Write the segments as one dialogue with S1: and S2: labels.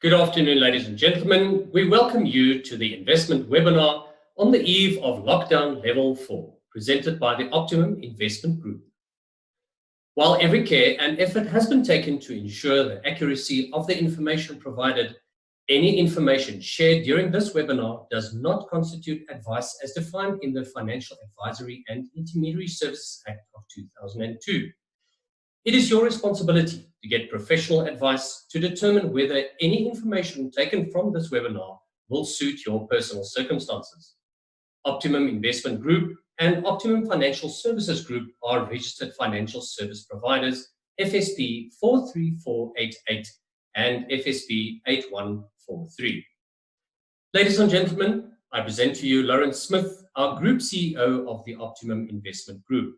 S1: Good afternoon, ladies and gentlemen. We welcome you to the investment webinar on the eve of lockdown level 4, presented by the Optimum Investment Group. While every care and effort has been taken to ensure the accuracy of the information provided, any information shared during this webinar does not constitute advice as defined in the Financial Advisory and Intermediary Services Act of 2002. It is your responsibility to get professional advice to determine whether any information taken from this webinar will suit your personal circumstances. Optimum Investment Group and Optimum Financial Services Group are registered financial service providers, FSP 43488 and FSP 8143. Ladies and gentlemen, I present to you Lawrence Smith, our Group CEO of the Optimum Investment Group.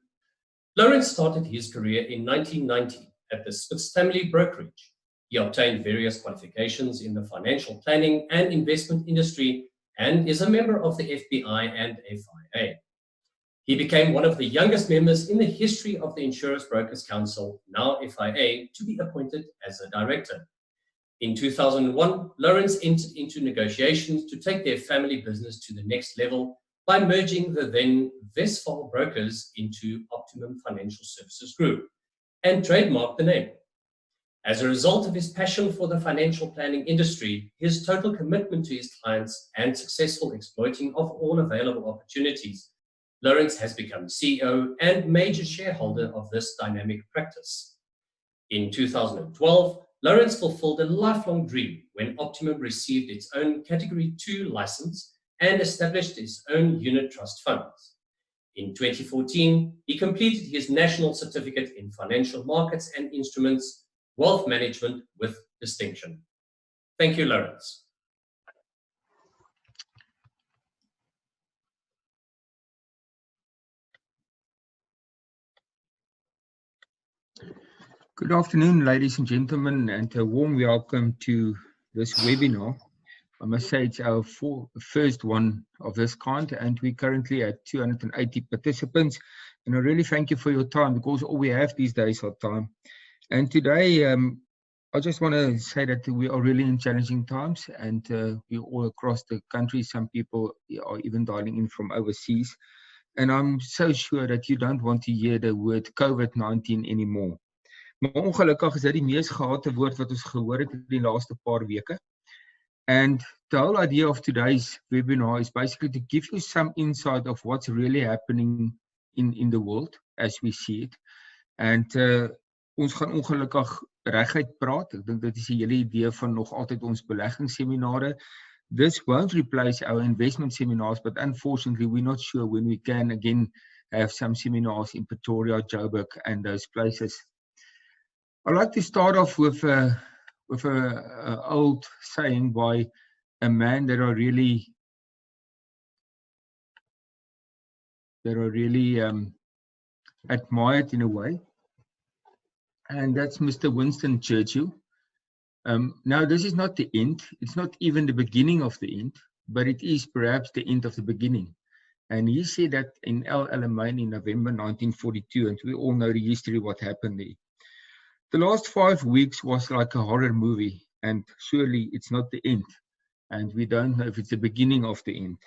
S1: Lawrence started his career in 1990 at the Smith's Family Brokerage. He obtained various qualifications in the financial planning and investment industry and is a member of the FBI and FIA. He became one of the youngest members in the history of the Insurance Brokers Council, now FIA, to be appointed as a director. In 2001, Lawrence entered into negotiations to take their family business to the next level by merging the then Westphal Brokers into Optimum Financial Services Group and trademarked the name. As a result of his passion for the financial planning industry, his total commitment to his clients, and successful exploiting of all available opportunities, Lawrence has become CEO and major shareholder of this dynamic practice. In 2012, Lawrence fulfilled a lifelong dream when Optimum received its own Category 2 license and established its own unit trust funds. In 2014, he completed his National Certificate in Financial Markets and Instruments, Wealth Management with distinction. Thank you, Lawrence.
S2: Good afternoon, ladies and gentlemen, and a warm welcome to this webinar. I must say it's our first one of this kind, and we're currently at 280 participants. And I really thank you for your time, because all we have these days are time. And today, I just want to say that we are really in challenging times, and we're all across the country. Some people are even dialing in from overseas. And I'm so sure that you don't want to hear the word COVID-19 anymore. Maar ongelukkig is dit die mees gehate woord wat ons gehoor het in die laaste paar weke. And the whole idea of today's webinar is basically to give you some insight of what's really happening in the world as we see it. And ons gaan ongelukkig reguit praat. Ek dink dit is die hele idee van nog altyd ons beleggingsseminare. This won't replace our investment seminars, but unfortunately we're not sure when we can again have some seminars in Pretoria, Joburg and those places. I'd like to start off with a old saying by a man that I really admired in a way, and that's Mr. Winston Churchill. Now, this is not the end. It's not even the beginning of the end, but it is perhaps the end of the beginning. And he said that in El Alamein in November 1942, and we all know the history of what happened there. The last 5 weeks was like a horror movie, and surely it's not the end. And we don't know if it's the beginning of the end.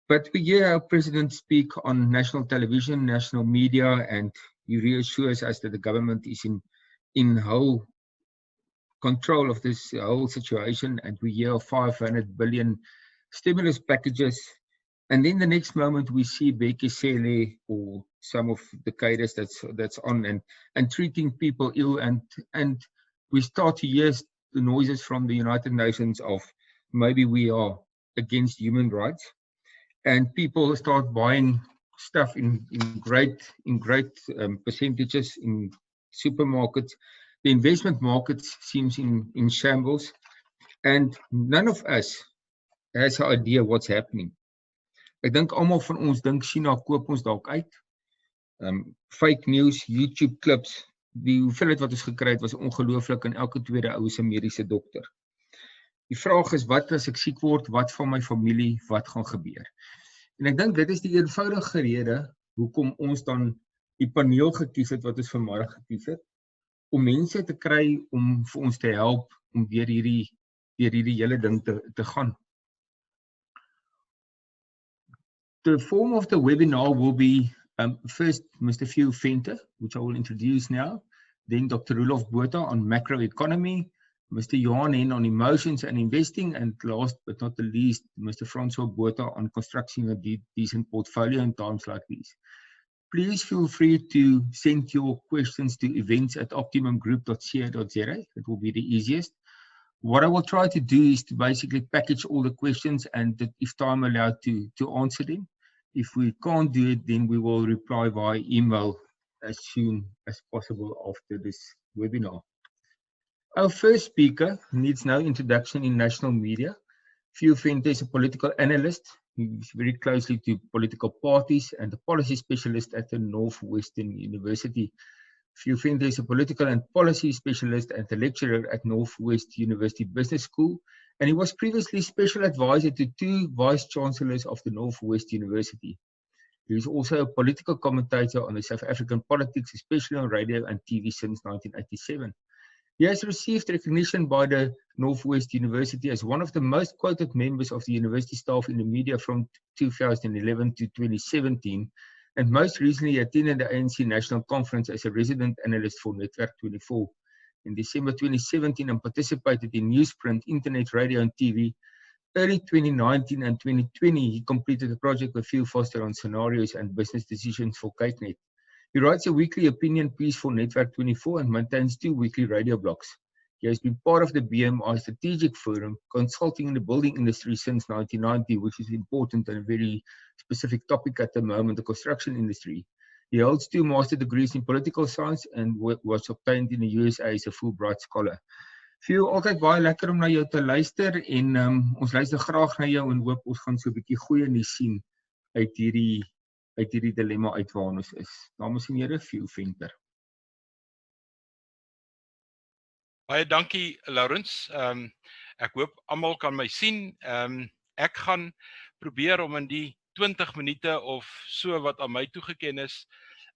S2: But we hear our president speak on national television, national media, and he reassures us that the government is in whole control of this whole situation. And we hear 500 billion stimulus packages. And then the next moment we see Beke Cele or some of the cadres that's on and treating people ill, and we start to hear the noises from the United Nations of maybe we are against human rights, and people start buying stuff in great percentages in supermarkets. The investment markets seems in shambles, and none of us has an idea what's happening. Ek dink almal van ons dink China koop ons dalk uit. Fake news, YouTube clips, die hoeveelheid wat ons gekry het was ongelooflik in elke tweede ou se mediese dokter. Die vraag is, wat as ek siek word, wat van my familie, wat gaan gebeur? En ek dink dit is die eenvoudige rede hoekom ons dan die paneel gekies het wat ons vanmiddag gekies het, om mense te kry om vir ons te help om deur hierdie deur hierdie hele ding te gaan. The form of the webinar will be first Mr. Phil Venter, which I will introduce now, then Dr. Roelof Botha on macroeconomy, Mr. Johan Hen on emotions and investing, and last but not the least, Mr. Francois Botha on constructing a decent portfolio in times like these. Please feel free to send your questions to events@optimumgroup.co.za. It will be the easiest. What I will try to do is to basically package all the questions and if time allowed to answer them. If we can't do it, then we will reply via email as soon as possible after this webinar. Our first speaker needs no introduction in national media. Phil Venter is a political analyst. He's very closely to political parties and a policy specialist at the Northwestern University. Phil Venter is a political and policy specialist and a lecturer at Northwest University Business School, and he was previously special advisor to 2 vice-chancellors of the Northwest University. He is also a political commentator on the South African politics, especially on radio and TV since 1987. He has received recognition by the Northwest University as one of the most quoted members of the university staff in the media from 2011 to 2017, and most recently attended the ANC National Conference as a resident analyst for Netwerk 24. In December 2017, and participated in newsprint, internet, radio, and TV. Early 2019 and 2020, he completed a project with Phil Foster on scenarios and business decisions for KykNet. He writes a weekly opinion piece for Netwerk 24 and maintains 2 weekly radio blogs. He has been part of the BMI Strategic Forum, consulting in the building industry since 1990, which is important and a very specific topic at the moment, the construction industry. He holds 2 master degrees in political science and was obtained in the USA as a Fulbright scholar. Phil, altyd baie lekker om na jou te luister en ons luister graag na jou en hoop ons gaan so 'n bietjie goeie nuus sien uit hierdie dilemma uit waar ons is. Dames en here, Phil Venter.
S3: Baie dankie, Laurens. Ek hoop almal kan my sien. Ek gaan probeer om in die 20 minute of so wat aan my toegeken is,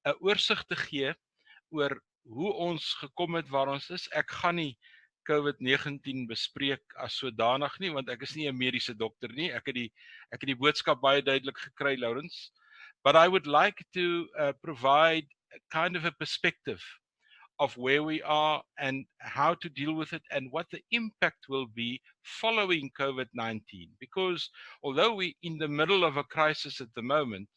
S3: 'n oorsig te gee oor hoe ons gekom het waar ons is. Ek gaan nie COVID-19 bespreek as sodanig nie, want ek is nie 'n mediese dokter nie. Ek het die boodskap baie duidelik gekry, Laurens. But I would like to provide kind of a perspective of where we are and how to deal with it and what the impact will be following COVID-19. Because although we're in the middle of a crisis at the moment,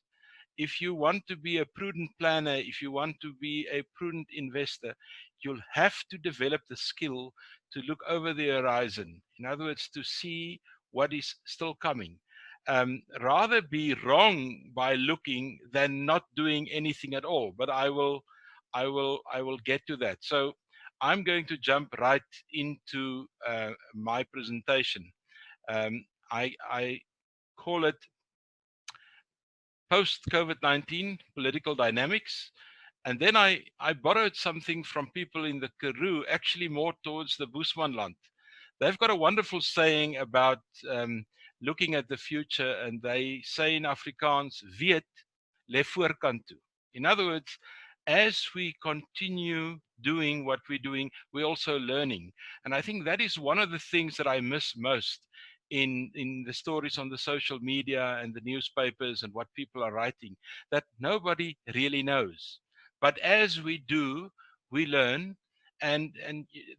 S3: if you want to be a prudent planner, if you want to be a prudent investor, you'll have to develop the skill to look over the horizon. In other words, to see what is still coming. Rather be wrong by looking than not doing anything at all. But I will get to that. So I'm going to jump right into my presentation. I call it post-COVID-19 political dynamics. And then I borrowed something from people in the Karoo, actually more towards the Bushmanland. They've got a wonderful saying about looking at the future, and they say in Afrikaans, weet, lê voorkant toe. In other words, as we continue doing what we're doing, we're also learning. And I think that is one of the things that I miss most in the stories on the social media and the newspapers and what people are writing, that nobody really knows. But as we do, we learn. And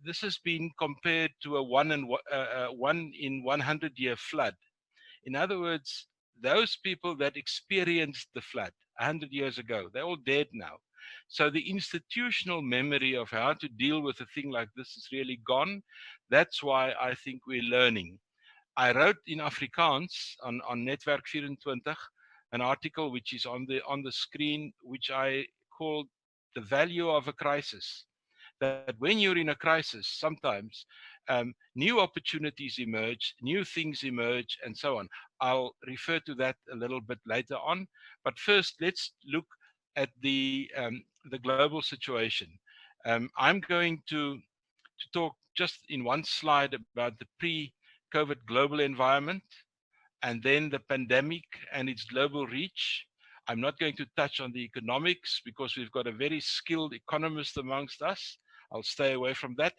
S3: this has been compared to a 1 in 100-year flood. In other words, those people that experienced the flood 100 years ago, they're all dead now. So the institutional memory of how to deal with a thing like this is really gone. That's why I think we're learning. I wrote in Afrikaans on Netwerk 24 an article which is on the screen, which I called the value of a crisis. That when you're in a crisis, sometimes new opportunities emerge, new things emerge, and so on. I'll refer to that a little bit later on. But first, let's look at the global situation. I'm going to talk just in one slide about the pre-COVID global environment, and then the pandemic and its global reach. I'm not going to touch on the economics because we've got a very skilled economist amongst us. I'll stay away from that.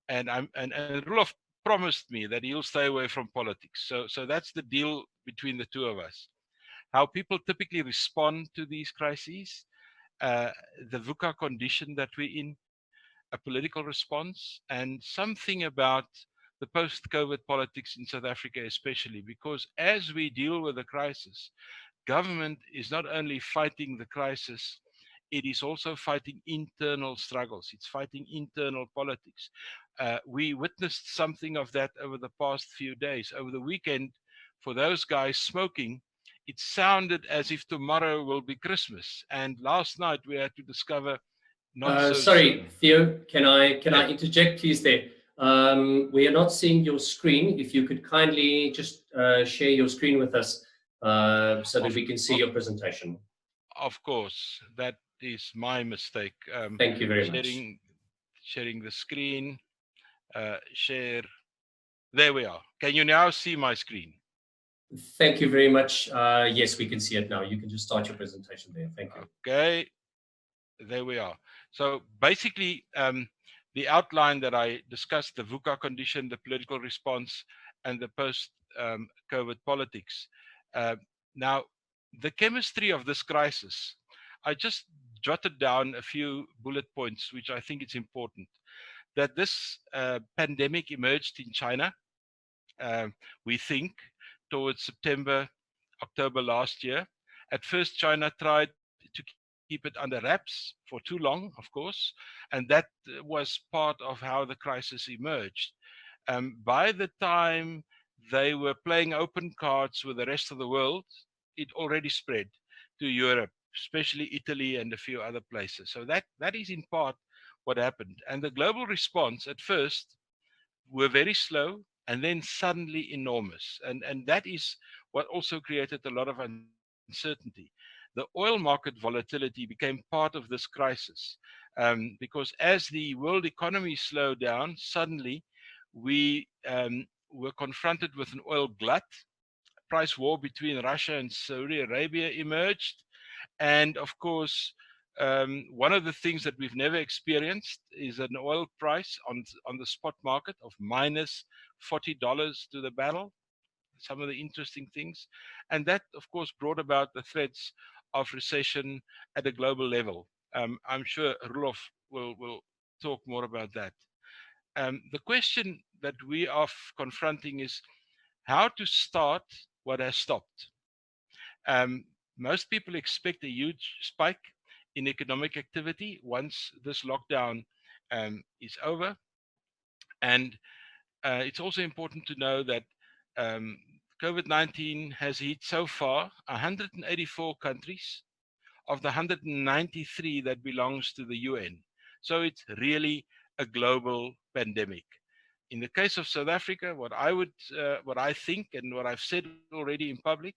S3: And Roelof promised me that he'll stay away from politics. So that's the deal between the two of us. How people typically respond to these crises, uh, the VUCA condition that we're in, a political response, and something about the post-COVID politics in South Africa, especially because as we deal with the crisis, government is not only fighting the crisis, it is also fighting internal struggles. It's fighting internal politics. We witnessed something of that over the past few days. Over the weekend, for those guys smoking, it sounded as if tomorrow will be Christmas. And last night we had to discover not so
S1: Sorry,
S3: soon.
S1: Theo, can I
S3: Yes,
S1: interject, please, there? We are not seeing your screen. If you could kindly just share your screen with us so that
S3: of,
S1: we can see your presentation.
S3: of course, that is my mistake.
S1: Thank you very much.
S3: Sharing the screen, share. There we are. Can you now see my screen?
S1: Thank you very much. Yes, we can see it now. You can just start your presentation there. Thank you.
S3: Okay, there we are. So basically, the outline that I discussed, the VUCA condition, the political response, and the post-COVID politics. Uh, Now, the chemistry of this crisis, I just jotted down a few bullet points, which I think it's important. That this pandemic emerged in China, we think, towards September, October last year. At first, China tried to keep it under wraps for too long, of course, and that was part of how the crisis emerged. By the time they were playing open cards with the rest of the world, it already spread to Europe, especially Italy and a few other places. So that is in part what happened. And the global response at first were very slow and then suddenly enormous. And that is what also created a lot of uncertainty. The oil market volatility became part of this crisis because as the world economy slowed down, suddenly we were confronted with an oil glut. Price war between Russia and Saudi Arabia emerged. And of course, one of the things that we've never experienced is an oil price on the spot market of minus $40 to the barrel. Some of the interesting things. And that, of course, brought about the threats of recession at a global level. I'm sure Roelof will talk more about that. The question that we are confronting is how to start what has stopped. Um, Most people expect a huge spike in economic activity once this lockdown is over. And it's also important to know that um, COVID-19 has hit so far 184 countries of the 193 that belongs to the UN. So it's really a global pandemic. In the case of South Africa, what I think, and what I've said already in public,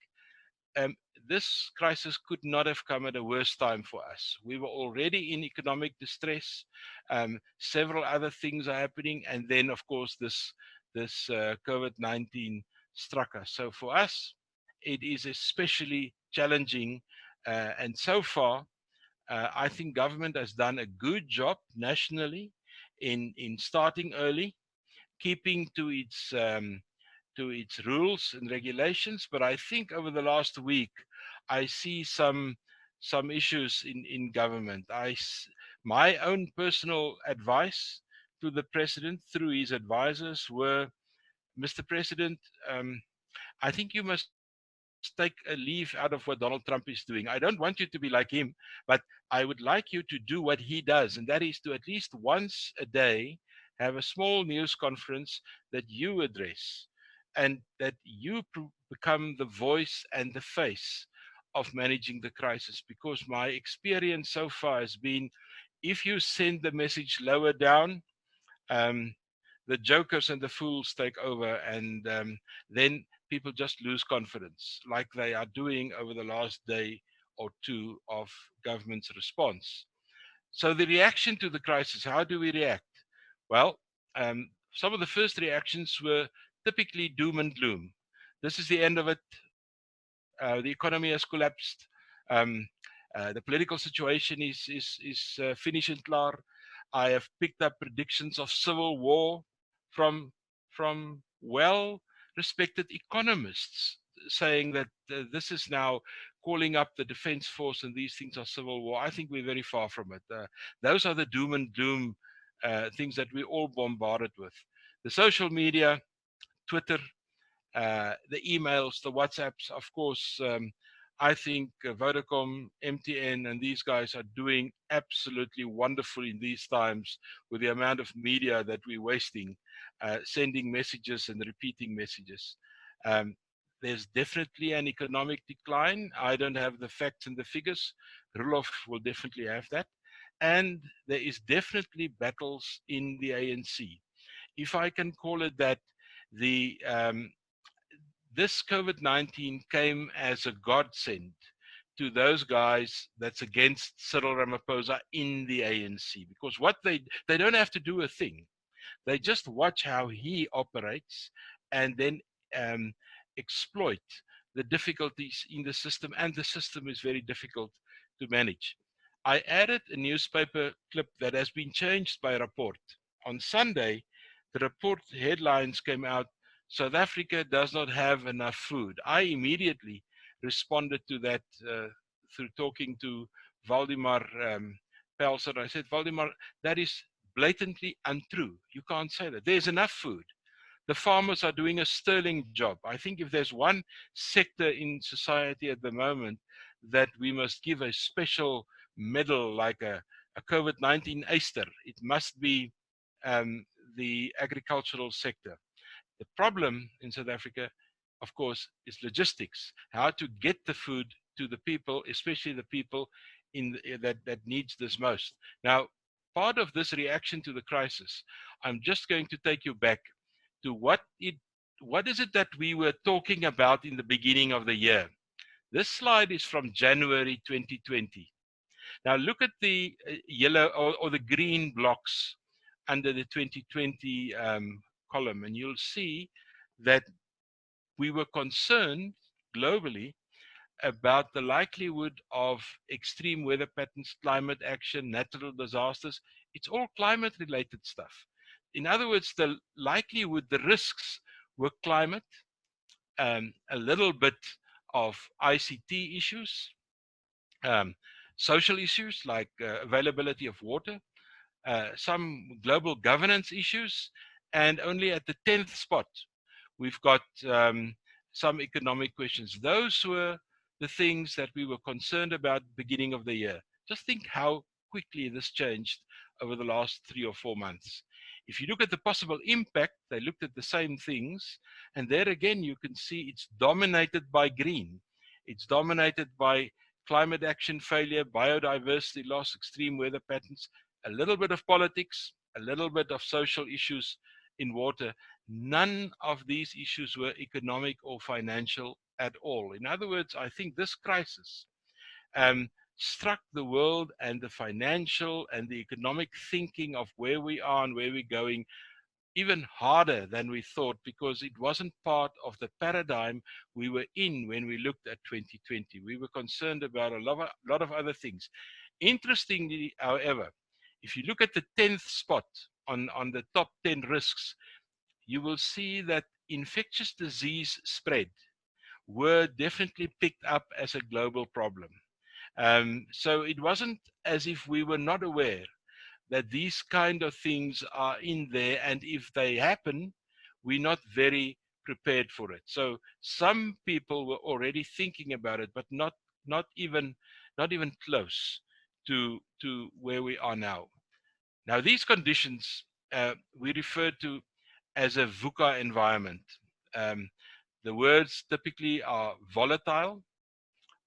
S3: this crisis could not have come at a worse time for us. We were already in economic distress. Several other things are happening, and then, of course, this COVID-19 struck us. So for us, it is especially challenging. And so far, I think government has done a good job nationally in starting early, keeping to its rules and regulations. But I think over the last week, I see some issues in government. My own personal advice to the president through his advisors were, Mr. President, I think you must take a leaf out of what Donald Trump is doing. I don't want you to be like him, but I would like you to do what he does, and that is to at least once a day have a small news conference that you address and that you become the voice and the face of managing the crisis. Because my experience so far has been if you send the message lower down, um, the jokers and the fools take over, and then people just lose confidence, like they are doing over the last day or two of government's response. So the reaction to the crisis, how do we react? Well, some of the first reactions were typically doom and gloom. This is the end of it. The economy has collapsed. Um, the political situation is finished and klar. I have picked up predictions of civil war from from well-respected economists saying that this is now calling up the defense force and these things are civil war. I think we're very far from it. Those are the doom and gloom things that we're all bombarded with. The social media, Twitter, the emails, the WhatsApps, of course. I think Vodacom, MTN, and these guys are doing absolutely wonderful in these times with the amount of media that we're wasting, sending messages and repeating messages. There's definitely an economic decline. I don't have the facts and the figures. Rulof will definitely have that. And there is definitely battles in the ANC. If I can call it that, the this COVID-19 came as a godsend to those guys that's against Cyril Ramaphosa in the ANC, because what they don't have to do a thing. They just watch how he operates and then exploit the difficulties in the system, and the system is very difficult to manage. I added a newspaper clip that has been changed by a report. On Sunday, the report headlines came out, South Africa does not have enough food. I immediately responded to that through talking to Valdemar Pelser. I said, Valdemar, that is blatantly untrue. You can't say that. There's enough food. The farmers are doing a sterling job. I think if there's one sector in society at the moment that we must give a special medal, like a COVID-19 Easter, it must be the agricultural sector. The problem in South Africa, of course, is logistics. How to get the food to the people, especially the people that needs this most. Now, part of this reaction to the crisis, I'm just going to take you back to what is it that we were talking about in the beginning of the year. This slide is from January 2020. Now look at the yellow or the green blocks under the 2020 column, and you'll see that we were concerned globally about the likelihood of extreme weather patterns, climate action, natural disasters. It's all climate related stuff. In other words, the likelihood, the risks were climate, a little bit of ICT issues, social issues like availability of water, some global governance issues, and only at the 10th spot, we've got some economic questions. Those were the things that we were concerned about beginning of the year. Just think how quickly this changed over the last 3 or 4 months. If you look at the possible impact, they looked at the same things, and there again you can see it's dominated by green. It's dominated by climate action failure, biodiversity loss, extreme weather patterns, a little bit of politics, a little bit of social issues in water. None of these issues were economic or financial at all. In other words, I think this crisis struck the world and the financial and the economic thinking of where we are and where we're going even harder than we thought, because it wasn't part of the paradigm we were in when we looked at 2020. We were concerned about a lot of other things. Interestingly, however, if you look at the 10th spot on the top 10 risks, you will see that infectious disease spread were definitely picked up as a global problem. So it wasn't as if we were not aware that these kind of things are in there, and if they happen, we're not very prepared for it. So some people were already thinking about it, but not even close to where we are now. Now these conditions we refer to as a VUCA environment. The words typically are volatile,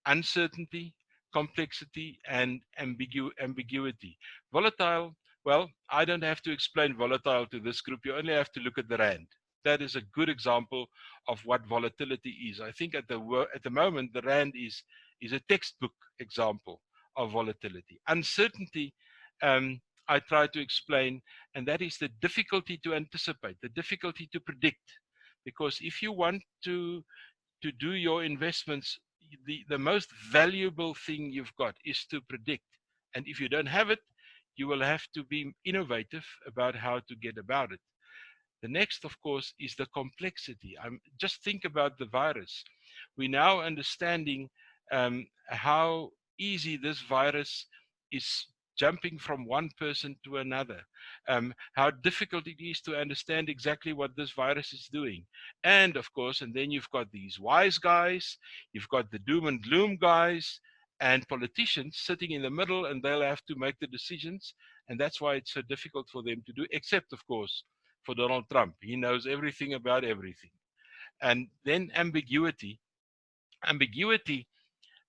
S3: uncertainty, complexity, and ambiguity. Volatile, well, I don't have to explain volatile to this group. You only have to look at the rand. That is a good example of what volatility is. I think at the moment, the rand is a textbook example of volatility. Uncertainty, I try to explain, and that is the difficulty to anticipate, the difficulty to predict. Because if you want to do your investments, the most valuable thing you've got is to predict. And if you don't have it, you will have to be innovative about how to get about it. The next, of course, is the complexity. Just think about the virus. We're now understanding how easy this virus is jumping from one person to another, how difficult it is to understand exactly what this virus is doing. And of course, and then you've got these wise guys, you've got the doom and gloom guys, and politicians sitting in the middle, and they'll have to make the decisions. And that's why it's so difficult for them to do, except, of course, for Donald Trump. He knows everything about everything. And then ambiguity. Ambiguity,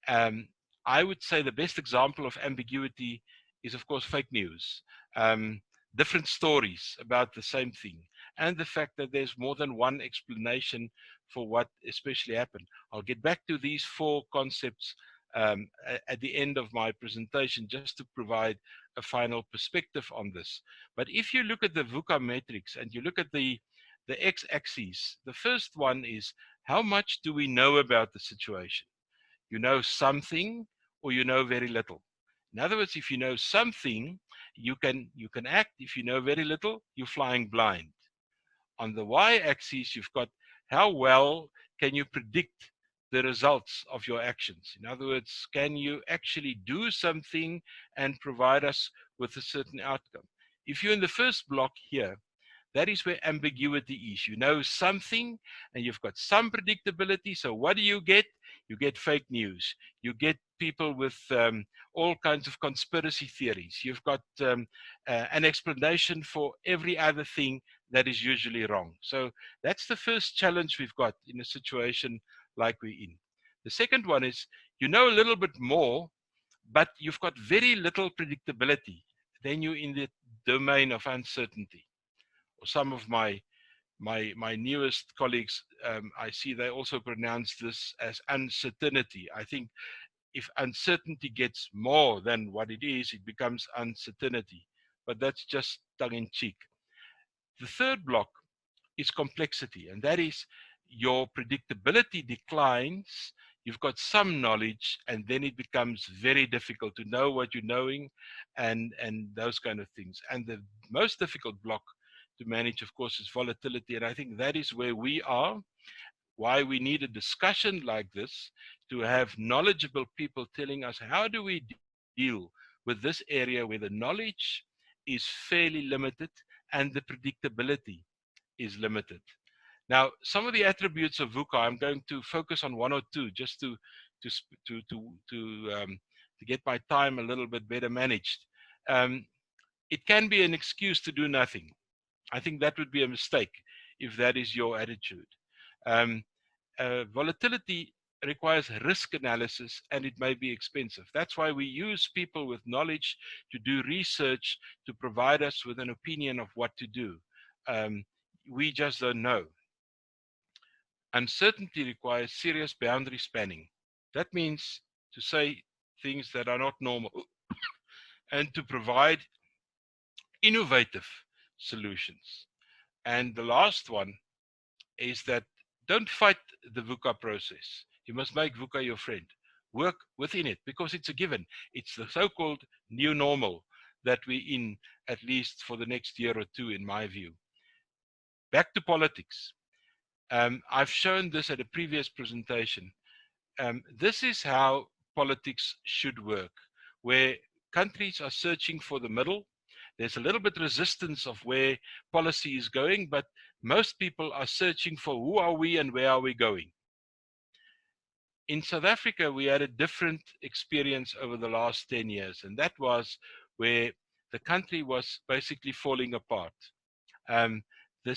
S3: um, I would say the best example of ambiguity is, of course, fake news. Um, Different stories about the same thing. And the fact that there's more than one explanation for what especially happened. I'll get back to these four concepts at the end of my presentation, just to provide a final perspective on this. But if you look at the VUCA matrix and you look at the x-axis, the first one is how much do we know about the situation? You know something or you know very little. In other words, if you know something, you can act. If you know very little, you're flying blind. On the y-axis, you've got how well can you predict the results of your actions. In other words, can you actually do something and provide us with a certain outcome? If you're in the first block here, that is where ambiguity is. You know something and you've got some predictability. So what do you get? You get fake news. You get people with all kinds of conspiracy theories. You've got an explanation for every other thing that is usually wrong. So that's the first challenge we've got in a situation like we're in. The second one is you know a little bit more, but you've got very little predictability. Then you're in the domain of uncertainty. Or some of my newest colleagues, I see they also pronounce this as uncertainty. I think if uncertainty gets more than what it is, it becomes uncertainty. But that's just tongue in cheek. The third block is complexity, and that is your predictability declines. You've got some knowledge, and then it becomes very difficult to know what you're knowing, and those kind of things. And the most difficult block to manage, of course, is volatility. And I think that is where we are, why we need a discussion like this, to have knowledgeable people telling us how do we deal with this area where the knowledge is fairly limited and the predictability is limited. Now, some of the attributes of VUCA, I'm going to focus on one or two just to get my time a little bit better managed. It can be an excuse to do nothing. I think that would be a mistake if that is your attitude. Volatility requires risk analysis and it may be expensive. That's why we use people with knowledge to do research to provide us with an opinion of what to do. We just don't know. Uncertainty requires serious boundary spanning. That means to say things that are not normal and to provide innovative solutions. And the last one is that don't fight the VUCA process. You must make VUCA your friend. Work within it because it's a given. It's the so-called new normal that we're in, at least for the next year or two, in my view. Back to politics. I've shown this at a previous presentation. This is how politics should work, where countries are searching for the middle. There's a little bit resistance of where policy is going, but most people are searching for who are we and where are we going. In South Africa, we had a different experience over the last 10 years, and that was where the country was basically falling apart. The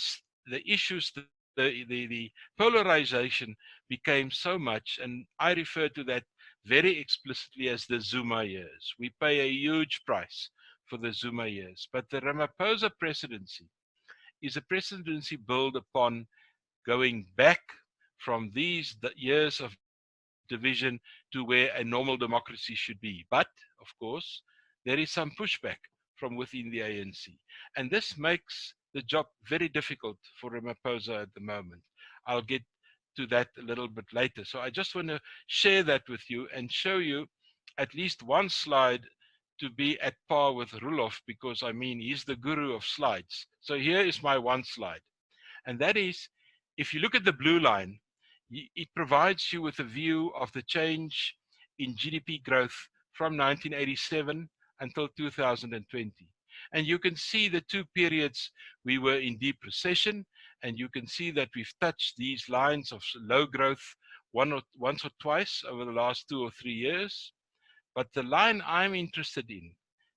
S3: issues, the polarization became so much, and I refer to that very explicitly as the Zuma years. We pay a huge price for the Zuma years, but the Ramaphosa presidency is a presidency built upon going back from these years of division to where a normal democracy should be. But, of course, there is some pushback from within the ANC. And this makes the job very difficult for Ramaphosa at the moment. I'll get to that a little bit later. So I just want to share that with you and show you at least one slide to be at par with Roelof, because I mean, he's the guru of slides. So here is my one slide. And that is, if you look at the blue line, it provides you with a view of the change in GDP growth from 1987 until 2020. And you can see the two periods we were in deep recession, and you can see that we've touched these lines of low growth once or twice over the last 2 or 3 years. But the line I'm interested in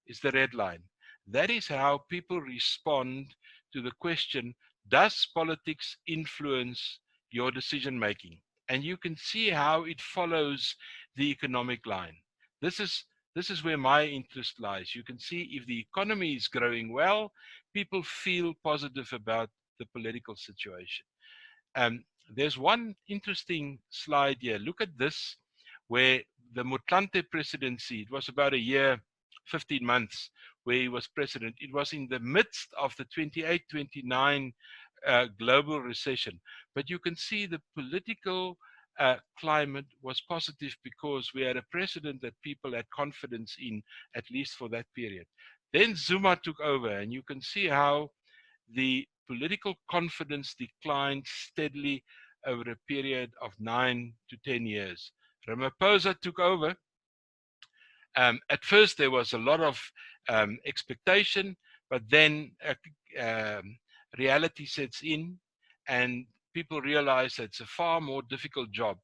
S3: is the red line. That is how people respond to the question, does politics influence your decision making? And you can see how it follows the economic line. This is where my interest lies. You can see if the economy is growing well, people feel positive about the political situation. There's one interesting slide here. Look at this, where the Motlanthe presidency, it was about a year, 15 months, where he was president. It was in the midst of the 28, 29 global recession. But you can see the political climate was positive because we had a president that people had confidence in, at least for that period. Then Zuma took over, and you can see how the political confidence declined steadily over a period of 9 to 10 years. Ramaphosa took over. At first, there was a lot of expectation, but then reality sets in, and people realize that it's a far more difficult job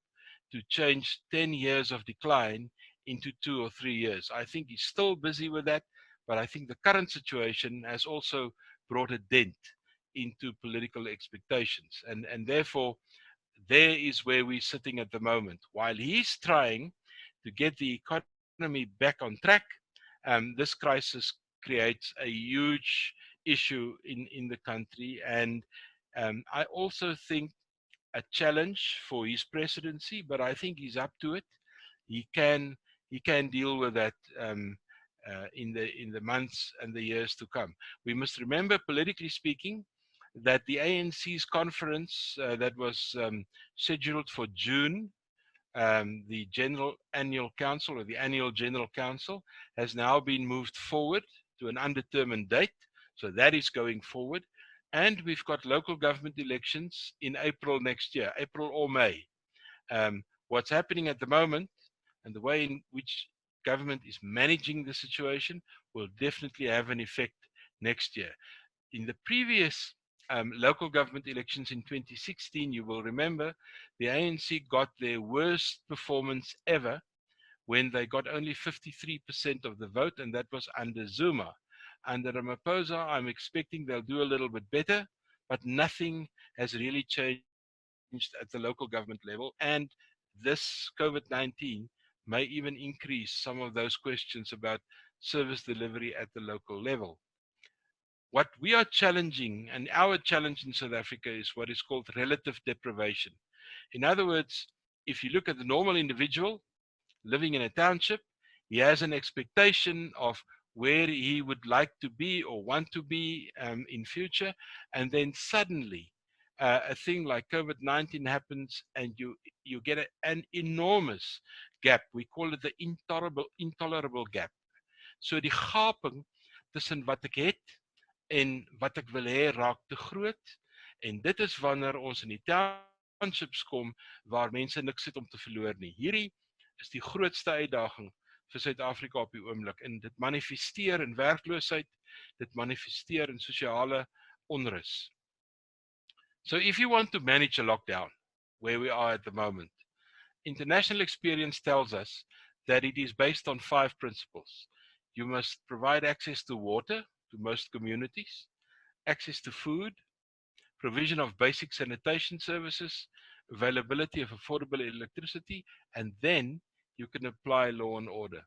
S3: to change 10 years of decline into 2 or 3 years. I think he's still busy with that, but I think the current situation has also brought a dent into political expectations. And therefore, there is where we're sitting at the moment. While he's trying to get the economy back on track, this crisis creates a huge issue in the country. And I also think a challenge for his presidency, but I think he's up to it. He can deal with that in the months and the years to come. We must remember, politically speaking, that the ANC's conference that was scheduled for June, the General Annual Council, or the Annual General Council, has now been moved forward to an undetermined date. So that is going forward. And we've got local government elections in April next year, April or May. What's happening at the moment and the way in which government is managing the situation will definitely have an effect next year. In the previous local government elections in 2016, you will remember, the ANC got their worst performance ever when they got only 53% of the vote, and that was under Zuma. Under Ramaphosa, I'm expecting they'll do a little bit better, but nothing has really changed at the local government level. And this COVID-19 may even increase some of those questions about service delivery at the local level. What we are challenging, and our challenge in South Africa, is what is called relative deprivation. In other words, if you look at the normal individual living in a township, he has an expectation of where he would like to be or want to be in future, and then suddenly a thing like COVID-19 happens, and you get an enormous gap. We call it the intolerable gap. So die gaping tussen wat ek het en wat ek wil hê raak te groot, en dit is wanneer ons in die townships kom waar mense niks het om te verloor nie. Hierdie is die grootste uitdaging vir Suid-Afrika op die oomblik, en dit manifesteer in werkloosheid, dit manifesteer in sosiale onrus. So if you want to manage a lockdown where we are at the moment, international experience tells us that it is based on 5 principles. You must provide access to water to most communities, access to food, provision of basic sanitation services, availability of affordable electricity, and then you can apply law and order.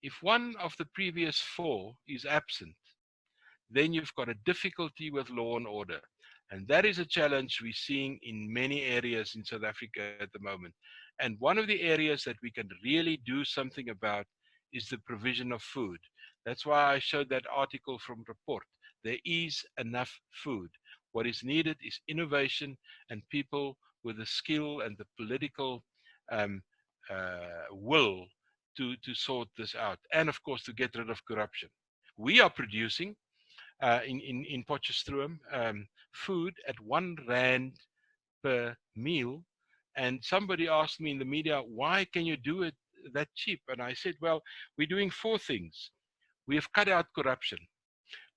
S3: If one of the previous 4 is absent, then you've got a difficulty with law and order. And that is a challenge we're seeing in many areas in South Africa at the moment. And one of the areas that we can really do something about is the provision of food. That's why I showed that article from Report. There is enough food. What is needed is innovation and people with the skill and the political will to sort this out. And of course, to get rid of corruption. We are producing in Potchefstroom, food at R1 per meal. And somebody asked me in the media, why can you do it that cheap? And I said, well, we're doing four things. We have cut out corruption.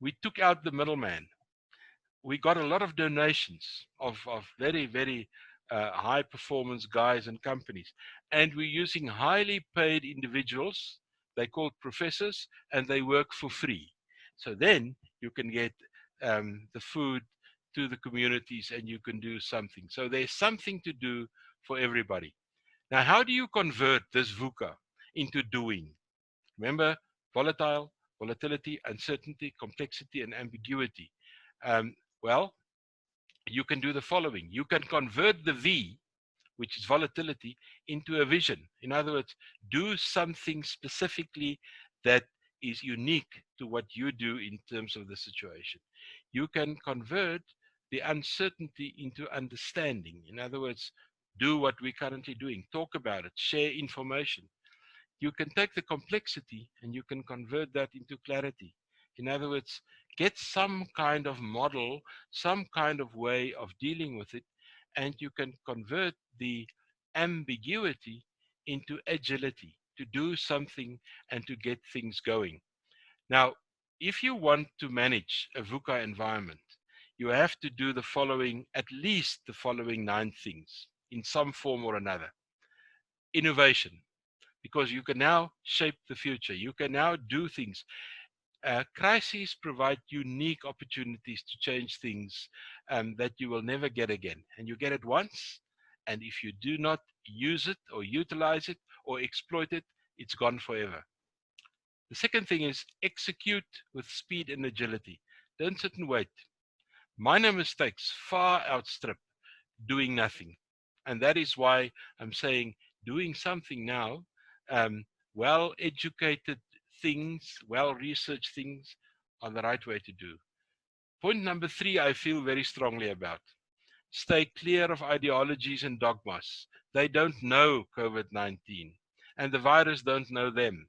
S3: We took out the middleman. We got a lot of donations of very, very high performance guys and companies. And we're using highly paid individuals. They called professors, and they work for free. So then you can get the food to the communities and you can do something. So there's something to do for everybody. Now, how do you convert this VUCA into doing? Remember, volatility, uncertainty, complexity, and ambiguity. Um, well, you can do the following. You can convert the V, which is volatility, into a vision. In other words, do something specifically that is unique to what you do in terms of the situation. You can convert the uncertainty into understanding. In other words, do what we're currently doing, talk about it, share information. You can take the complexity and you can convert that into clarity. In other words, get some kind of model, some kind of way of dealing with it, and you can convert the ambiguity into agility to do something and to get things going. Now, if you want to manage a VUCA environment, you have to do the following, at least the following 9 things in some form or another. Innovation, because you can now shape the future. You can now do things. Crises provide unique opportunities to change things that you will never get again. And you get it once, and if you do not use it or utilize it or exploit it, it's gone forever. The second thing is execute with speed and agility. Don't sit and wait. Minor mistakes far outstrip doing nothing. And that is why I'm saying doing something now, well educated things, well researched things are the right way to do. Point number 3, I feel very strongly about. Stay clear of ideologies and dogmas. They don't know COVID-19, and the virus don't know them.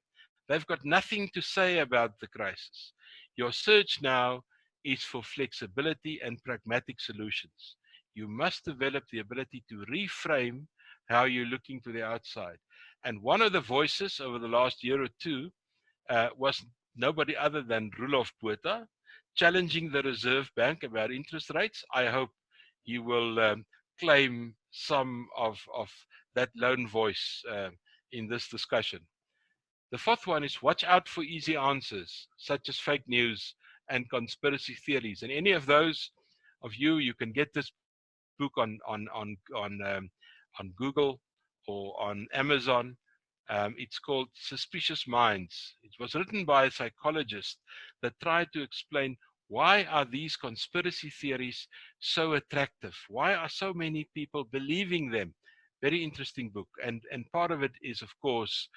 S3: They've got nothing to say about the crisis. Your search now is for flexibility and pragmatic solutions. You must develop the ability to reframe how you're looking to the outside. And one of the voices over the last year or two was nobody other than Rudolf Botha, challenging the Reserve Bank about interest rates. I hope he will claim some of that lone voice in this discussion. The fourth one is watch out for easy answers, such as fake news and conspiracy theories. And any of those of you, you can get this book on Google or on Amazon. It's called Suspicious Minds. It was written by a psychologist that tried to explain why are these conspiracy theories so attractive? Why are so many people believing them? Very interesting book. And part of it is, of course,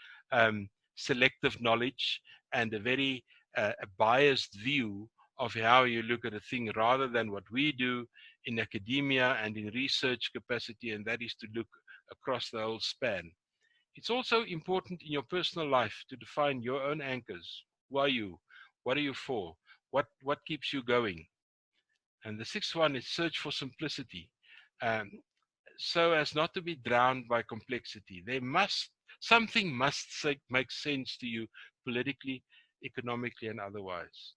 S3: selective knowledge and a very a biased view of how you look at a thing rather than what we do in academia and in research capacity, and that is to look across the whole span. It's also important in your personal life to define your own anchors. Who are you? What are you for? What keeps you going? And the sixth one is search for simplicity, um, so as not to be drowned by complexity. Something must make sense to you politically, economically, and otherwise.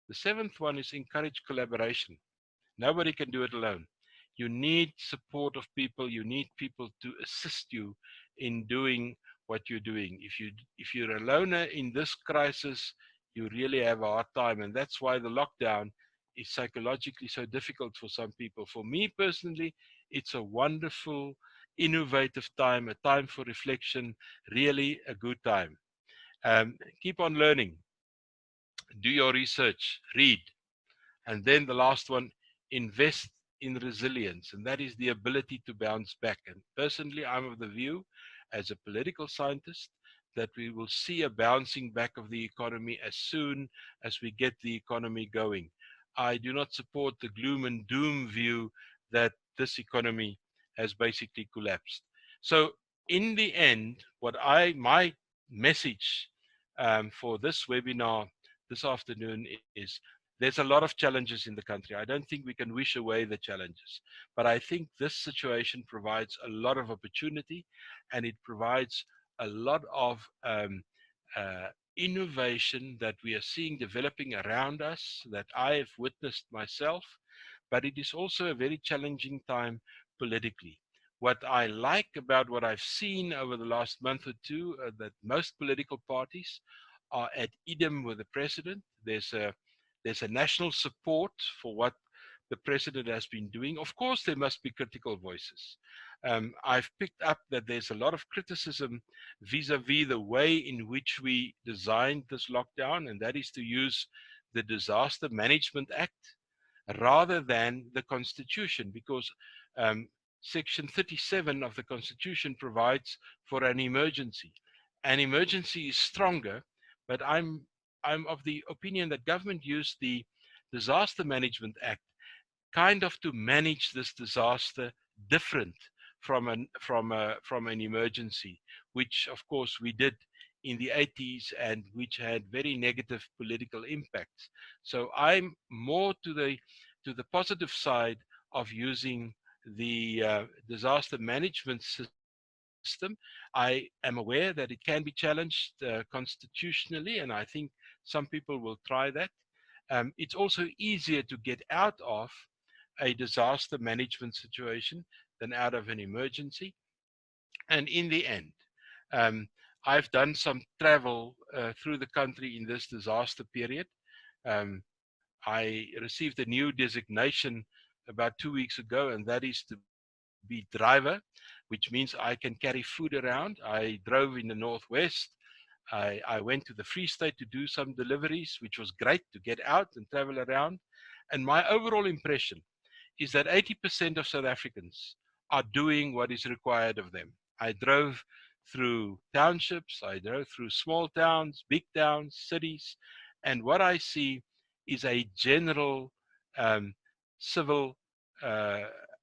S3: The seventh one is encourage collaboration. Nobody can do it alone. You need support of people. You need people to assist you in doing what you're doing. If you're a loner in this crisis, you really have a hard time. And that's why the lockdown is psychologically so difficult for some people. For me personally, it's a wonderful, innovative time, a time for reflection, really a good time. Keep on learning, do your research, read. And then the last one, invest in resilience, and that is the ability to bounce back. And personally, I'm of the view, as a political scientist, that we will see a bouncing back of the economy as soon as we get the economy going. I do not support the gloom and doom view that this economy has basically collapsed. So in the end, my message for this webinar this afternoon is there's a lot of challenges in the country. I don't think we can wish away the challenges, but I think this situation provides a lot of opportunity, and it provides a lot of uh, innovation that we are seeing developing around us, that I have witnessed myself. But it is also a very challenging time politically. What I like about what I've seen over the last month or two, that most political parties are at idem with the president. There's a national support for what the president has been doing. Of course, there must be critical voices. I've picked up that there's a lot of criticism vis-a-vis the way in which we designed this lockdown, and that is to use the Disaster Management Act rather than the Constitution, because Section 37 of the Constitution provides for an emergency. An emergency is stronger, but I'm of the opinion that government used the Disaster Management Act kind of to manage this disaster different from an emergency, which of course we did in the 80s and which had very negative political impacts. So I'm more to the positive side of using the disaster management system. I am aware that it can be challenged constitutionally, and I think some people will try that. It's also easier to get out of a disaster management situation than out of an emergency. And in the end, I've done some travel through the country in this disaster period. I received a new designation about 2 weeks ago, and that is to be driver, which means I can carry food around. I drove in the Northwest. I went to the Free State to do some deliveries, which was great to get out and travel around. And my overall impression is that 80% of South Africans are doing what is required of them. I drove through townships, I drove through small towns, big towns, cities, and what I see is a general civil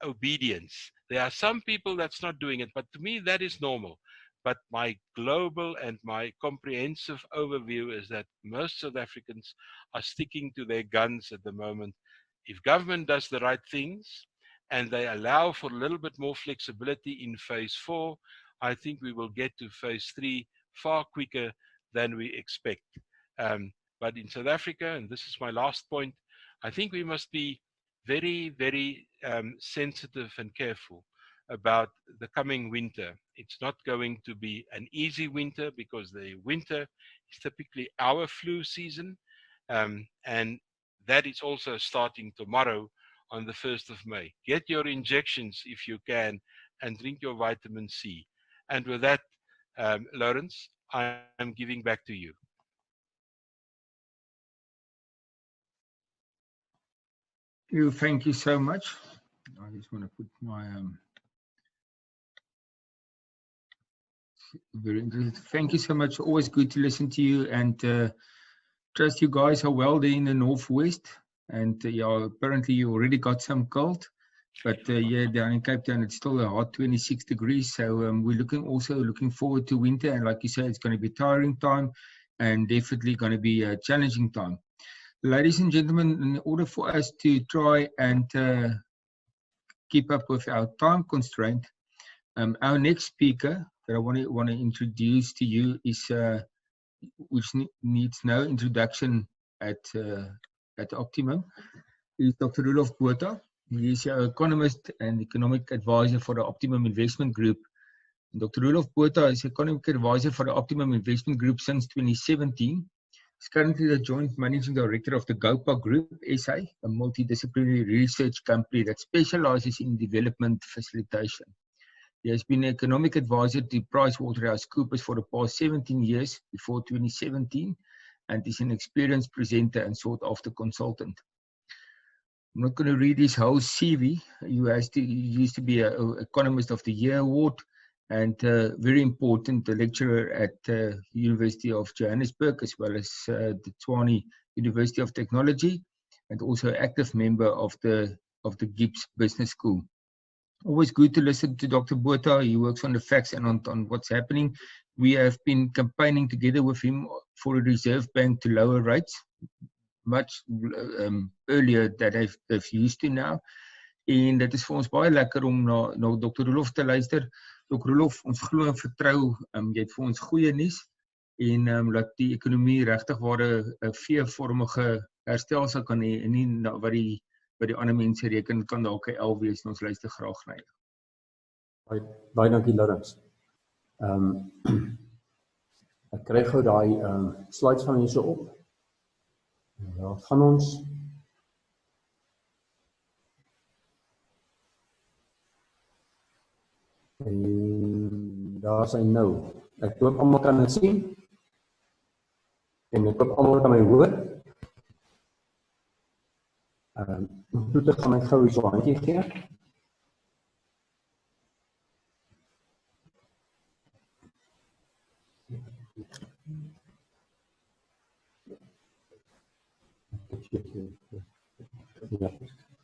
S3: obedience. There are some people that's not doing it, but to me that is normal. But my global and my comprehensive overview is that most South Africans are sticking to their guns at the moment. If government does the right things and they allow for a little bit more flexibility in phase 4, I think we will get to phase 3 far quicker than we expect. But in South Africa, and this is my last point, I think we must be very, very sensitive and careful about the coming winter. It's not going to be an easy winter because the winter is typically our flu season, and that is also starting tomorrow on the 1st of May. Get your injections if you can and drink your vitamin C. And with that, Lawrence, I'm giving back to you.
S2: Thank you so much. I just want to put my very interesting. Thank you so much. Always good to listen to you, and trust you guys are well there in the Northwest. And yeah, apparently you already got some cold, but yeah, down in Cape Town it's still a hot 26 degrees. So we're looking forward to winter, and like you said, it's going to be a tiring time, and definitely going to be a challenging time. Ladies and gentlemen, in order for us to try and keep up with our time constraint, our next speaker that I want to introduce to you is, which needs no introduction at Optimum, is Dr. Rudolf Botha. He is an economist and economic advisor for the Optimum Investment Group. Dr. Rudolf Botha is economic advisor for the Optimum Investment Group since 2017. He's currently the joint managing director of the GOPA Group SA, a multidisciplinary research company that specializes in development facilitation. He has been an economic advisor to PricewaterhouseCoopers for the past 17 years before 2017, and is an experienced presenter and sought-after consultant. I'm not going to read his whole CV. He used to be an Economist of the Year award, and very important, a lecturer at University of Johannesburg, as well as the Tshwane University of Technology, and also an active member of the Gibbs Business School. Always good to listen to Dr. Botha. He works on the facts and on what's happening. We have been campaigning together with him for a reserve bank to lower rates. much earlier that they've used to now. En dit is vir ons baie lekker om na Dr. Roloff te luister. Dr. Roloff, ons glo en vertrou, jy het vir ons goeie nuus en dat die ekonomie regtig waar 'n V-vormige herstel sal kan hê en nie wat die ander mense reken kan dalk 'n L wees en ons luister graag na jou.
S4: Baie dankie, Lawrence. Ek kry gou daai slides van hierso op. Ja, gaan ons en daar is hy nou. Ek hoop almal kan dit sien. En ek hoop almal kan my hoor. Moet ek gaan my gou so 'n handjie gee.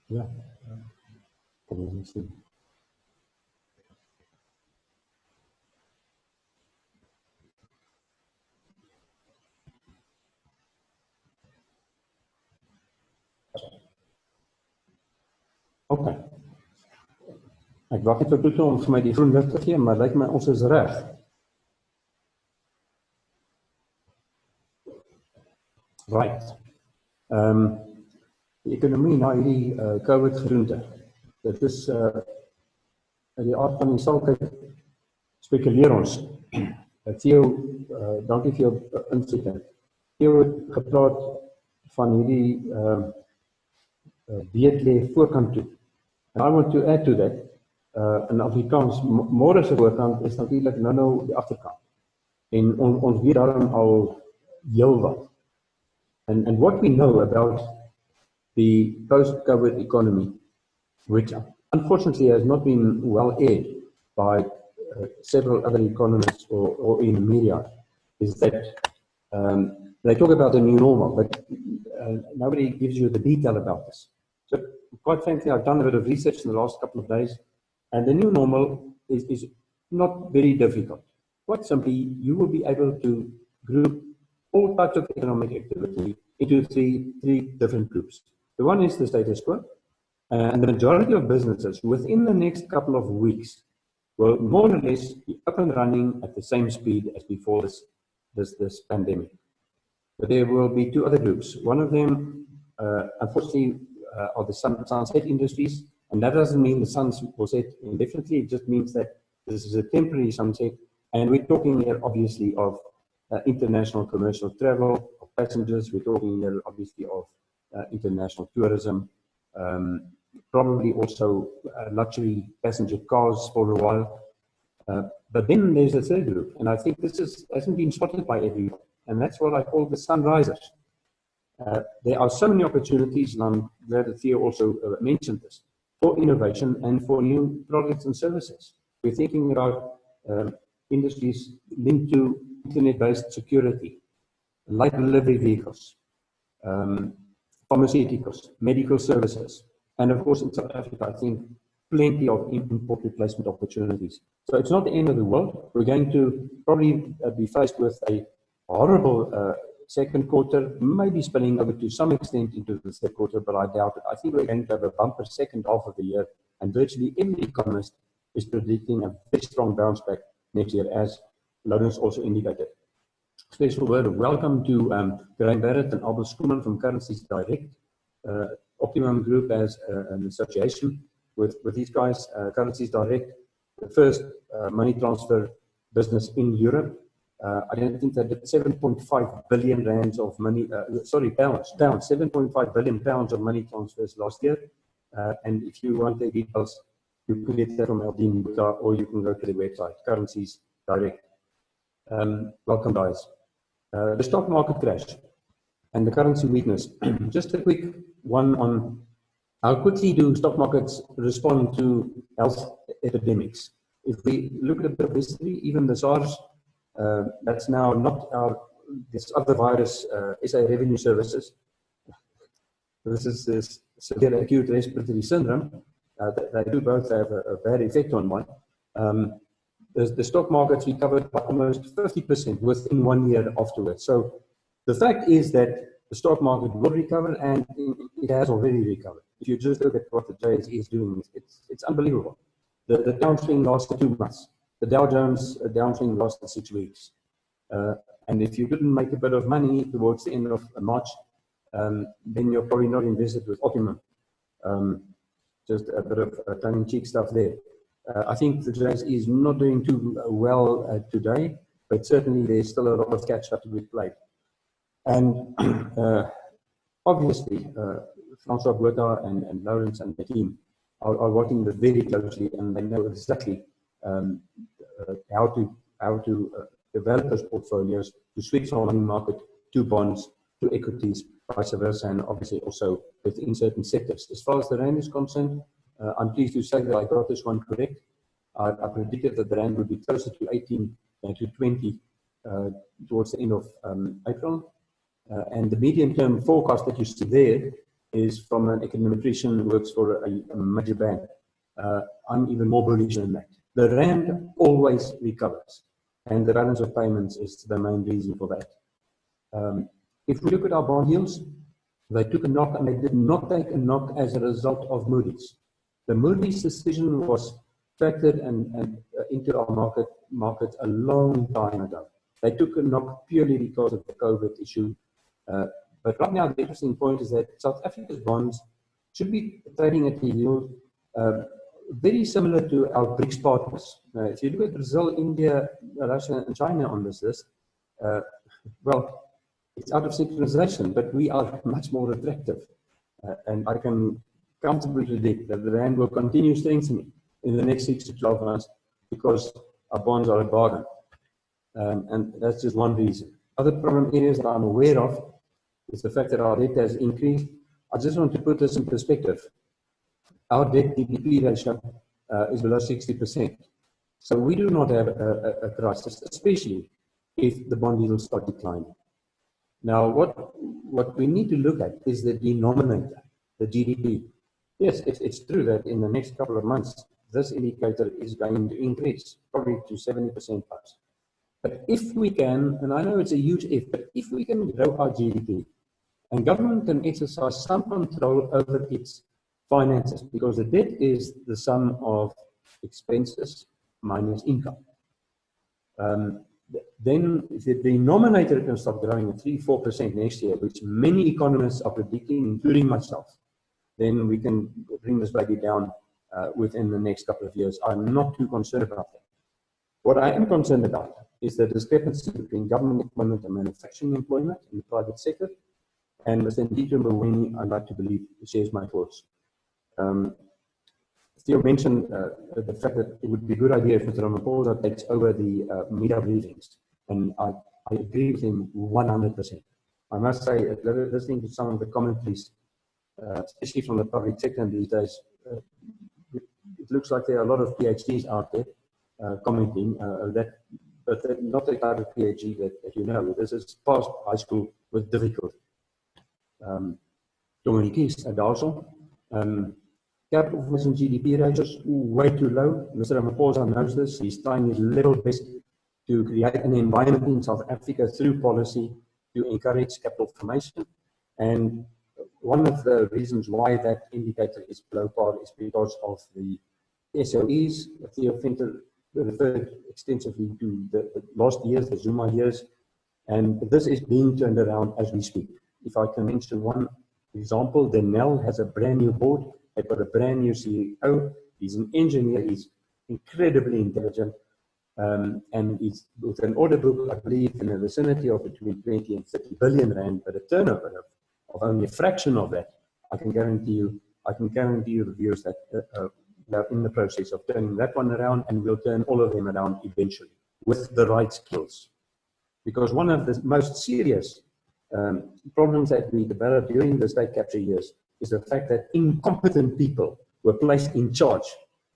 S4: Ja. Kom ons sien. Okay. Ek wag net vir om vir my die groen lig te gee, maar lyk my ons is reg. Right. Die ekonomie na hierdie COVID gedoente. Dit is in die aard van die saak spekuleer ons. Theo, dankie vir jou insette. Theo het gepraat van hierdie weet lê voorkant toe. And I want to add to that, in Afrikaans, môre se voorkant is natuurlik nou die agterkant. En ons weet daarom al heel wat. And what we know about the post-COVID economy, which unfortunately has not been well aired by several other economists or in the media, is that they talk about the new normal, but nobody gives you the detail about this. So quite frankly, I've done a bit of research in the last couple of days, and the new normal is not very difficult. Quite simply, you will be able to group all types of economic activity into three different groups. The one is the status quo, and the majority of businesses within the next couple of weeks will more or less be up and running at the same speed as before this pandemic. But there will be two other groups. One of them, unfortunately, are the sunset industries, and that doesn't mean the sun will set indefinitely. It just means that this is a temporary sunset, and we're talking here obviously of international commercial travel of passengers. We're talking here obviously of international tourism, probably also luxury passenger cars for a while. But then there's a third group, and I think this hasn't been spotted by everyone, and that's what I call the sunrisers. There are so many opportunities, and I'm glad that Theo also mentioned this, for innovation and for new products and services. We're thinking about industries linked to internet-based security, light delivery vehicles, pharmaceuticals, medical services, and of course in South Africa, I think plenty of import replacement opportunities. So it's not the end of the world. We're going to probably be faced with a horrible second quarter, maybe spilling over to some extent into the third quarter, but I doubt it. I think we're going to have a bumper second half of the year, and virtually every economist is predicting a very strong bounce back next year, as Lawrence also indicated. Special word of welcome to Graham Barrett and Albert Schoeman from Currencies Direct. Optimum Group as an association with these guys, Currencies Direct, the first money transfer business in Europe. I don't think that 7.5 billion rands of money, pounds, 7.5 billion pounds of money transfers last year. And if you want the details, you can get that from Aldine VUCA, or you can go to the website, Currencies Direct. Welcome, guys. The stock market crash and the currency weakness. Just a quick one on how quickly do stock markets respond to health epidemics. If we look at a bit of history, even the SARS, that's now not this other virus, SA Revenue Services. This is this severe acute respiratory syndrome. They do both have a bad effect on one. The stock markets recovered by almost 50% within 1 year afterwards. So the fact is that the stock market will recover, and it has already recovered. If you just look at what the JSE is doing, it's unbelievable. The downswing lasted 2 months. The Dow Jones downswing lasted 6 weeks. And if you didn't make a bit of money towards the end of March, then you're probably not invested with Optimum. Just a bit of tongue-in-cheek stuff there. I think the JSE is not doing too well today, but certainly there's still a lot of catch-up to be played. And obviously, Francois Botha and Lawrence and the team are watching this very closely, and they know exactly how to develop those portfolios to switch from money market to bonds to equities, vice versa, and obviously also within certain sectors. As far as the rand is concerned, I'm pleased to say that I got this one correct. I predicted that the rand would be closer to 18 than to 20 towards the end of April. And the medium-term forecast that you see there is from an econometrician who works for a major bank. I'm even more bullish than that. The rand always recovers, and the balance of payments is the main reason for that. If we look at our bond yields, they took a knock, and they did not take a knock as a result of Moody's. The Moody's decision was factored and into our market a long time ago. They took a knock purely because of the COVID issue. But right now, the interesting point is that South Africa's bonds should be trading at a yield very similar to our BRICS partners. If you look at Brazil, India, Russia, and China on this list, well, it's out of synchronization, but we are much more attractive. And I can comfortably predict that the rand will continue strengthening in the next 6 to 12 months because our bonds are a bargain. And that's just one reason. Other problem areas that I'm aware of is the fact that our debt has increased. I just want to put this in perspective. Our debt GDP ratio is below 60%. So we do not have a crisis, especially if the bond yields start declining. Now, what we need to look at is the denominator, the GDP. Yes, it's true that in the next couple of months, this indicator is going to increase, probably to 70% plus. But if we can, and I know it's a huge if, but if we can grow our GDP, and government can exercise some control over its finances, because the debt is the sum of expenses minus income. Then if the denominator can start growing at 3-4% next year, which many economists are predicting, including myself, then we can bring this baby down within the next couple of years. I'm not too concerned about that. What I am concerned about is the discrepancy between government employment and manufacturing employment in the private sector. And Mr. Ndito Mboweni, I'd like to believe, shares my thoughts. Theo mentioned the fact that it would be a good idea if Mr. Ramaphosa takes over the media briefings, and I agree with him 100%. I must say, listening to some of the commentaries, especially from the public sector these days, it looks like there are a lot of PhDs out there commenting that, but not the type of PhD that you know. This is past high school with difficulty. Dominique's also. Capital formation GDP ratios way too low. Mr. Ramaphosa knows this. He's trying his little best to create an environment in South Africa through policy to encourage capital formation. And one of the reasons why that indicator is below par is because of the SOEs. Theo Venter referred extensively to the last years, the Zuma years, and this is being turned around as we speak. If I can mention one example, Denel has a brand new board. They've got a brand new CEO. He's an engineer. He's incredibly intelligent. And he's with an order book, I believe, in the vicinity of between 20 and 30 billion rand, but a turnover of only a fraction of that. I can guarantee you the viewers that they're in the process of turning that one around, and we'll turn all of them around eventually with the right skills. Because one of the most serious problems that we developed during the state capture years is the fact that incompetent people were placed in charge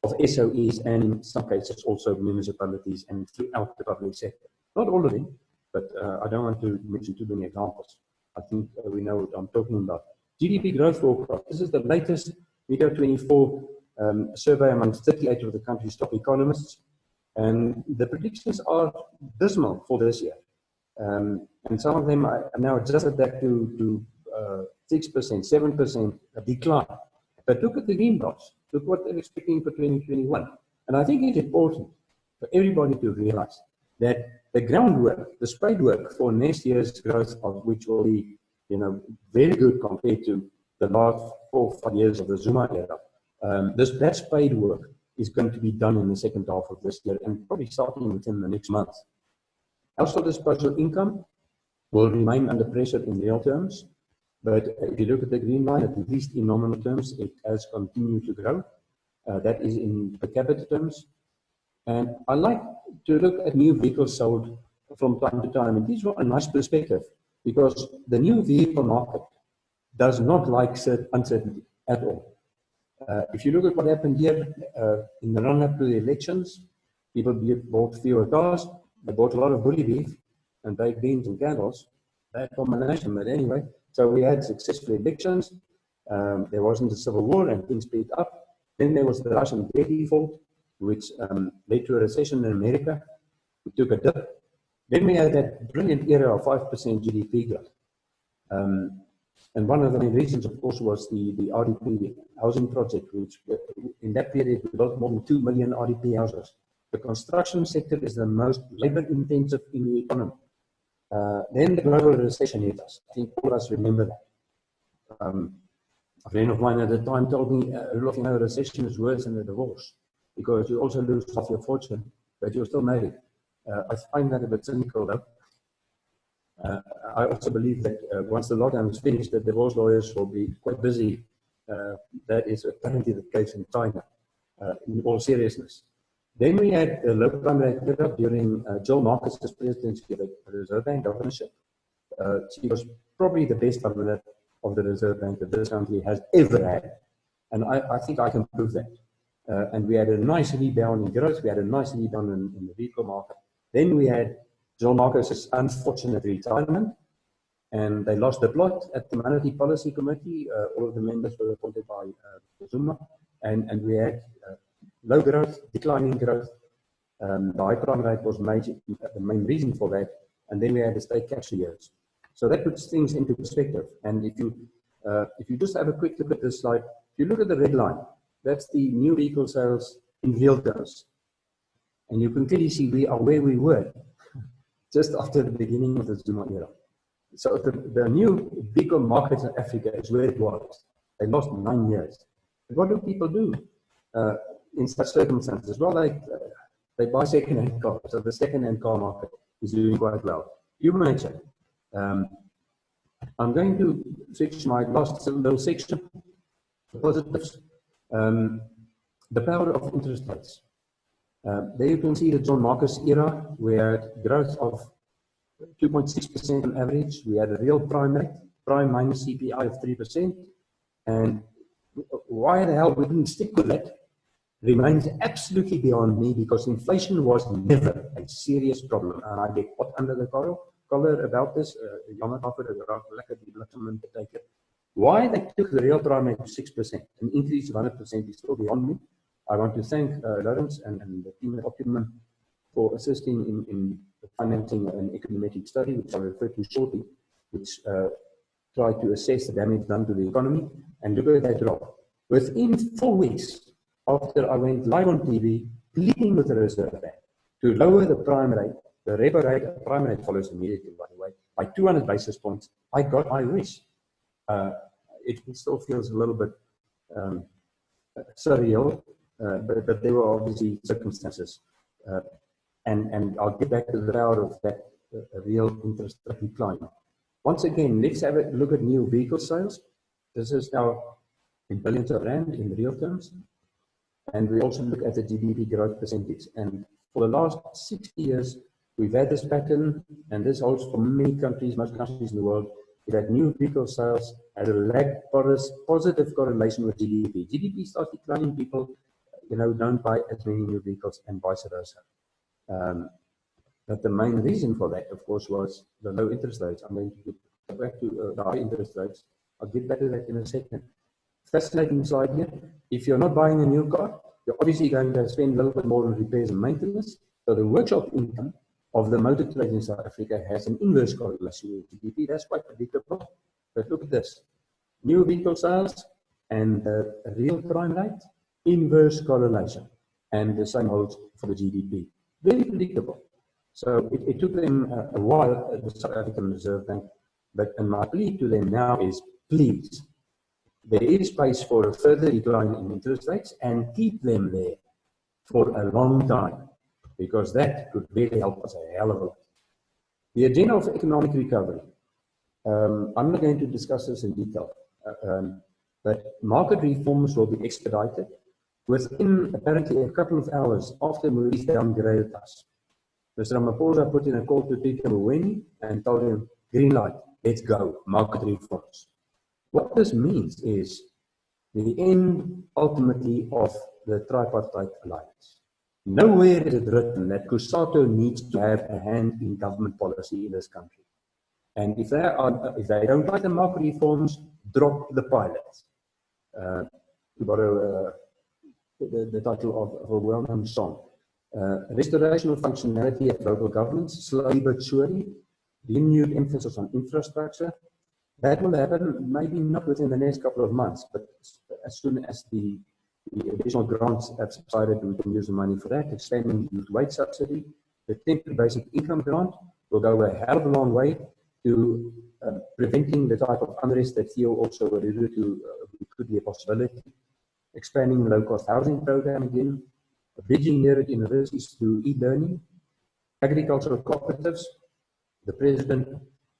S4: of SOEs and in some cases also municipalities and throughout the public sector. Not all of them, but I don't want to mention too many examples. I think we know what I'm talking about. GDP growth forecast. This is the latest Media 24 survey amongst 38 of the country's top economists. And the predictions are dismal for this year. And some of them are now adjusted that to 6%, 7% decline. But look at the green dots. Look what they're expecting for 2021. And I think it's important for everybody to realize that the groundwork, the spade work for next year's growth, of which will be, very good compared to the last 4 or 5 years of the Zuma era. That spade work is going to be done in the second half of this year and probably starting within the next month. Household disposable income will remain under pressure in real terms, but if you look at the green line, at least in nominal terms, it has continued to grow. That is in per capita terms. And I like to look at new vehicles sold from time to time, and these are a nice perspective because the new vehicle market does not like uncertainty at all. If you look at what happened here in the run-up to the elections, people bought fewer cars, they bought a lot of bully beef and baked beans and candles, that combination, but anyway, so we had successful elections, there wasn't a civil war and things picked up. Then there was the Russian debt default, which led to a recession in America. We took a dip. Then we had that brilliant era of 5% GDP growth. And one of the main reasons, of course, was the RDP housing project, which in that period we built more than 2 million RDP houses. The construction sector is the most labor-intensive in the economy. Then the global recession hit us. I think all of us remember that. A friend of mine at the time told me, look, a recession is worse than a divorce because you also lose half your fortune, but you're still married. I find that a bit cynical, though. I also believe that once the lockdown is finished, the divorce lawyers will be quite busy. That is apparently the case in China, in all seriousness. Then we had a low prime rate pickup during Joel Marcus's presidency of the Reserve Bank governorship. She was probably the best governor of the Reserve Bank that this country has ever had. And I think I can prove that. And we had a nice rebound in growth. We had a nice rebound in the vehicle market. Then we had Joel Marcus's unfortunate retirement, and they lost the plot at the Monetary Policy Committee. All of the members were appointed by Zuma, and we had low growth, declining growth. The high prime rate was the main reason for that, and then we had the state capture years. So that puts things into perspective. And if you just have a quick look at this slide, if you look at the red line, that's the new vehicle sales in real terms, and you can clearly see we are where we were just after the beginning of the Zuma era. So the new vehicle market in Africa is where it was. They lost 9 years. But what do people do in such circumstances? Well, they buy second-hand cars. So the second-hand car market is doing quite well. You mentioned. I'm going to switch my last little section to positives. The power of interest rates. There you can see the John Marcus era. We had growth of 2.6% on average. We had a real prime rate, prime minus CPI of 3%. And why the hell we didn't stick with that remains absolutely beyond me, because inflation was never a serious problem. And I get hot under the collar about this. Why they took the real prime rate to 6%, an increase of 100% is still beyond me. I want to thank Lawrence and the team at Optimum for assisting in financing an econometric study, which I'll refer to shortly, which tried to assess the damage done to the economy. And look at that drop. Within 4 weeks after I went live on TV, pleading with the Reserve Bank to lower the prime rate, the repo rate, prime rate follows immediately, by the way, by 200 basis points, I got my wish. It still feels a little bit surreal, but there were obviously circumstances. And I'll get back to the power of that real interest rate decline. Once again, let's have a look at new vehicle sales. This is now in billions of rand in real terms. And we also look at the GDP growth percentage. And for the last 60 years, we've had this pattern, and this holds for many countries, most countries in the world, that new vehicle sales had a lagged positive correlation with GDP. GDP starts declining, people don't buy as many new vehicles, and vice versa. But the main reason for that, of course, was the low interest rates. I'm going to get back to the high interest rates. I'll get back to that in a second. Fascinating slide here. If you're not buying a new car, you're obviously going to spend a little bit more on repairs and maintenance. So the workshop income of the motor trade in South Africa has an inverse correlation with GDP. That's quite predictable. But look at this. New vehicle sales and the real crime rate, inverse correlation. And the same holds for the GDP. Very predictable. So it took them a while at the South African Reserve Bank. And my plea to them now is, please, there is space for a further decline in interest rates and keep them there for a long time, because that could really help us a hell of a lot. The agenda of economic recovery. I'm not going to discuss this in detail, but market reforms will be expedited within apparently a couple of hours after Moody's downgraded us. Mr. Ramaphosa put in a call to Peter Mboweni and told him, green light, let's go, market reforms. What this means is the end, ultimately, of the tripartite alliance. Nowhere is it written that Cuscato needs to have a hand in government policy in this country. And if they don't like the market reforms, drop the pilots. To borrow the title of a well-known song. Restoration of functionality of local governments, slowly but surely, renewed emphasis on infrastructure. That will happen, maybe not within the next couple of months, but as soon as the additional grants have subsided, we can use the money for that. Expanding youth wage subsidy, the temporary basic income grant will go a hell of a long way to preventing the type of unrest that Theo also alluded to could be a possibility. Expanding the low-cost housing program again, bridging near universities to e-learning, agricultural cooperatives.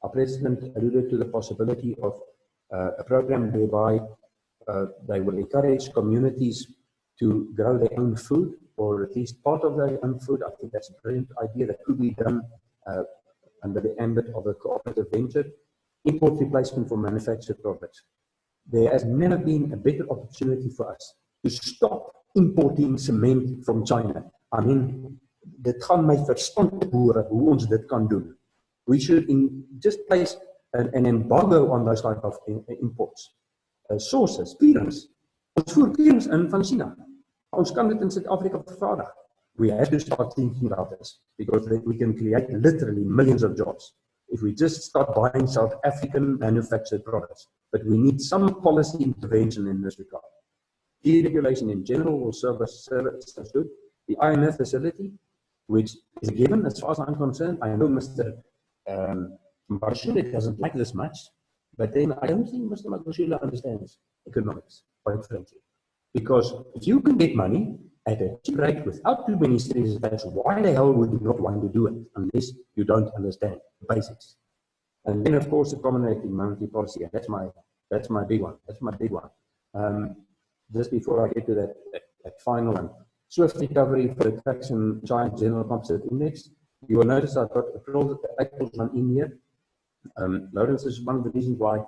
S4: Our president alluded to the possibility of a program whereby they will encourage communities to grow their own food, or at least part of their own food. I think that's a brilliant idea that could be done under the ambit of a cooperative venture. Import replacement for manufactured products. There has never been a better opportunity for us to stop importing cement from China. I mean, dit gaan my verstand boere hoe ons dit kan doen. We should just place an embargo on those type of imports. Sources, pierings. Ons voer pierings in van China. Ons kan dit in Suid-Afrika vervaardig. We have to start thinking about this, because we can create literally millions of jobs if we just start buying South African manufactured products. But we need some policy intervention in this regard. Deregulation in general will serve us good. The IMF facility, which is a given as far as I'm concerned. I know Mr. Magashule doesn't like this much, but then I don't think Mr. Magashule understands economics, quite frankly. Because if you can get money at a cheap rate without too many strings attached, why the hell would you not want to do it unless you don't understand the basics? And then, of course, the accommodating monetary policy. That's my big one. That's my big one. Just before I get to that final one, swift recovery for the Traction Giant General Composite Index. You will notice I've got April's one in here. Lawrence is one of the reasons why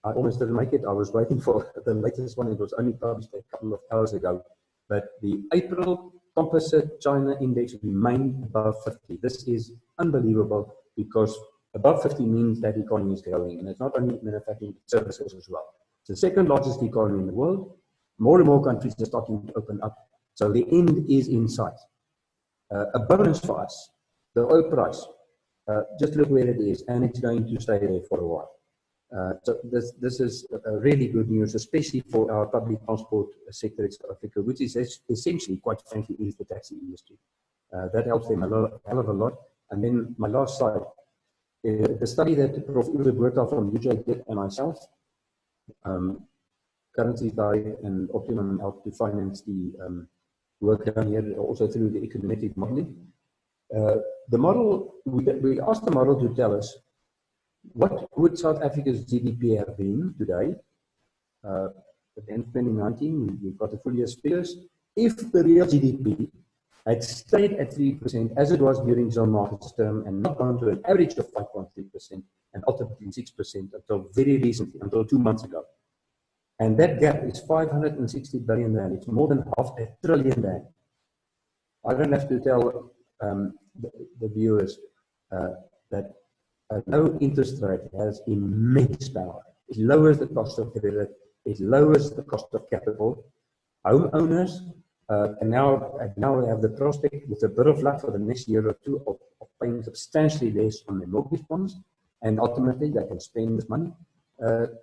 S4: I almost didn't make it. I was waiting for the latest one. It was only published a couple of hours ago. But the April Composite China Index remained above 50. This is unbelievable, because above 50 means that the economy is growing. And it's not only manufacturing, services as well. It's the second largest economy in the world. More and more countries are starting to open up. So the end is in sight. A bonus for us, the oil price. Just look where it is, and it's going to stay there for a while. So this is really good news, especially for our public transport sector in South Africa, which is essentially, quite frankly, is the taxi industry. That helps them a hell of a lot. And then my last slide, the study that Prof. Ulrich Burta from UJ did and myself, Currencies Direct and Optimum helped to finance the work done here, also through the econometric modeling. The model, we asked the model to tell us what would South Africa's GDP have been today, at the end of 2019, we've got the full year's figures, if the real GDP had stayed at 3% as it was during John Market's term and not gone to an average of 5.3% and ultimately 6% until very recently, until 2 months ago. And that gap is 560 billion rand. It's more than R500 billion rand. I don't have to tell the viewers that a low interest rate has immense power. It lowers the cost of credit. It lowers the cost of capital. Homeowners and now we have the prospect with a bit of luck for the next year or two of paying substantially less on their mortgage bonds, and ultimately they can spend this money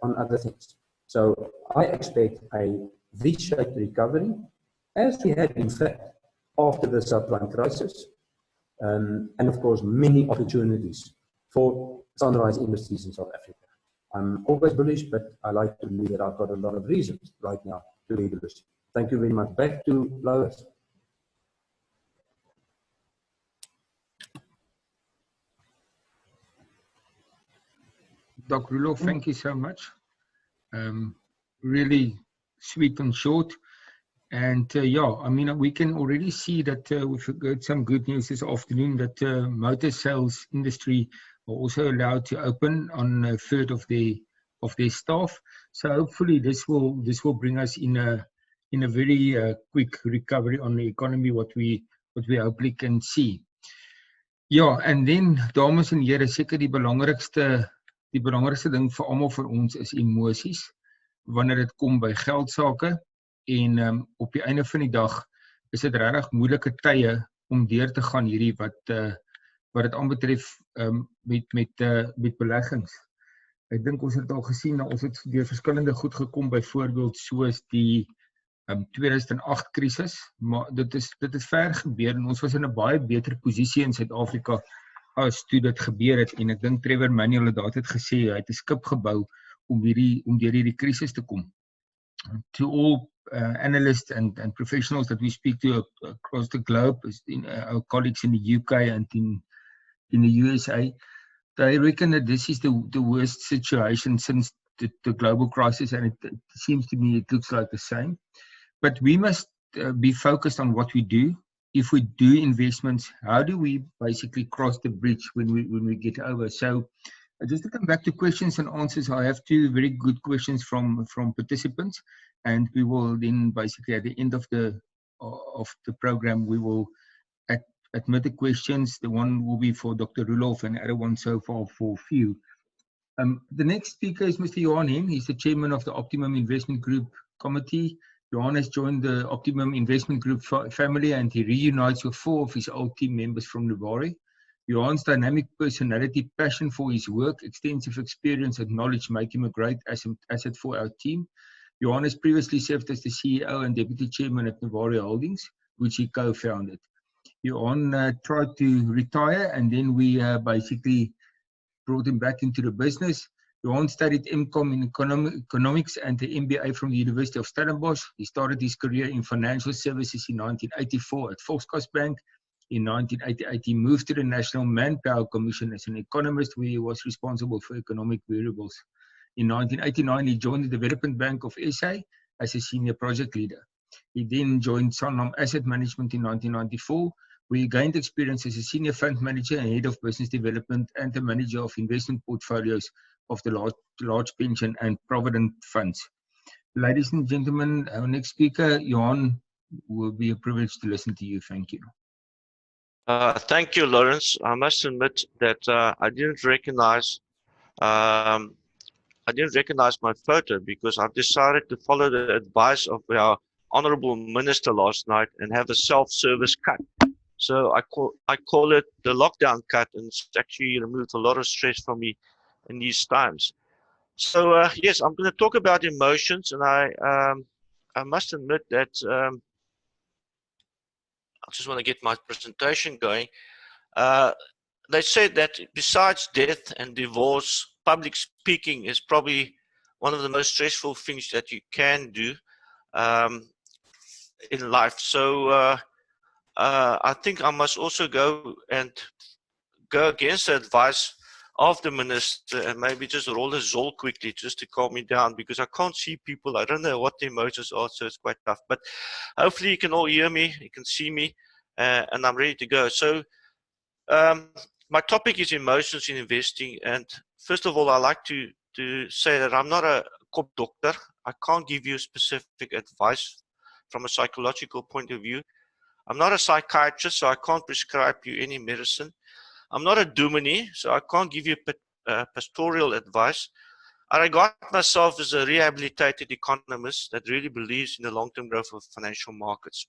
S4: on other things. So I expect a V-shaped recovery, as we had in fact after the subprime crisis, and of course many opportunities for sunrise industries in South Africa. I'm always bullish, but I like to believe that I've got a lot of reasons right now to be bullish. Thank you very much. Back to Lois.
S2: Dr. Rulof, thank you so much. Really sweet and short. And yeah, I mean, we can already see that we've got some good news this afternoon that motor sales industry are also allowed to open on a third of their staff. So hopefully this will bring us in a very quick recovery on the economy, what we hopefully can see. Ja, en dan dames en here, seker die belangrikste ding vir almal vir ons is emosies wanneer dit kom by geldsaake. En op die einde van die dag is dit regtig moeilike tye om deur te gaan hierdie wat dit aanbetref met beleggings. Ek dink ons het al gesien, ons het deur verskillende goed gekom, byvoorbeeld soos die 2008 krisis, maar dit is ver gebeur en ons was in 'n baie beter posisie in Suid-Afrika as toe dit gebeur het, en ek dink Trevor Manuel het daardie gesê hy het 'n skip gebou om deur hierdie krisis te kom. To all analysts and professionals that we speak to across the globe, our colleagues in the UK and in the USA, they reckon that this is the worst situation since the global crisis, and it seems to me it looks like the same. But we must be focused on what we do. If we do investments, how do we basically cross the bridge when we get over? So just to come back to questions and answers, I have two very good questions from participants, and we will then basically at the end of the program we will admit the questions. The one will be for Dr. Rulof and the other one so far for few. The next speaker is Mr. Johan Hem. He's the chairman of the Optimum Investment Group Committee. Johan has joined the Optimum Investment Group family, and he reunites with 4 of his old team members from Nuvare. Johan's dynamic personality, passion for his work, extensive experience and knowledge make him a great asset for our team. Johan has previously served as the CEO and Deputy Chairman at Nuvare Holdings, which he co-founded. Johan tried to retire, and then we basically brought him back into the business. Johan studied MCom in economics and the MBA from the University of Stellenbosch. He started his career in financial services in 1984 at Volkskas Bank. In 1988, he moved to the National Manpower Commission as an economist, where he was responsible for economic variables. In 1989, he joined the Development Bank of SA as a senior project leader. He then joined Sanlam Asset Management in 1994, where he gained experience as a senior fund manager and head of business development and the manager of investment portfolios of the large pension and provident funds. Ladies and gentlemen, our next speaker, Johan, will be a privilege to listen to you. Thank you.
S5: Thank you, Lawrence. I must admit that I didn't recognize my photo because I've decided to follow the advice of our honourable minister last night and have a self-service cut. So I call it the lockdown cut, and it's actually removed a lot of stress from me in these times. So yes, I'm going to talk about emotions, and I must admit that I just want to get my presentation going. They said that besides death and divorce, public speaking is probably one of the most stressful things that you can do in life. So I think I must also go against the advice of the minister and maybe just roll a Zol quickly just to calm me down, because I can't see people. I don't know what the emotions are, so it's quite tough. But hopefully you can all hear me, you can see me, and I'm ready to go. So my topic is emotions in investing. And first of all, I like to say that I'm not a cop doctor. I can't give you specific advice from a psychological point of view. I'm not a psychiatrist, so I can't prescribe you any medicine. I'm not a dominee, so I can't give you pastoral advice. I regard myself as a rehabilitated economist that really believes in the long-term growth of financial markets.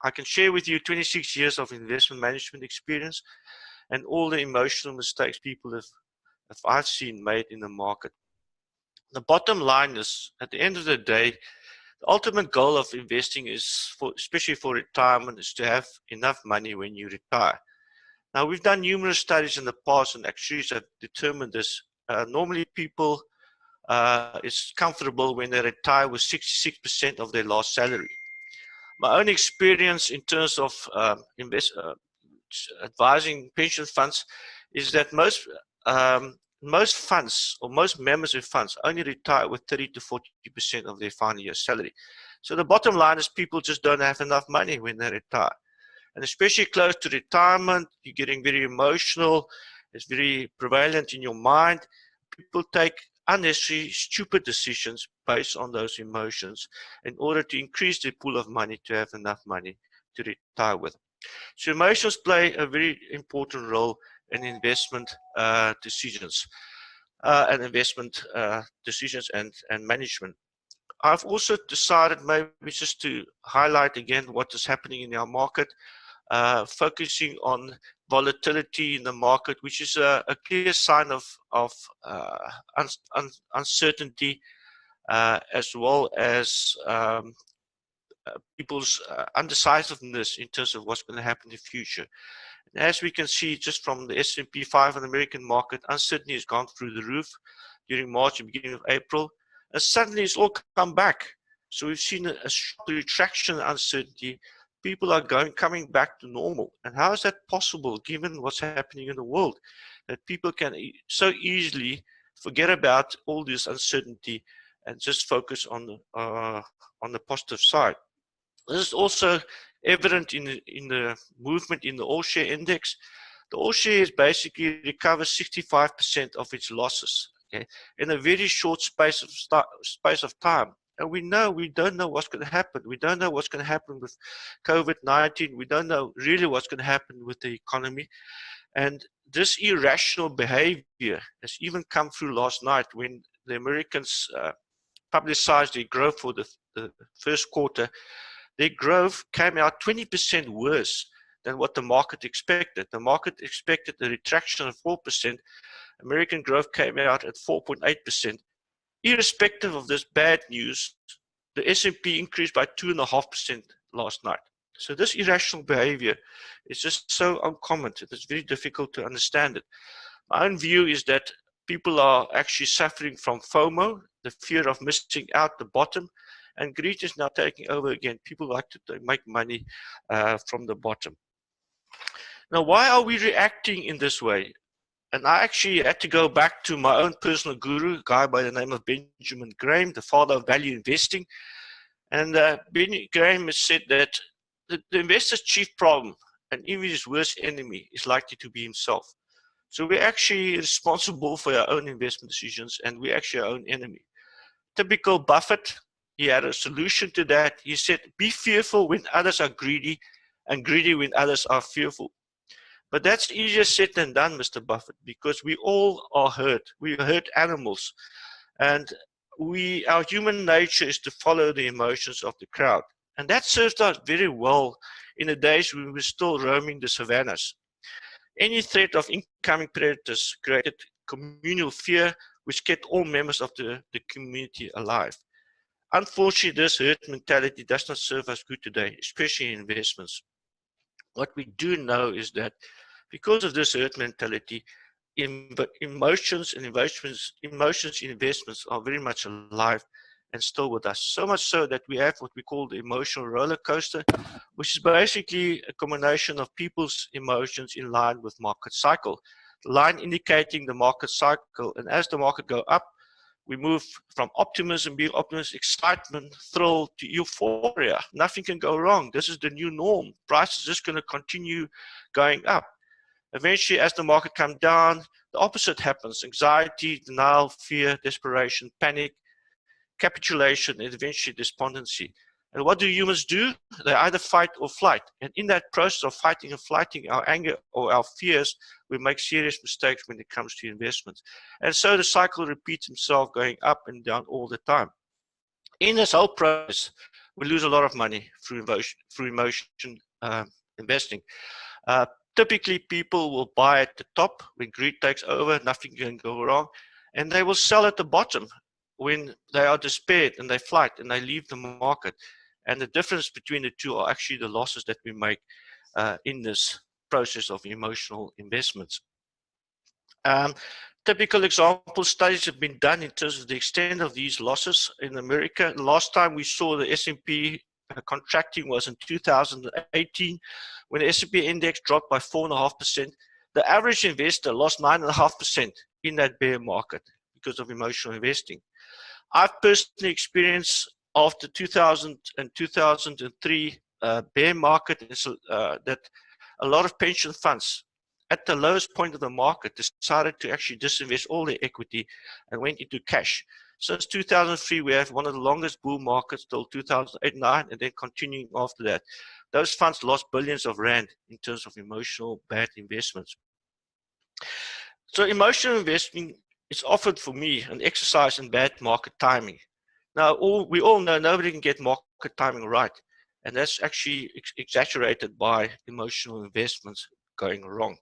S5: I can share with you 26 years of investment management experience and all the emotional mistakes people have I've seen made in the market. The bottom line is, at the end of the day, the ultimate goal of investing is, especially for retirement, is to have enough money when you retire. Now, we've done numerous studies in the past and actuaries have determined this. Normally, people is comfortable when they retire with 66% of their last salary. My own experience in terms of advising pension funds is that most funds or most members of funds only retire with 30 to 40% of their final year salary. So the bottom line is people just don't have enough money when they retire. And especially close to retirement, you're getting very emotional. It's very prevalent in your mind. People take unnecessary, stupid decisions based on those emotions in order to increase the pool of money to have enough money to retire with. So emotions play a very important role in investment decisions and management. I've also decided maybe just to highlight again what is happening in our market, focusing on volatility in the market, which is a clear sign of uncertainty, as well as people's undecisiveness in terms of what's going to happen in the future. And as we can see just from the S&P 500 American market, uncertainty has gone through the roof during March and beginning of April, and suddenly it's all come back. So we've seen a sharp retraction in uncertainty. People are coming back to normal. And how is that possible given what's happening in the world? That people can so easily forget about all this uncertainty and just focus on the positive side. This is also evident in the movement in the all-share index. The all-shares basically recover 65% of its losses, okay, in a very short space of time. And we don't know what's going to happen. We don't know what's going to happen with COVID-19. We don't know really what's going to happen with the economy. And this irrational behavior has even come through last night when the Americans publicized their growth for the first quarter. Their growth came out 20% worse than what the market expected. The market expected a retraction of 4%. American growth came out at 4.8%. Irrespective of this bad news, the S&P increased by 2.5% last night. So this irrational behavior is just so uncommon. It's very difficult to understand it. My own view is that people are actually suffering from FOMO, the fear of missing out the bottom, and greed is now taking over again. People like to make money from the bottom. Now, why are we reacting in this way? And I actually had to go back to my own personal guru, a guy by the name of Benjamin Graham, the father of value investing. And Ben Graham has said that the investor's chief problem and even his worst enemy is likely to be himself. So we're actually responsible for our own investment decisions, and we're actually our own enemy. Typical Buffett, he had a solution to that. He said, be fearful when others are greedy and greedy when others are fearful. But that's easier said than done, Mr. Buffett, because we all are hurt. We are hurt animals. And our human nature is to follow the emotions of the crowd. And that served us very well in the days when we were still roaming the savannas. Any threat of incoming predators created communal fear, which kept all members of the community alive. Unfortunately, this herd mentality does not serve us good today, especially in investments. What we do know is that because of this herd mentality, emotions in investments are very much alive and still with us. So much so that we have what we call the emotional roller coaster, which is basically a combination of people's emotions in line with market cycle. The line indicating the market cycle, and as the market go up, we move from optimism, being optimism, excitement, thrill, to euphoria. Nothing can go wrong. This is the new norm. Price is just going to continue going up. Eventually, as the market comes down, the opposite happens. Anxiety, denial, fear, desperation, panic, capitulation, and eventually despondency. And what do humans do? They either fight or flight. And in that process of fighting and flighting, our anger or our fears, we make serious mistakes when it comes to investments. And so the cycle repeats itself, going up and down all the time. In this whole process, we lose a lot of money through emotion investing. Typically, people will buy at the top when greed takes over, nothing can go wrong, and they will sell at the bottom when they are despaired and they flight and they leave the market. And the difference between the two are actually the losses that we make in this process of emotional investments. Typical example studies have been done in terms of the extent of these losses in America. The last time we saw the S&P contracting was in 2018, when the S&P index dropped by 4.5%. The average investor lost 9.5% in that bear market because of emotional investing. I've personally experienced after 2000 and 2003 bear market that a lot of pension funds at the lowest point of the market decided to actually disinvest all their equity and went into cash. Since 2003, we have one of the longest bull markets till 2008-9, and then continuing after that. Those funds lost billions of rand in terms of emotional bad investments. So emotional investing is often for me an exercise in bad market timing. Now, we all know nobody can get market timing right, and that's actually exaggerated by emotional investments going wrong.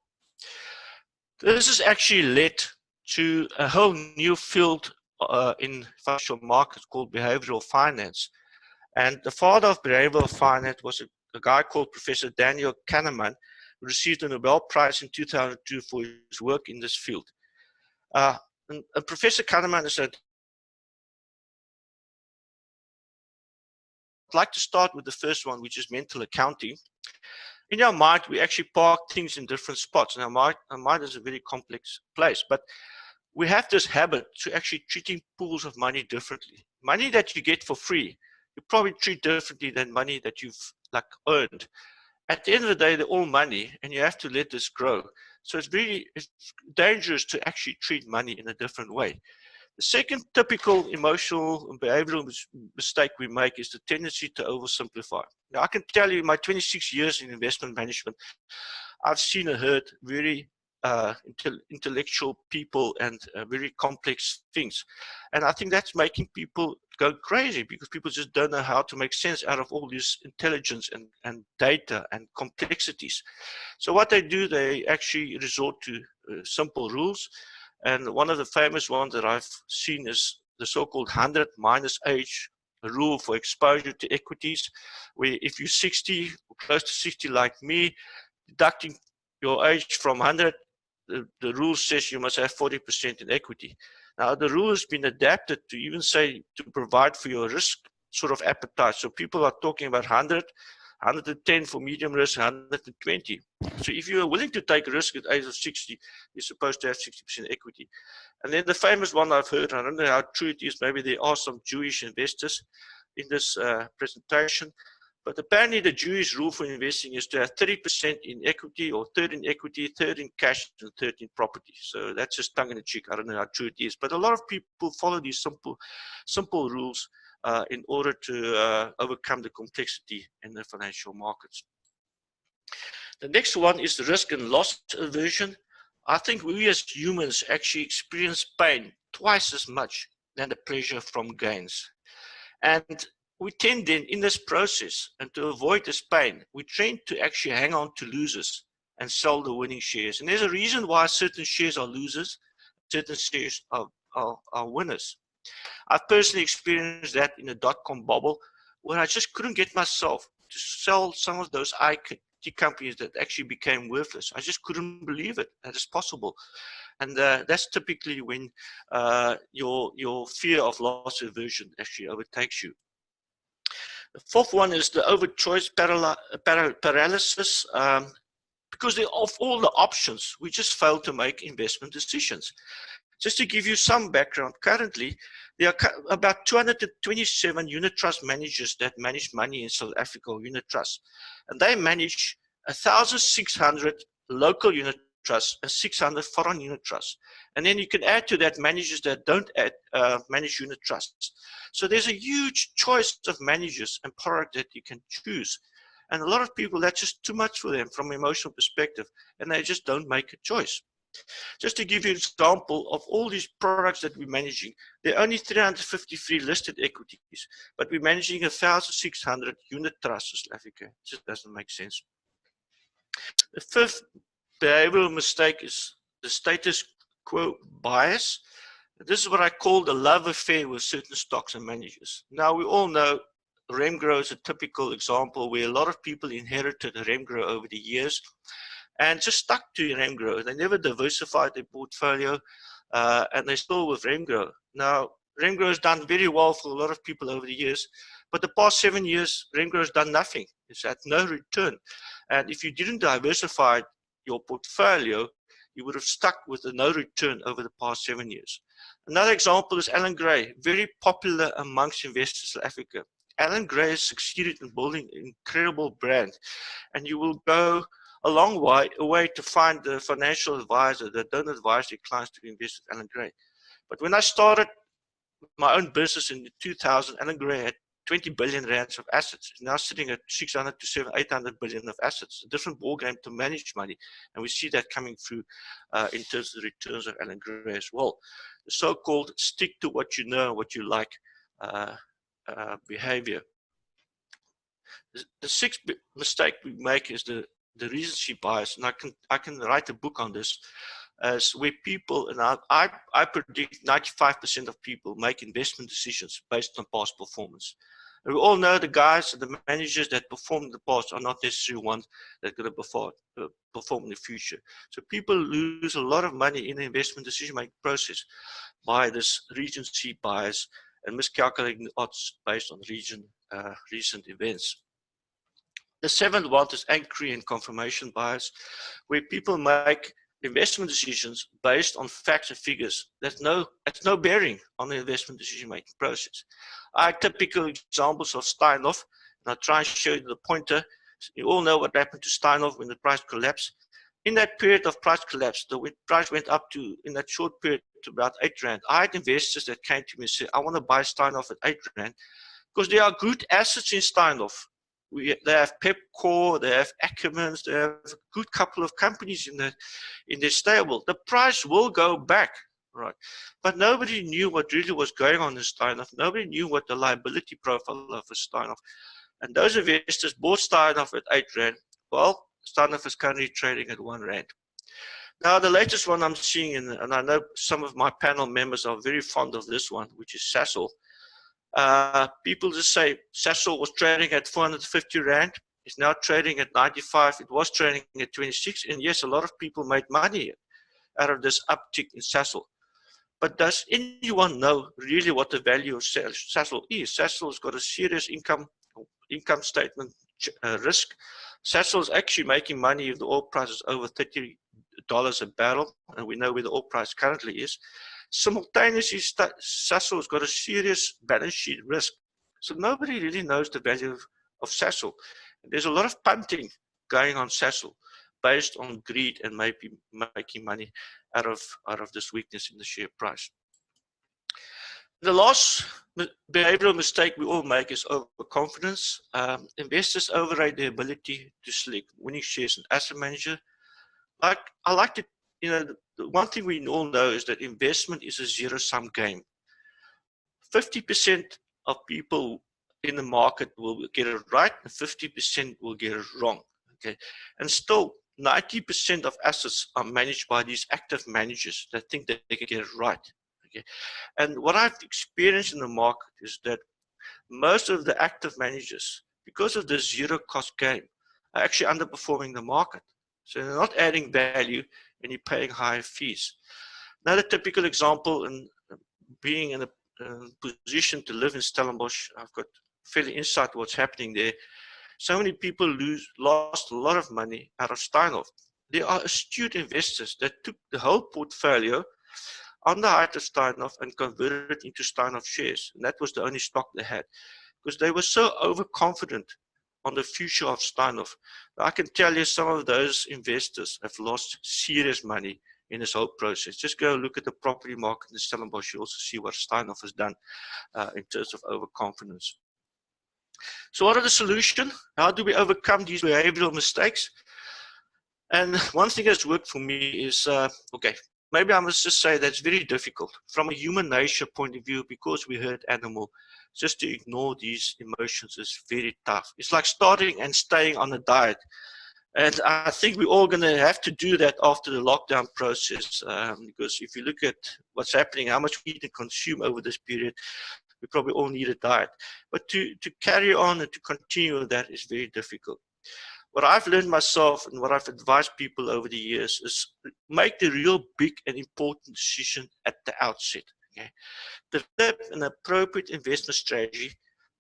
S5: This has actually led to a whole new field in financial markets called behavioral finance. And the father of behavioral finance was a guy called Professor Daniel Kahneman, who received a Nobel Prize in 2002 for his work in this field. And Professor Kahneman said, I'd like to start with the first one, which is mental accounting. In our mind, we actually park things in different spots, and our mind is a very complex place. But we have this habit to actually treating pools of money differently. Money that you get for free, you probably treat differently than money that you've earned. At the end of the day, they're all money, and you have to let this grow. So it's dangerous to actually treat money in a different way. The second typical emotional and behavioral mistake we make is the tendency to oversimplify. Now, I can tell you in my 26 years in investment management, I've seen and heard very intellectual people and very complex things. And I think that's making people go crazy, because people just don't know how to make sense out of all this intelligence and data and complexities. So what they do, they actually resort to simple rules. And one of the famous ones that I've seen is the so-called 100 minus age rule for exposure to equities, where if you're 60 or close to 60 like me, deducting your age from 100, the rule says you must have 40% in equity. Now, the rule has been adapted to even say to provide for your risk sort of appetite. So people are talking about 100, 110 for medium risk, 120. So if you are willing to take a risk at the age of 60, you're supposed to have 60% equity. And then the famous one I've heard, I don't know how true it is, maybe there are some Jewish investors in this presentation, but apparently the Jewish rule for investing is to have 30% in equity, or third in equity, third in cash, and third in property. So that's just tongue in cheek. I don't know how true it is, but a lot of people follow these simple rules in order to overcome the complexity in the financial markets. The next one is the risk and loss aversion. I think we as humans actually experience pain twice as much than the pleasure from gains. And we tend then in this process, and to avoid this pain, we tend to actually hang on to losers and sell the winning shares. And there's a reason why certain shares are losers, certain shares are winners. I've personally experienced that in the dot-com bubble, where I just couldn't get myself to sell some of those IT companies that actually became worthless. I just couldn't believe it, that it's possible. And that's typically when your fear of loss aversion actually overtakes you. The fourth one is the over-choice paralysis. Because of all the options, we just fail to make investment decisions. Just to give you some background, currently there are about 227 unit trust managers that manage money in South Africa, or unit trusts, and they manage 1,600 local unit trusts and 600 foreign unit trusts. And then you can add to that managers that don't manage unit trusts. So there's a huge choice of managers and product that you can choose. And a lot of people, that's just too much for them from an emotional perspective, and they just don't make a choice. Just to give you an example of all these products that we're managing, there are only 353 listed equities, but we're managing 1,600 unit trusts in South Africa. It just doesn't make sense. The fifth behavioral mistake is the status quo bias. This is what I call the love affair with certain stocks and managers. Now, we all know Remgro is a typical example where a lot of people inherited Remgro over the years and just stuck to Remgro. They never diversified their portfolio, and they're still with Remgro. Now, Remgro has done very well for a lot of people over the years, but the past 7 years, Remgro has done nothing. It's had no return. And if you didn't diversify your portfolio, you would have stuck with a no return over the past 7 years. Another example is Alan Gray, very popular amongst investors in Africa. Alan Gray has succeeded in building an incredible brand, and you will go a long way to find the financial advisor that don't advise their clients to invest with Alan Gray. But when I started my own business in 2000, Alan Gray had 20 billion rands of assets. It's now sitting at 600 to 800 billion of assets. A different ballgame to manage money, and we see that coming through in terms of the returns of Alan Gray as well. The so-called stick to what you know, what you like behavior. The sixth mistake we make is the recency bias, and I can write a book on this, as where people, and I predict 95% of people make investment decisions based on past performance. And we all know the guys and the managers that perform in the past are not necessarily ones that are going to perform in the future. So people lose a lot of money in the investment decision-making process by this recency bias and miscalculating the odds based on recent events. The seventh one is anchoring and confirmation bias, where people make investment decisions based on facts and figures. That's no bearing on the investment decision-making process. I have typical examples of Steinhoff, and I'll try and show you the pointer. You all know what happened to Steinhoff when the price collapsed. In that period of price collapse, the price went up to, in that short period, to about 8 rand. I had investors that came to me and said, I want to buy Steinhoff at 8 rand because there are good assets in Steinhoff. They have Pepcore, they have Ackermans, they have a good couple of companies in their stable. The price will go back, right? But nobody knew what really was going on in Steinhoff. Nobody knew what the liability profile of a Steinhoff. And those investors bought Steinhoff at 8 rand. Well, Steinhoff is currently trading at 1 rand. Now, the latest one I'm seeing, and I know some of my panel members are very fond of this one, which is Sasol. People just say Sasol was trading at 450 rand. It's now trading at 95. It was trading at 26. And yes, a lot of people made money out of this uptick in Sasol. But does anyone know really what the value of Sasol is? Sasol has got a serious income statement risk. Sasol is actually making money if the oil price is over $30 a barrel, and we know where the oil price currently is. Simultaneously, Sasol has got a serious balance sheet risk. So nobody really knows the value of Sasol. There's a lot of punting going on Sasol based on greed and maybe making money out of this weakness in the share price. The last behavioral mistake we all make is overconfidence. Investors overrate their ability to select winning shares and asset manager. I like to, the one thing we all know is that investment is a zero-sum game. 50% of people in the market will get it right and 50% will get it wrong. Okay, and still 90% of assets are managed by these active managers that think that they can get it right. Okay, and what I've experienced in the market is that most of the active managers, because of the zero-cost game, are actually underperforming the market. So they're not adding value and you're paying higher fees. Another typical example, in being in a position to live in Stellenbosch, I've got fairly insight to what's happening there. So many people lost a lot of money out of Steinhoff. There are astute investors that took the whole portfolio on the height of Steinhoff and converted it into Steinhoff shares. And that was the only stock they had because they were so overconfident on the future of Steinhoff. I can tell you some of those investors have lost serious money in this whole process. Just go look at the property market in Stellenbosch. You also see what Steinhoff has done in terms of overconfidence. So what are the solutions? How do we overcome these behavioral mistakes? And one thing that's worked for me is, okay, maybe I must just say that's very difficult from a human nature point of view, because we herd animal. Just to ignore these emotions is very tough. It's like starting and staying on a diet. And I think we're all going to have to do that after the lockdown process, because if you look at what's happening, how much we eat and consume over this period, we probably all need a diet. But to carry on and to continue with that is very difficult. What I've learned myself and what I've advised people over the years is make the real big and important decision at the outset. Okay? Develop an appropriate investment strategy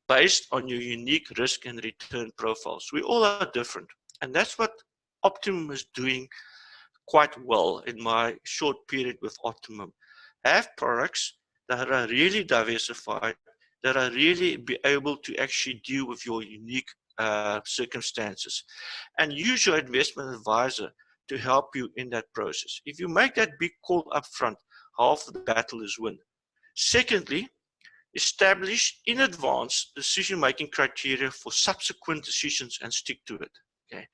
S5: based on your unique risk and return profiles. We all are different. And that's what Optimum is doing quite well in my short period with Optimum. Have products that are really diversified, that are really be able to actually deal with your unique circumstances, and use your investment advisor to help you in that process. If you make that big call up front, half of the battle is won. Secondly, establish in advance decision-making criteria for subsequent decisions and stick to it. Okay,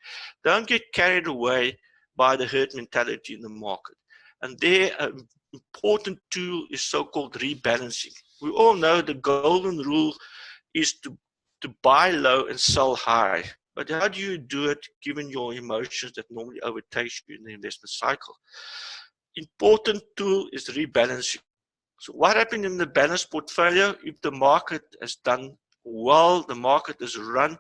S5: don't get carried away by the herd mentality in the market. And there, an important tool is so-called rebalancing. We all know the golden rule is to buy low and sell high. But how do you do it given your emotions that normally overtakes you in the investment cycle? Important tool is rebalancing. So what happened in the balanced portfolio? If the market has done well, the market is run,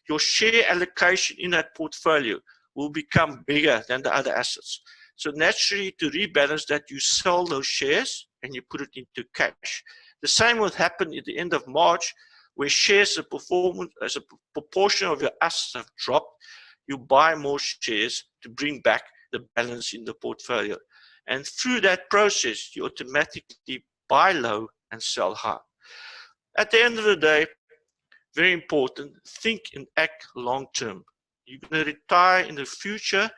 S5: your share allocation in that portfolio will become bigger than the other assets. So naturally, to rebalance that, you sell those shares and you put it into cash. The same will happen at the end of March, where shares as a proportion of your assets have dropped. You buy more shares to bring back the balance in the portfolio. And through that process, you automatically buy low and sell high. At the end of the day, very important, think and act long-term. You're going to retire in the future,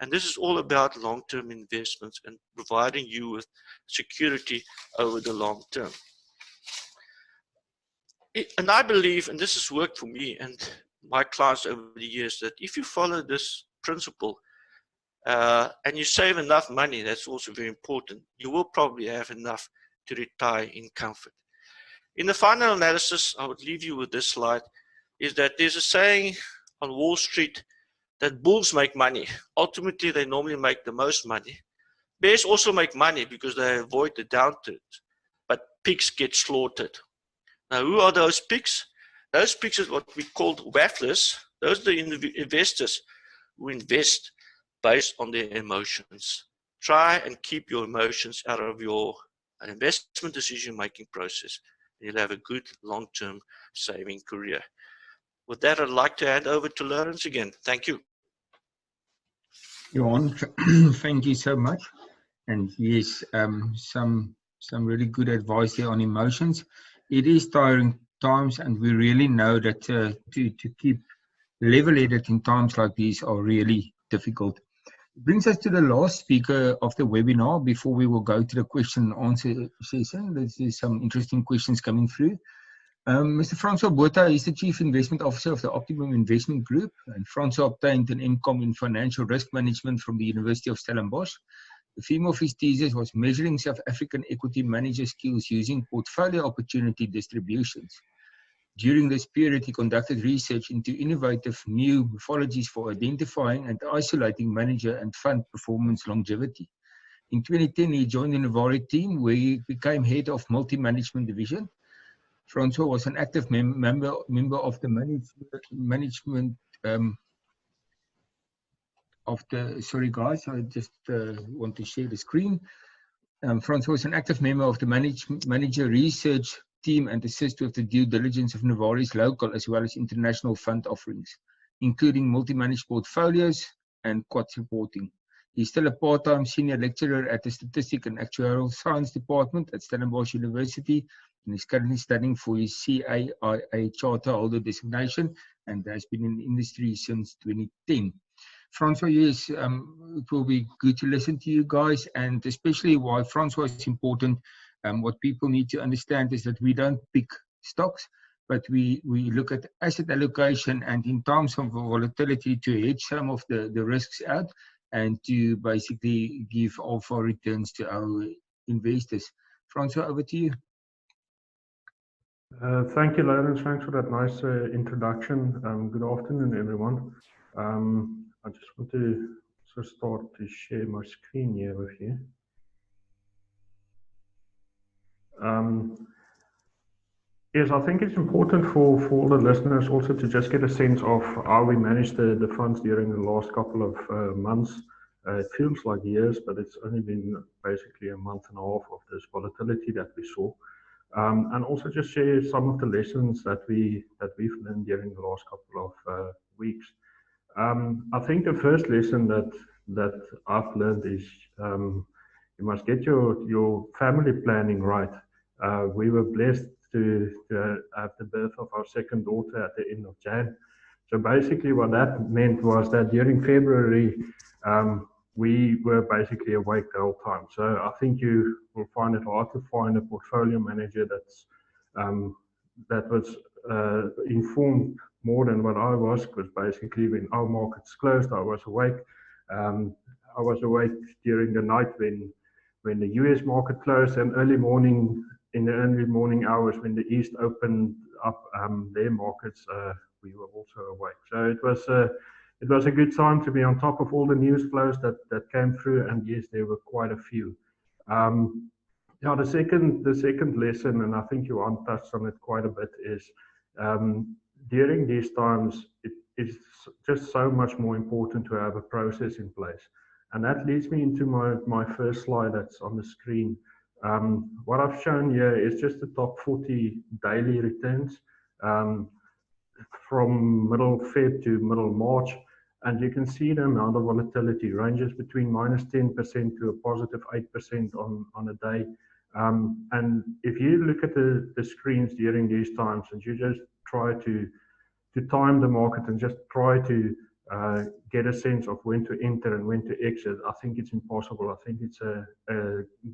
S5: and this is all about long-term investments and providing you with security over the long term. And I believe, and this has worked for me and my clients over the years, that if you follow this principle and you save enough money, that's also very important, you will probably have enough to retire in comfort. In the final analysis, I would leave you with this slide, is that there's a saying on Wall Street that bulls make money. Ultimately, they normally make the most money. Bears also make money because they avoid the downturns, but pigs get slaughtered. Now, who are those pigs? Those pigs are what we call wafflers. Those are the investors who invest based on their emotions. Try and keep your emotions out of your investment decision-making process. You'll have a good long-term saving career. With that, I'd like to hand over to Lawrence again. Thank you.
S2: Johan, thank you so much. And yes, some really good advice there on emotions. It is tiring times, and we really know that to keep level-headed in times like these are really difficult. It brings us to the last speaker of the webinar before we will go to the question and answer session. There's some interesting questions coming through. Mr. Francois Botha is the Chief Investment Officer of the Optimum Investment Group, and Francois obtained an MCom in Financial Risk Management from the University of Stellenbosch. The theme of his thesis was measuring South African equity manager skills using portfolio opportunity distributions. During this period, he conducted research into innovative new methodologies for identifying and isolating manager and fund performance longevity. In 2010, he joined the Novari team, where he became head of multi-management division. Francois was an active member of the management of the, sorry guys, I just want to share the screen. Francois was an active member of the manager research team and assist with the due diligence of Novari's local as well as international fund offerings, including multi-managed portfolios and quant reporting. He's still a part-time senior lecturer at the Statistics and Actuarial Science Department at Stellenbosch University, and is currently studying for his CAIA charter holder designation and has been in the industry since 2010. Francois, yes, it will be good to listen to you guys, and especially why Francois is important. What people need to understand is that we don't pick stocks, but we look at asset allocation, and in times of volatility to hedge some of the risks out, and to basically give alpha returns to our investors. Francois, over to you.
S6: Thank you, Lawrence. Thanks for that nice introduction. Good afternoon, everyone. I just want to start to share my screen here with you. Yes, I think it's important for all the listeners also to just get a sense of how we managed the funds during the last couple of months. It feels like years, but it's only been basically a month and a half of this volatility that we saw. And also just share some of the lessons that we've learned during the last couple of weeks. I think the first lesson that I've learned is you must get your family planning right. We were blessed to have the birth of our second daughter at the end of Jan. So basically what that meant was that during February, we were basically awake the whole time. So I think you will find it hard to find a portfolio manager that was informed more than what I was, because basically when our markets closed, I was awake. I was awake during the night when the US market closed, and in the early morning hours when the East opened up their markets, we were also awake. So it was a good time to be on top of all the news flows that came through, and yes, there were quite a few. Now the second lesson, and I think Johan touched on it quite a bit, is during these times it is just so much more important to have a process in place. And that leads me into my first slide that's on the screen. What I've shown here is just the top 40 daily returns from middle Feb to middle March. And you can see the amount of volatility ranges between minus 10% to a positive 8% on a day. And if you look at the screens during these times and you just try to time the market and just try to get a sense of when to enter and when to exit, I think it's impossible. I think it's a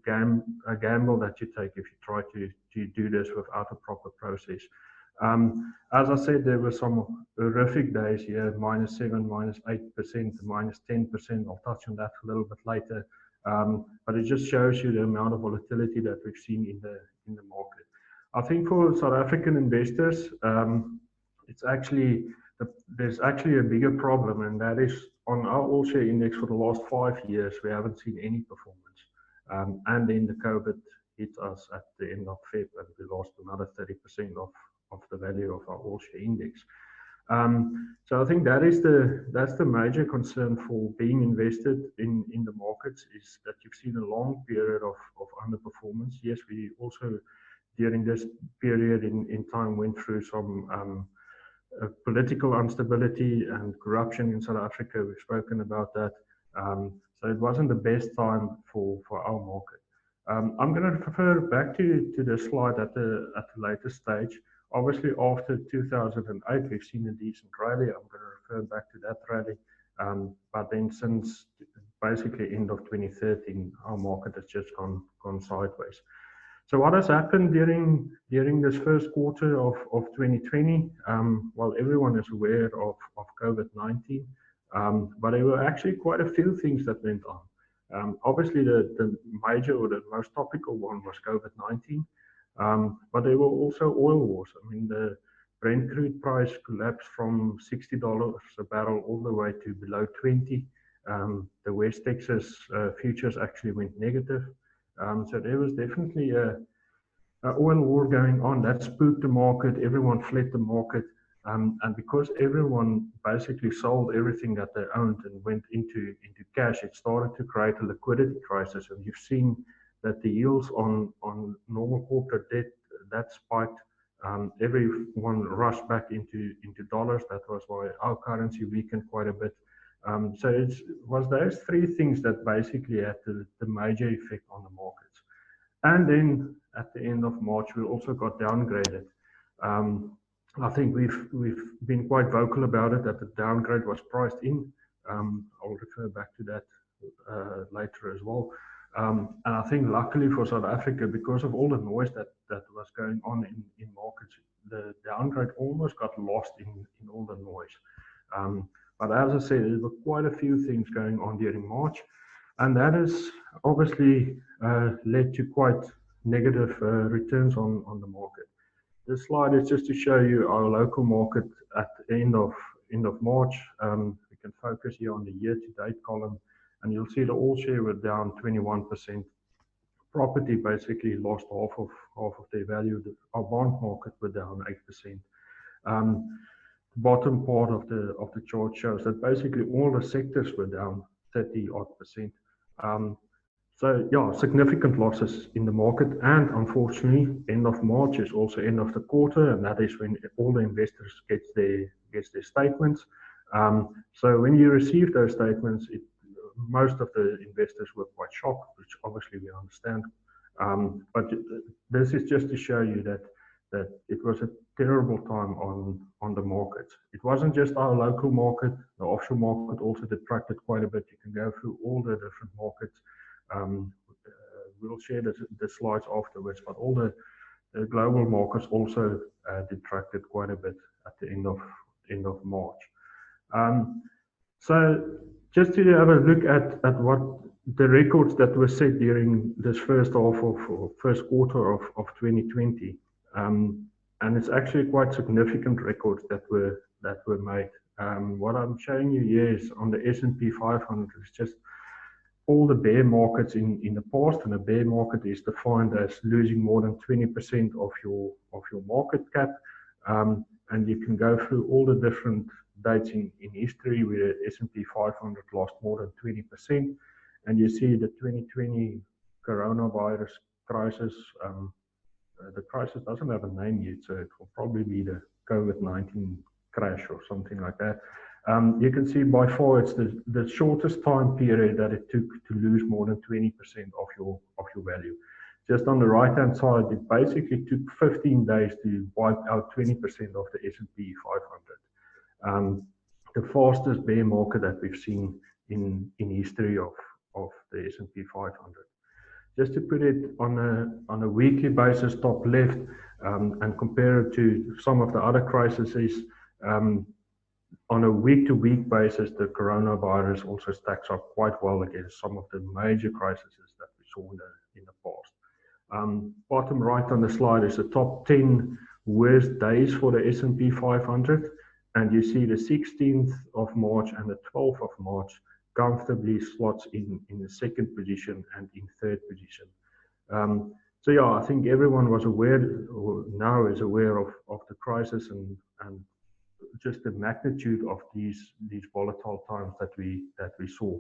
S6: gamble that you take if you try to do this without a proper process. As I said, there were some horrific days here, -7%, -8%, -10%. I'll touch on that a little bit later. But it just shows you the amount of volatility that we've seen in the market. I think for South African investors, there's actually a bigger problem, and that is on our all share index for the last 5 years, we haven't seen any performance. And then the COVID hit us at the end of Feb, and we lost another 30% of the value of our all share index. So I think that's the major concern for being invested in the markets, is that you've seen a long period of underperformance. Yes, we also during this period in time went through some political instability and corruption in South Africa. We've spoken about that. So it wasn't the best time for our market. I'm going to refer back to the slide at the later stage. Obviously, after 2008, we've seen a decent rally. I'm going to refer back to that rally. But then since basically end of 2013, our market has just gone sideways. So what has happened during this first quarter of 2020? Well, everyone is aware of COVID-19, but there were actually quite a few things that went on. Obviously, the major or the most topical one was COVID-19, but there were also oil wars. I mean, the Brent crude price collapsed from $60 a barrel all the way to below 20. The West Texas futures actually went negative. So there was definitely a oil war going on that spooked the market. Everyone fled the market. And because everyone basically sold everything that they owned and went into cash, it started to create a liquidity crisis. And you've seen that the yields on normal corporate debt, that spiked. Everyone rushed back into dollars. That was why our currency weakened quite a bit. So it was those three things that basically had the major effect on the markets. And then at the end of March, we also got downgraded. I think we've been quite vocal about it, that the downgrade was priced in. I'll refer back to that later as well. And I think luckily for South Africa, because of all the noise that was going on in markets, the downgrade almost got lost in all the noise. But as I said, there were quite a few things going on during March, and that has obviously led to quite negative returns on the market. This slide is just to show you our local market at the end of March. We can focus here on the year-to-date column, and you'll see the all share were down 21%. Property basically lost half of their value. Our bond market were down 8%. The bottom part of the chart shows that basically all the sectors were down 30-odd%. So yeah, significant losses in the market, and unfortunately, end of March is also end of the quarter, and that is when all the investors gets their statements. So when you receive those statements, most of the investors were quite shocked, which obviously we understand. But this is just to show you that it was a terrible time on the market. It wasn't just our local market; the offshore market also detracted quite a bit. You can go through all the different markets. We'll share the slides afterwards, but all the global markets also detracted quite a bit at the end of March. So just to have a look at what the records that were set during this first quarter of 2020, and it's actually quite significant records that were made. What I'm showing you here is on the S&P 500. It's just all the bear markets in the past, and a bear market is defined as losing more than 20% of your market cap. And you can go through all the different dates in history where S&P 500 lost more than 20%. And you see the 2020 coronavirus crisis. The crisis doesn't have a name yet, so it will probably be the COVID-19 crash or something like that. You can see by far it's the shortest time period that it took to lose more than 20% of your value. Just on the right-hand side, it basically took 15 days to wipe out 20% of the S&P 500. The fastest bear market that we've seen in history of the S&P 500. Just to put it on a weekly basis, top left, and compare it to some of the other crises. On a week-to-week basis, the coronavirus also stacks up quite well against some of the major crises that we saw in the past. Bottom right on the slide is the top 10 worst days for the S&P 500, and you see the 16th of March and the 12th of March comfortably slots in the second position and in third position. So yeah, I think everyone was aware, or now is aware of the crisis and just the magnitude of these volatile times that we saw.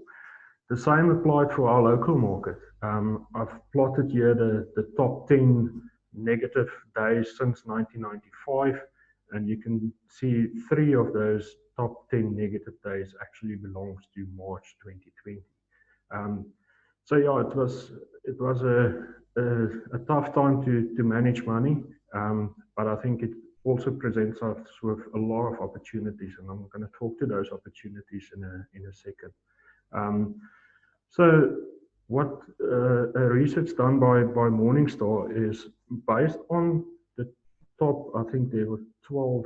S6: The same applied for our local market. I've plotted here the top 10 negative days since 1995, and you can see 3 of those top 10 negative days actually belongs to March 2020. So yeah, it was a tough time to manage money, but I think it also presents us with a lot of opportunities, and I'm going to talk to those opportunities in a second. So what research done by Morningstar is based on the top, I think there were 12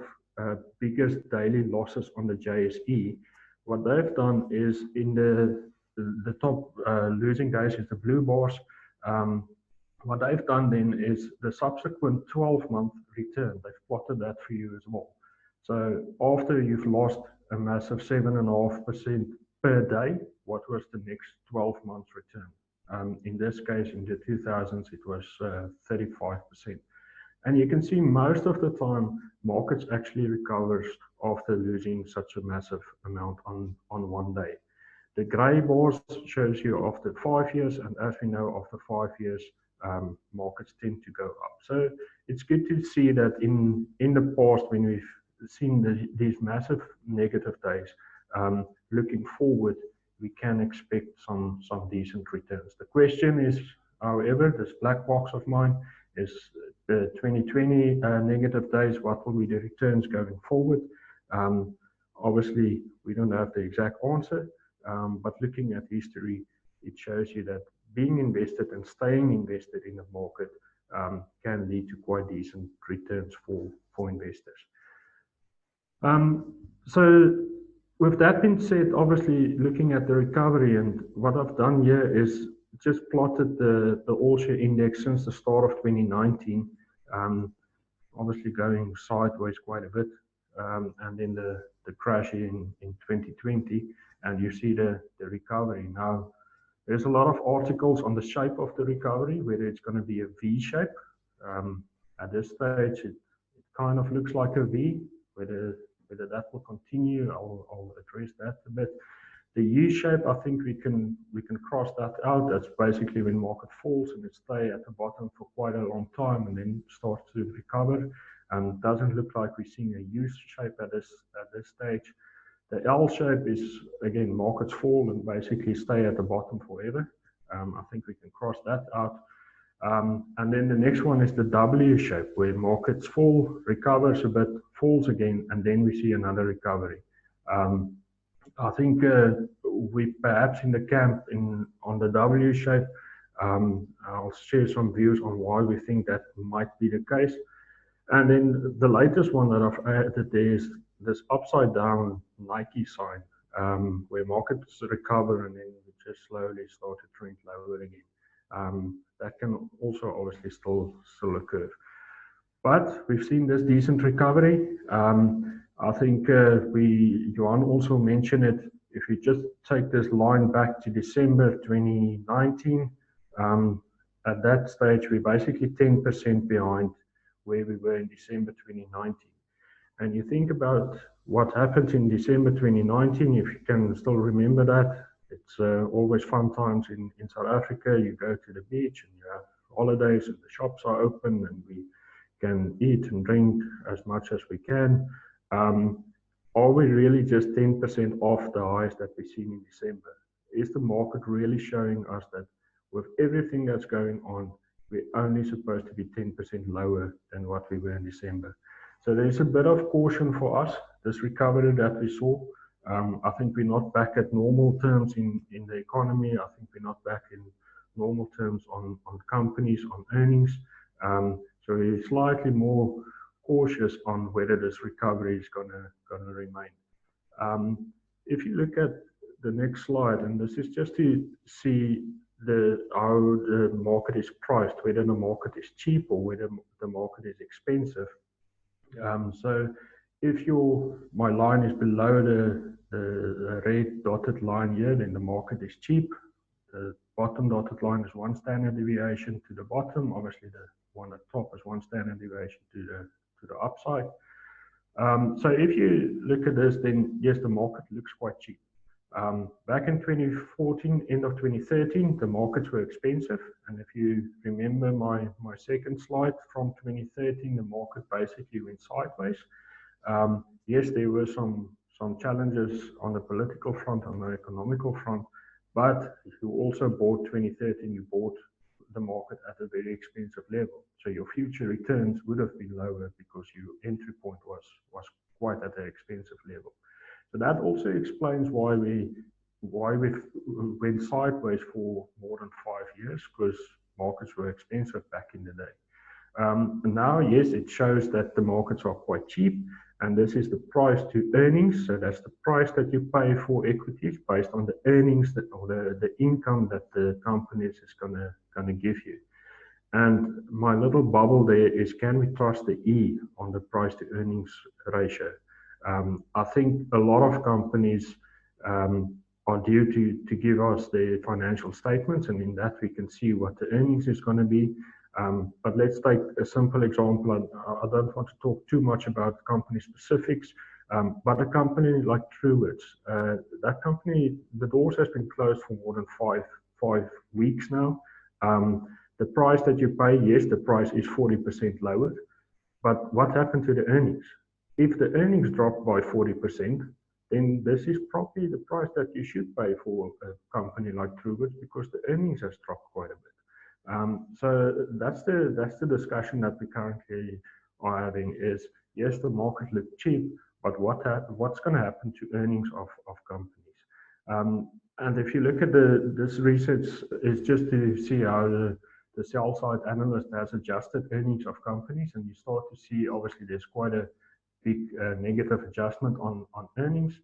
S6: biggest daily losses on the JSE. What they've done is in the top losing days is the blue bars. What they've done then is the subsequent 12-month return. They've plotted that for you as well. So after you've lost a massive 7.5% per day, what was the next 12 months return? In this case, in the 2000s, it was 35%. And you can see most of the time, markets actually recovers after losing such a massive amount on one day. The grey bars shows you after 5 years, and as we know, after 5 years, markets tend to go up. So it's good to see that in the past, when we've seen these massive negative days, looking forward, we can expect some decent returns. The question is, however, this black box of mine is the 2020 negative days. What will be the returns going forward? Obviously, we don't have the exact answer, but looking at history, it shows you that being invested and staying invested in the market can lead to quite decent returns for investors. So with that being said, obviously looking at the recovery, and what I've done here is just plotted the all share index since the start of 2019, obviously going sideways quite a bit, and then the crash in 2020, and you see the recovery. Now, there's a lot of articles on the shape of the recovery, whether it's going to be a V shape. At this stage, it kind of looks like a V. Whether that will continue, I'll address that a bit. The U shape, I think we can cross that out. That's basically when market falls and it stays at the bottom for quite a long time and then starts to recover. And doesn't look like we're seeing a U shape at this stage. The L shape is, again, markets fall and basically stay at the bottom forever. I think we can cross that out. And then the next one is the W shape, where markets fall, recovers a bit, falls again, and then we see another recovery. I think we perhaps in the camp on the W shape. I'll share some views on why we think that might be the case. And then the latest one that I've added there is this upside down Nike sign, where markets recover and then we just slowly start to trend lower again. That can also obviously still occur. But we've seen this decent recovery. I think Johan also mentioned it. If you just take this line back to December 2019, at that stage, we're basically 10% behind where we were in December 2019. And you think about what happened in December 2019, if you can still remember that, it's always fun times in South Africa. You go to the beach and you have holidays and the shops are open and we can eat and drink as much as we can. Are we really just 10% off the highs that we've seen in December? Is the market really showing us that with everything that's going on, we're only supposed to be 10% lower than what we were in December? So there's a bit of caution for us, this recovery that we saw. I think we're not back at normal terms in the economy. I think we're not back in normal terms on companies, on earnings. So we're slightly more cautious on whether this recovery is going to remain. If you look at the next slide, and this is just to see how the market is priced, whether the market is cheap or whether the market is expensive. So if my line is below the red dotted line here, then the market is cheap. The bottom dotted line is one standard deviation to the bottom. Obviously, the one at top is one standard deviation to the upside. So if you look at this, then yes, the market looks quite cheap. Back in 2014, end of 2013, the markets were expensive. And if you remember my second slide from 2013, the market basically went sideways. Yes, there were some challenges on the political front, on the economical front, but if you also bought 2013, you bought the market at a very expensive level. So your future returns would have been lower because your entry point was quite at an expensive level. So that also explains why we went sideways for more than 5 years, because markets were expensive back in the day. Now, yes, it shows that the markets are quite cheap, and this is the price to earnings. So that's the price that you pay for equities based on the earnings or the income that the companies is gonna give you. And my little bubble there is, can we trust the E on the price to earnings ratio? I think a lot of companies are due to give us their financial statements, and in that we can see what the earnings is going to be. But let's take a simple example. I don't want to talk too much about company specifics, but a company like Truworths, that company, the doors has been closed for more than five weeks now. The price that you pay, yes, the price is 40% lower, but what happened to the earnings? If the earnings drop by 40%, then this is probably the price that you should pay for a company like Truworths, because the earnings has dropped quite a bit. So that's the discussion that we currently are having is, yes, the market looks cheap, but what's going to happen to earnings of companies? And if you look at this research, is just to see how the sell side analyst has adjusted earnings of companies, and you start to see, obviously, there's quite a big negative adjustment on earnings.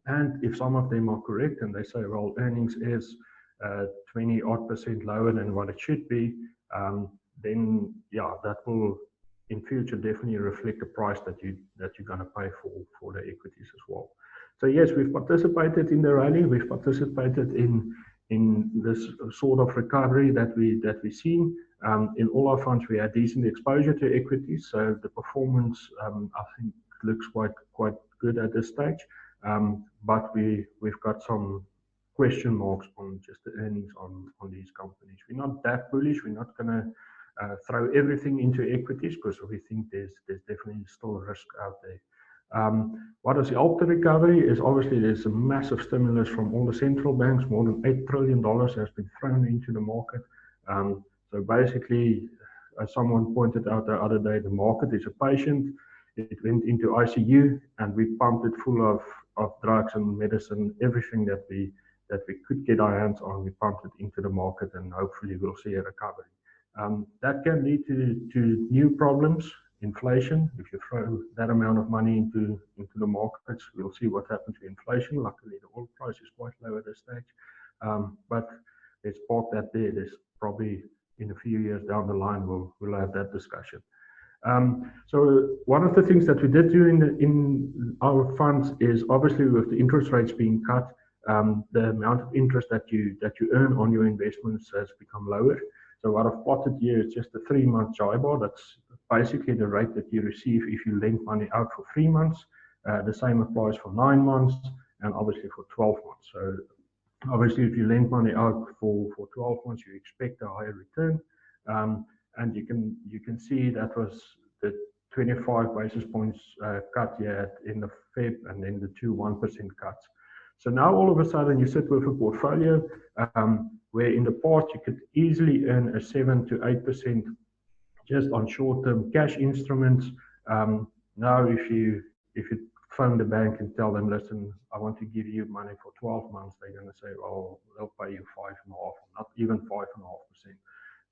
S6: And if some of them are correct and they say, well, earnings is 20% lower than what it should be, then yeah, that will in future definitely reflect the price that you're going to pay for the equities as well. So yes, we've participated in the rally. We've participated in this sort of recovery that we've seen. In all our funds, we had decent exposure to equities, so the performance I think looks quite good at this stage. But we've got some question marks on just the earnings on these companies. We're not that bullish. We're not going to throw everything into equities because we think there's definitely still risk out there. What does help the recovery is obviously there's a massive stimulus from all the central banks. More than $8 trillion has been thrown into the market. So basically, as someone pointed out the other day, the market is a patient. It went into ICU and we pumped it full of drugs and medicine, everything that we could get our hands on. We pumped it into the market and hopefully we'll see a recovery. That can lead to new problems. Inflation, if you throw that amount of money into the markets, we'll see what happens to inflation. Luckily, the oil price is quite low at this stage. But let's park that there. There's probably in a few years down the line, we'll have that discussion. So one of the things that we did do in our funds is obviously with the interest rates being cut, the amount of interest that you earn on your investments has become lower. So what I've plotted here is just a 3-month JIBAR. That's basically the rate that you receive if you lend money out for 3 months. The same applies for 9 months and obviously for 12 months. So obviously if you lend money out for 12 months, you expect a higher return. And you can see that was the 25 basis points cut here in the Feb and then the 2 1% cuts. So now all of a sudden you sit with a portfolio where in the past you could easily earn a 7 to 8% just on short-term cash instruments. Now if you phone the bank and tell them, listen, I want to give you money for 12 months, they're going to say, oh, they'll pay you 5.5%, not even 5.5%.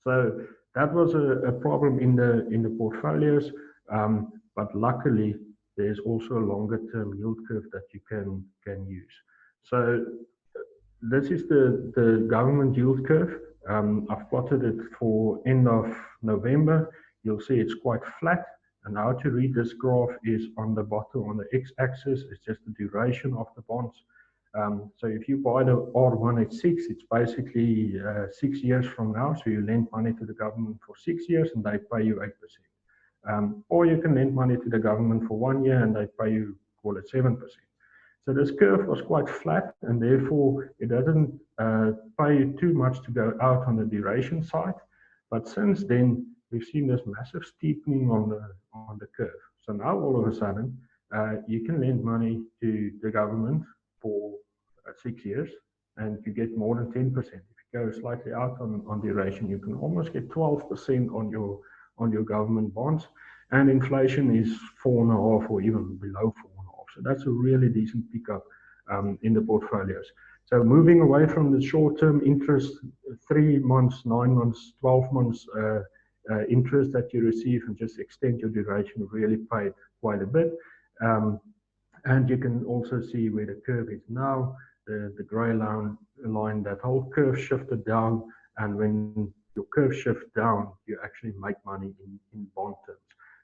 S6: So that was a problem in the portfolios, but luckily there's also a longer-term yield curve that you can use. So this is the government yield curve. I've plotted it for end of November. You'll see it's quite flat. And how to read this graph is on the bottom, on the x-axis, it's just the duration of the bonds. So if you buy the R1 at 6, it's basically 6 years from now. So you lend money to the government for 6 years and they pay you 8%. Or you can lend money to the government for 1 year and they pay you, call it 7%. So this curve was quite flat and therefore it doesn't pay you too much to go out on the duration side. But since then, we've seen this massive steepening on the curve. So now all of a sudden, you can lend money to the government for 6 years and you get more than 10%. If you go slightly out on duration, you can almost get 12% on your government bonds, and inflation is 4.5 or even below 4.5. So that's a really decent pickup in the portfolios. So moving away from the short-term interest, 3 months, 9 months, 12 months interest that you receive and just extend your duration really paid quite a bit. And you can also see where the curve is now, the gray line, that whole curve shifted down. And when your curve shifts down, you actually make money in bond terms.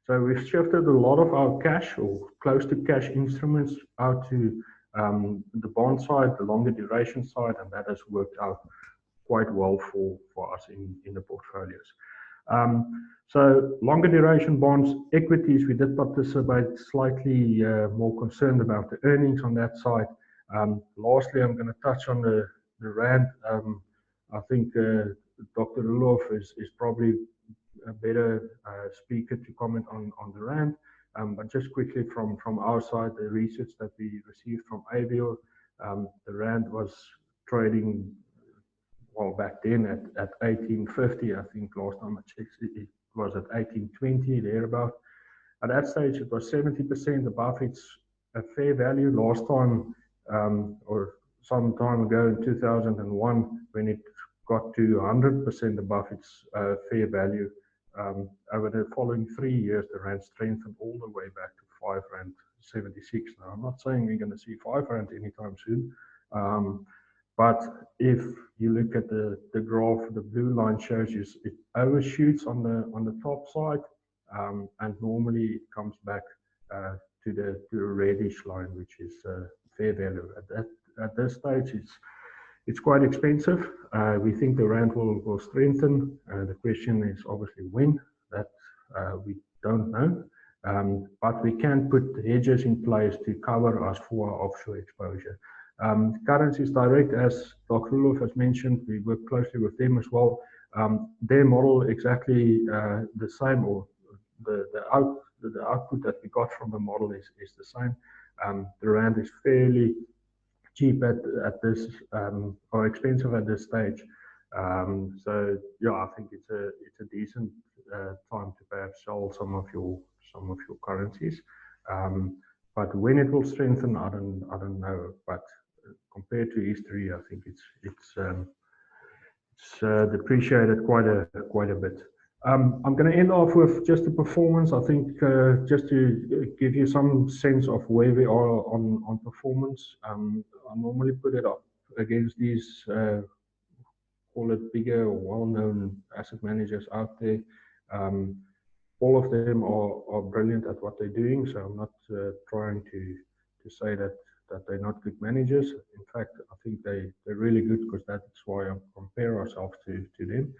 S6: So we've shifted a lot of our cash or close to cash instruments out to the bond side, the longer duration side, and that has worked out quite well for us in the portfolios. So longer duration bonds, equities, we did participate, slightly more concerned about the earnings on that side. Lastly, I'm going to touch on the rand. I think Dr. Roloff is probably a better speaker to comment on the rand. But just quickly from our side, the research that we received from Avior, the rand was trading, well, back then at 1850. I think last time I checked it was at 1820, thereabout. At that stage, it was 70% above its fair value. Last time, or some time ago in 2001, when it got to 100% above its fair value, over the following 3 years, the rand strengthened all the way back to 76. Now, I'm not saying we're going to see 5 rand anytime soon, but if you look at the graph, the blue line shows you it overshoots on the top side, and normally it comes back to the reddish line, which is fair value. At this stage, it's quite expensive. We think the rand will strengthen. The question is obviously when. That we don't know. But we can put hedges in place to cover us for our offshore exposure. Currencies Direct, as Dr. Roloff has mentioned, we work closely with them as well. Their model exactly the same, or the output that we got from the model is the same. The rand is fairly cheap at this, or expensive at this stage. So yeah, I think it's a decent time to perhaps sell some of your currencies. But when it will strengthen, I don't know. But compared to history, I think it's depreciated quite a bit. I'm going to end off with just the performance. I think just to give you some sense of where we are on performance. I normally put it up against these call it bigger or well-known asset managers out there. All of them are brilliant at what they're doing, so I'm not trying to say that they're not good managers. In fact, I think they're really good, because that's why I compare ourselves to them.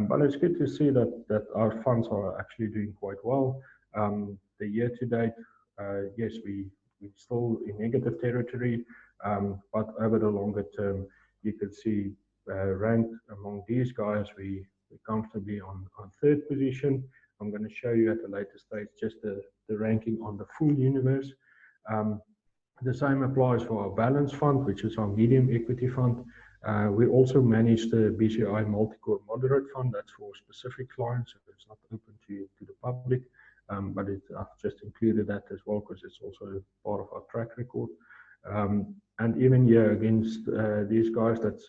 S6: But it's good to see that our funds are actually doing quite well. The year to date, yes, we're still in negative territory, but over the longer term, you can see ranked among these guys, we're comfortably on 3rd position. I'm going to show you at a later stage just the ranking on the full universe. The same applies for our balance fund, which is our medium equity fund. We also manage the BCI multi-core moderate fund. That's for specific clients, so it's not open to the public. But I've just included that as well, because it's also part of our track record. And even here against these guys, that's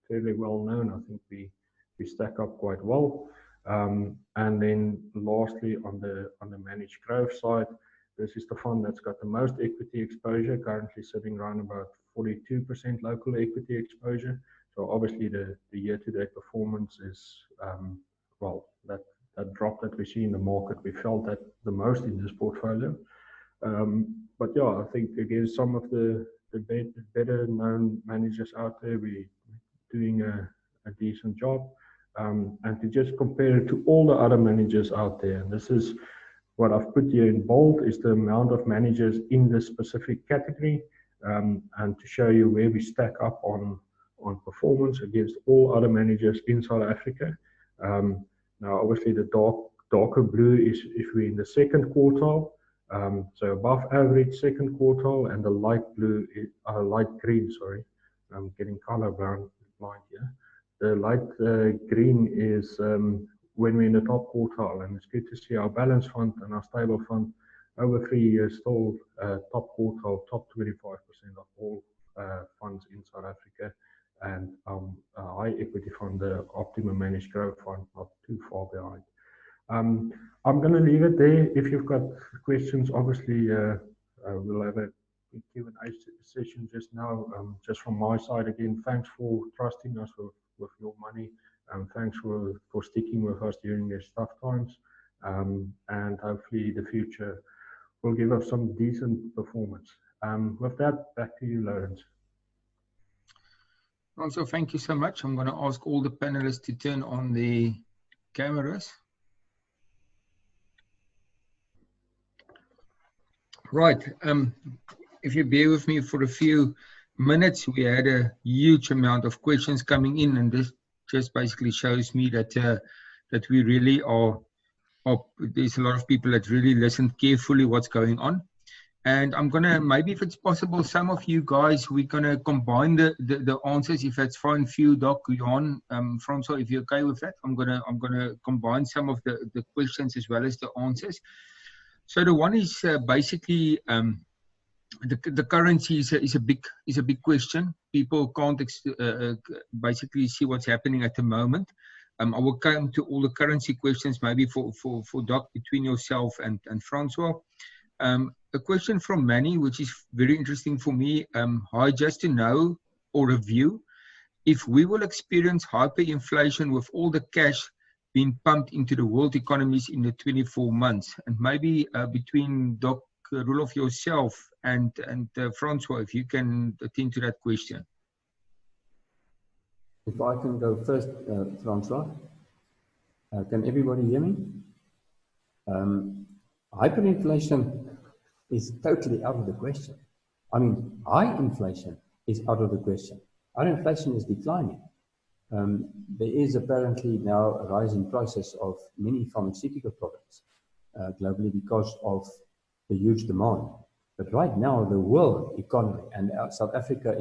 S6: fairly well known. I think we stack up quite well. And then lastly, on the managed growth side, this is the fund that's got the most equity exposure, currently sitting around about 42% local equity exposure. So obviously the year-to-date performance is, well, that drop that we see in the market, we felt that the most in this portfolio. But yeah, I think again, some of the better known managers out there, we're doing a decent job. And to just compare it to all the other managers out there, and this is what I've put here in bold, is the amount of managers in this specific category, and to show you where we stack up on performance against all other managers in South Africa. Now, obviously, the darker blue is if we're in the 2nd quartile, so above average 2nd quartile, and the light blue is light green. Sorry, I'm getting color blind here. The light green is when we're in the top quartile, and it's good to see our balance fund and our stable fund over 3 years still top quartile, top 25% of all funds in South Africa, and high equity fund, the Optimum managed growth fund, not too far behind. I'm going to leave it there. If you've got questions, obviously we'll have a Q&A session just now. Just from my side, again, thanks for trusting us with your money. Thanks for sticking with us during these tough times. And hopefully the future will give us some decent performance. With that, back to you, Lawrence.
S2: Also, thank you so much. I'm going to ask all the panelists to turn on the cameras. Right. If you bear with me for a few minutes, we had a huge amount of questions coming in, and this just basically shows me that that we really are there's a lot of people that really listen carefully what's going on. And I'm gonna, maybe if it's possible, some of you guys, we're gonna combine the answers, if that's fine for you, Doc, Johan, Francois, if you're okay with that. I'm gonna combine some of the questions as well as the answers. So the one is basically the currency is a big question. People can't basically see what's happening at the moment. I will come to all the currency questions, maybe for Doc, between yourself and Francois. a question from Manny, which is very interesting for me. Hi, just to know or review if we will experience hyperinflation with all the cash being pumped into the world economies in the 24 months, and maybe between Dr. Roelof, yourself and Francois, if you can attend to that question.
S4: If I can go first, Francois. Can everybody hear me? Hyperinflation is totally out of the question. I mean, high inflation is out of the question. Our inflation is declining. There is apparently now a rise in prices of many pharmaceutical products globally because of the huge demand. But right now, the world economy and South Africa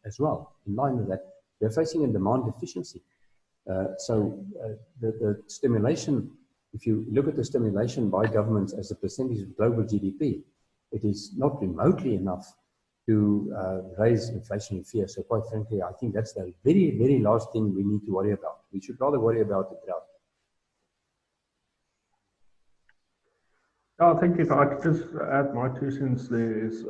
S4: as well, in line with that, we're facing a demand deficiency. So the stimulation, if you look at the stimulation by governments as a percentage of global GDP, it is not remotely enough to raise inflationary fear. So quite frankly, I think that's the very, very last thing we need to worry about. We should rather worry about the drought.
S6: I think if I could just add my 2 cents there is,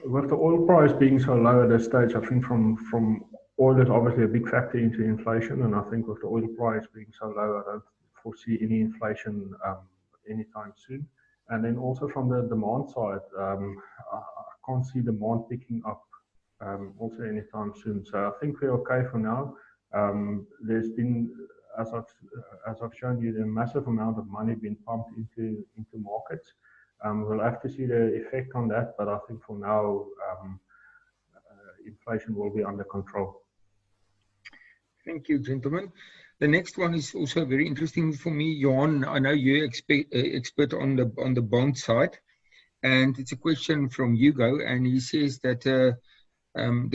S6: with the oil price being so low at this stage, I think from oil is obviously a big factor into inflation, and I think with the oil price being so low, I don't foresee any inflation anytime soon. And then also from the demand side, I can't see demand picking up also anytime soon. So I think we're okay for now. There's been, as I've shown you, a massive amount of money being pumped into markets. We'll have to see the effect on that, but I think for now, inflation will be under control.
S2: Thank you, gentlemen. The next one is also very interesting for me. Johan, I know you're expert on the bond side, and it's a question from Hugo, and he says that the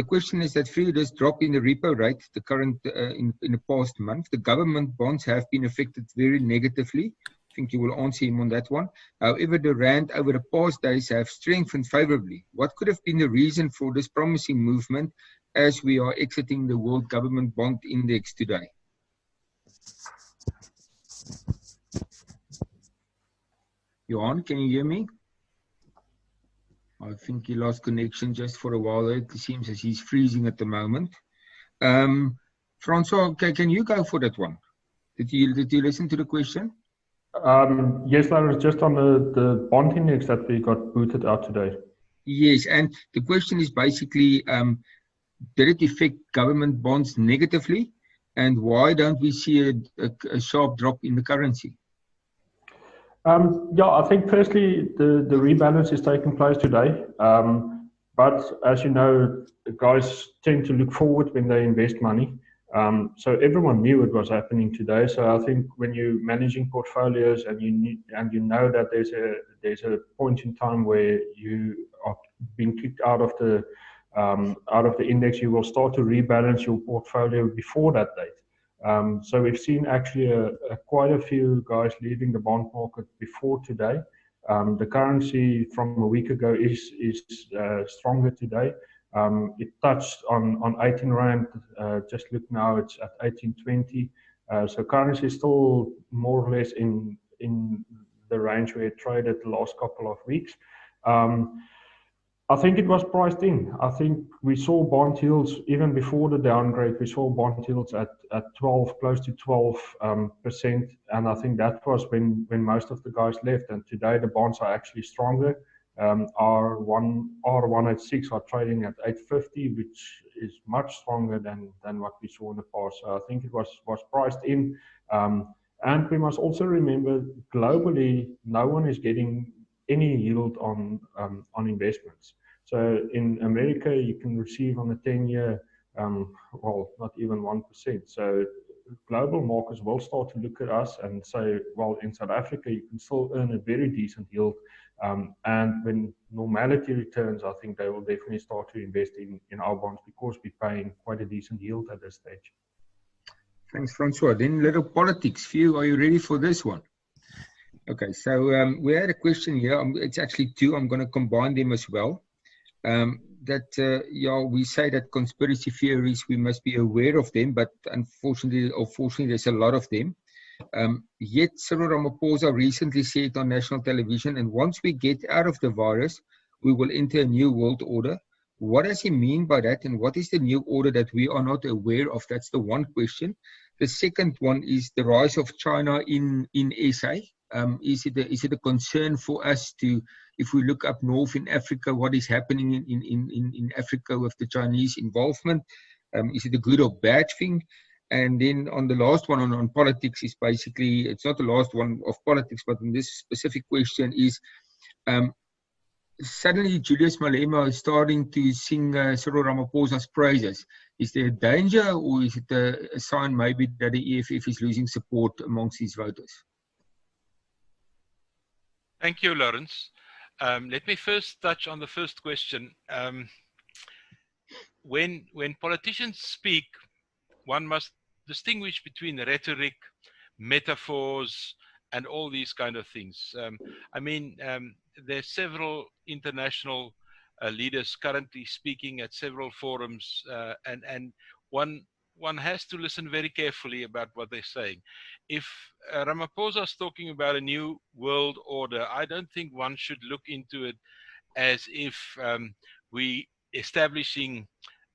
S2: question is that through this drop in the repo rate, the current in the past month, the government bonds have been affected very negatively. I think you will answer him on that one. However, the rand over the past days have strengthened favorably. What could have been the reason for this promising movement as we are exiting the World Government Bond Index today? Johan, can you hear me? I think he lost connection just for a while. It seems as he's freezing at the moment. Francois, can you go for that one? Did you listen to the question?
S6: Yes, that was just on the bond index that we got booted out today.
S2: Yes, and the question is basically, did it affect government bonds negatively? And why don't we see a sharp drop in the currency?
S6: Yeah, I think firstly, the rebalance is taking place today. But as you know, the guys tend to look forward when they invest money. So everyone knew it was happening today. So I think when you're managing portfolios and you know that there's a point in time where you are being kicked out of the index, you will start to rebalance your portfolio before that date. So we've seen actually quite a few guys leaving the bond market before today. The currency from a week ago is stronger today. It touched on 18 Rand. Just look now, it's at 18.20. So currency is still more or less in the range where it traded the last couple of weeks. I think it was priced in. I think we saw bond yields, even before the downgrade, we saw bond yields at 12, close to 12%. And I think that was when most of the guys left. And today the bonds are actually stronger. R186 are trading at 850, which is much stronger than what we saw in the past. So I think it was priced in. And we must also remember, globally, no one is getting any yield on investments. So in America, you can receive on a 10-year, well, not even 1%. So global markets will start to look at us and say, well, in South Africa, you can still earn a very decent yield. And when normality returns, I think they will definitely start to invest in our bonds because we're paying quite a decent yield at this stage.
S2: Thanks, Francois. Then little politics. Few, are you ready for this one? Okay, so we had a question here. It's actually two. I'm going to combine them as well. Yeah, we say that conspiracy theories, we must be aware of them, but unfortunately or fortunately, there's a lot of them. Yet Cyril Ramaphosa recently said on national television, and once we get out of the virus, we will enter a new world order. What does he mean by that, and what is the new order that we are not aware of? That's the one question. The second one is the rise of China in SA. Is it a concern for us to, if we look up north in Africa, what is happening in Africa with the Chinese involvement? Is it a good or bad thing? And then on the last one on politics is basically, it's not the last one of politics, but in this specific question is, suddenly Julius Malema is starting to sing Cyril Ramaphosa's praises. Is there a danger, or is it a sign maybe that the EFF is losing support amongst his voters?
S3: Thank you, Lawrence. Let me first touch on the first question. When politicians speak, one must distinguish between rhetoric, metaphors, and all these kind of things. There's several international leaders currently speaking at several forums, and one has to listen very carefully about what they're saying. If Ramaphosa is talking about a new world order, I don't think one should look into it as if we establishing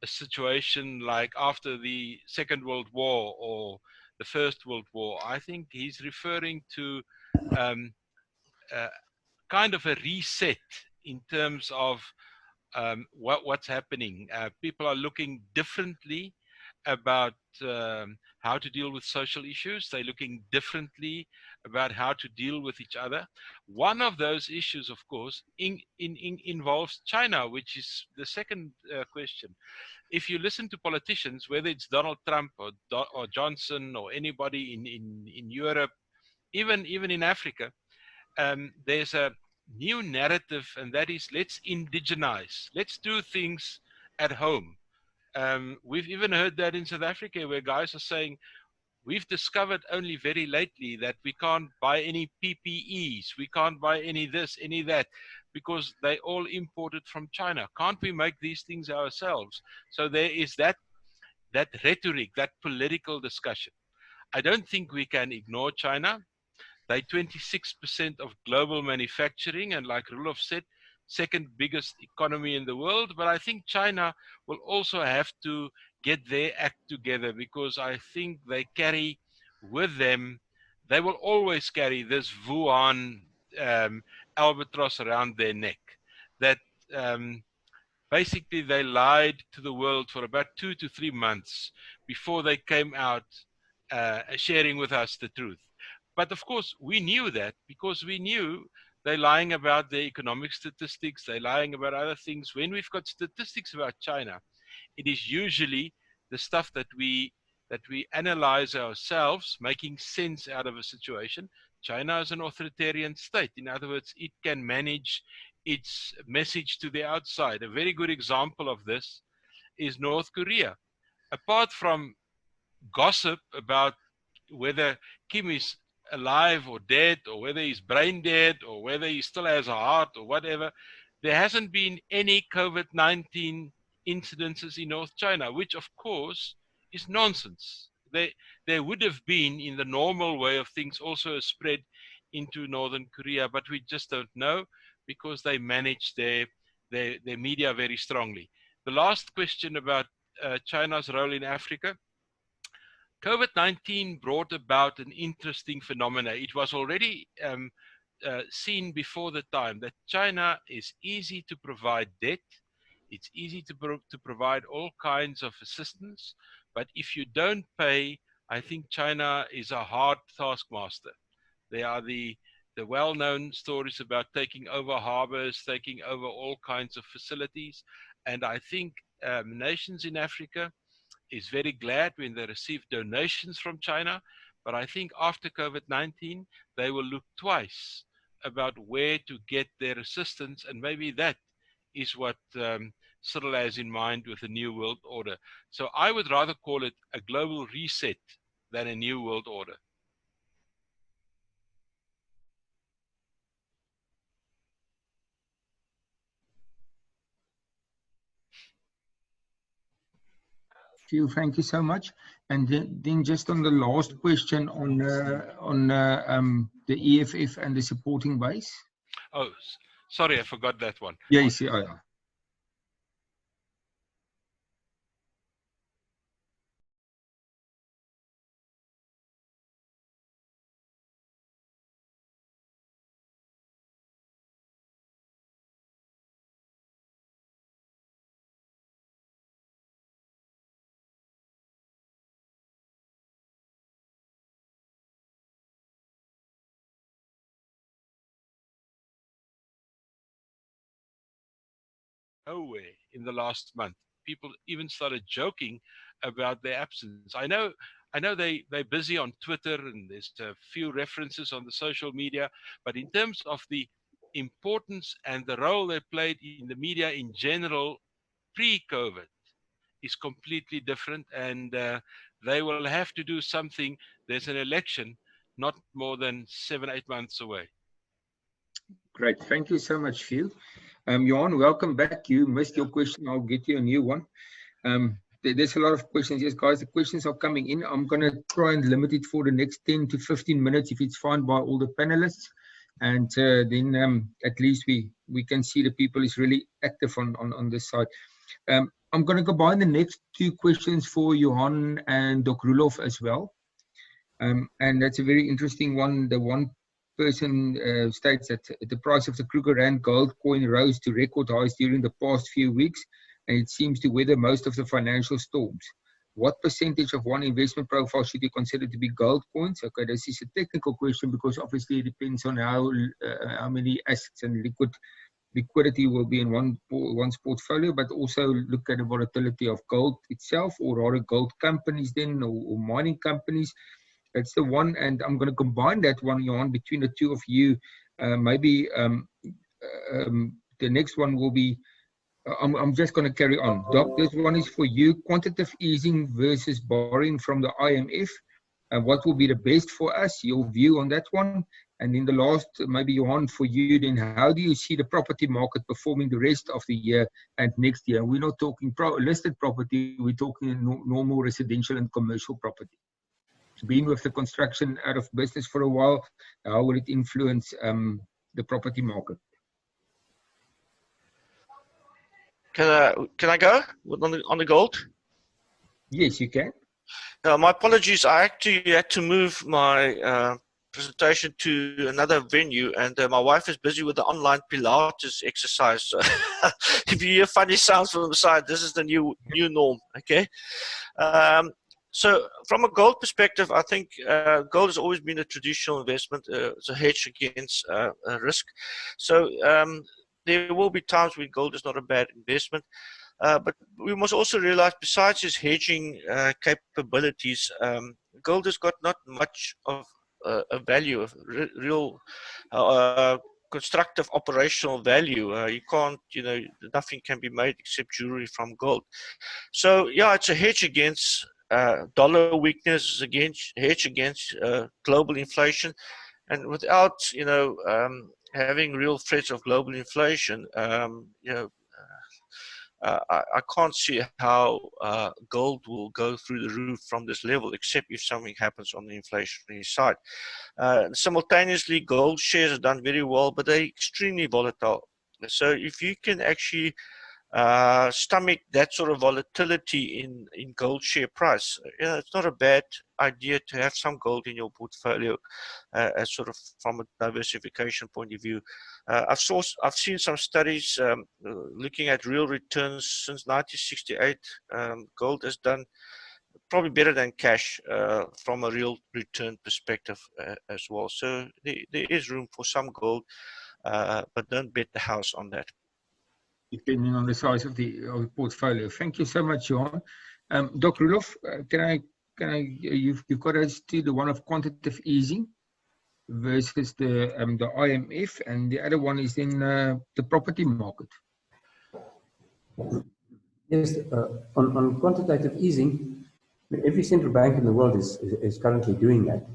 S3: a situation like after the Second World War or the First World War. I think he's referring to kind of a reset in terms of what's happening. People are looking differently about how to deal with social issues. They're looking differently about how to deal with each other. One of those issues, of course, involves China, which is the second question. If you listen to politicians, whether it's Donald Trump or Johnson or anybody in Europe, even in Africa, there's a new narrative, and that is, let's indigenize. Let's do things at home. We've even heard that in South Africa, where guys are saying, we've discovered only very lately that we can't buy any PPEs, we can't buy any this, any that, because they all imported from China. Can't we make these things ourselves? So there is that rhetoric, that political discussion. I don't think we can ignore China. They're 26% of global manufacturing, and like Rudolf said, second biggest economy in the world. But I think China will also have to get their act together, because I think they carry with them, they will always carry this Wuhan albatross around their neck, that basically they lied to the world for about 2 to 3 months before they came out sharing with us the truth. But of course, we knew that, because we knew they're lying about their economic statistics, they're lying about other things. When we've got statistics about China, it is usually the stuff that we analyze ourselves, making sense out of a situation. China is an authoritarian state. In other words, it can manage its message to the outside. A very good example of this is North Korea. Apart from gossip about whether Kim is alive or dead, or whether he's brain dead, or whether he still has a heart or whatever, there hasn't been any COVID-19 incidences in North China, which of course is nonsense. There would have been, in the normal way of things, also a spread into Northern Korea, but we just don't know, because they manage their media very strongly. The last question about China's role in Africa. COVID-19 brought about an interesting phenomenon. It was already seen before the time that China is easy to provide debt. It's easy to provide all kinds of assistance. But if you don't pay, I think China is a hard taskmaster. There are the well-known stories about taking over harbors, taking over all kinds of facilities. And I think nations in Africa is very glad when they receive donations from China. But I think after COVID-19, they will look twice about where to get their assistance. And maybe that is what Cyril has in mind with the New World Order. So I would rather call it a global reset than a New World Order.
S2: Phil, thank you so much. And then just on the last question on the EFF and the supporting base.
S3: Oh, sorry, I forgot that one.
S2: Yes,
S3: Nowhere in the last month. People even started joking about their absence. I know they're busy on Twitter and there's a few references on the social media, but in terms of the importance and the role they played in the media in general pre-COVID is completely different, and they will have to do something. There's an election not more than 7-8 months away.
S2: great. Thank you so much, Phil. Johan, welcome back. You missed your question. I'll get you a new one. There's a lot of questions. Yes, guys, the questions are coming in. I'm going to try and limit it for the next 10 to 15 minutes if it's fine by all the panelists. And then at least we can see the people is really active on this side. I'm going to combine the next two questions for Johan and Dr. Roelof as well. And that's a very interesting one. The one person states that the price of the Kruger Rand gold coin rose to record highs during the past few weeks, and it seems to weather most of the financial storms. What percentage of one investment profile should you consider to be gold coins? Okay, this is a technical question because obviously it depends on how many assets and liquidity will be in one's portfolio, but also look at the volatility of gold itself, or rather gold companies then, or mining companies. That's the one, and I'm going to combine that one, Johan, between the two of you. Maybe the next one will be, I'm just going to carry on. Doc, this one is for you, quantitative easing versus borrowing from the IMF. What will be the best for us, your view on that one? And in the last, maybe Johan, for you, then how do you see the property market performing the rest of the year and next year? We're not talking listed property, we're talking normal residential and commercial property. Being with the construction out of business for a while, how will it influence the property market?
S5: Can I go on the gold?
S2: Yes, you can.
S5: My apologies. I actually had to move my presentation to another venue, and my wife is busy with the online Pilates exercise. So if you hear funny sounds from the side, this is the new norm. Okay. So from a gold perspective, I think gold has always been a traditional investment. It's a hedge against risk. So there will be times when gold is not a bad investment. But we must also realize, besides its hedging capabilities, gold has got not much of a value, of real constructive operational value. You can't, nothing can be made except jewelry from gold. So yeah, it's a hedge against dollar weakness, hedge against global inflation, and without having real threats of global inflation, I can't see how gold will go through the roof from this level, except if something happens on the inflationary side. Simultaneously, gold shares have done very well, but they're extremely volatile. So if you can actually stomach that sort of volatility in gold share price, it's not a bad idea to have some gold in your portfolio as sort of from a diversification point of view. I've seen some studies looking at real returns since 1968. Gold has done probably better than cash from a real return perspective as well. So there is room for some gold, but don't bet the house on that.
S2: Depending on the size of the portfolio. Thank you so much, Johan. Dr. Roelof, you've got us to the one of quantitative easing versus the IMF, and the other one is in the property market.
S4: Yes, on quantitative easing, every central bank in the world is currently doing that.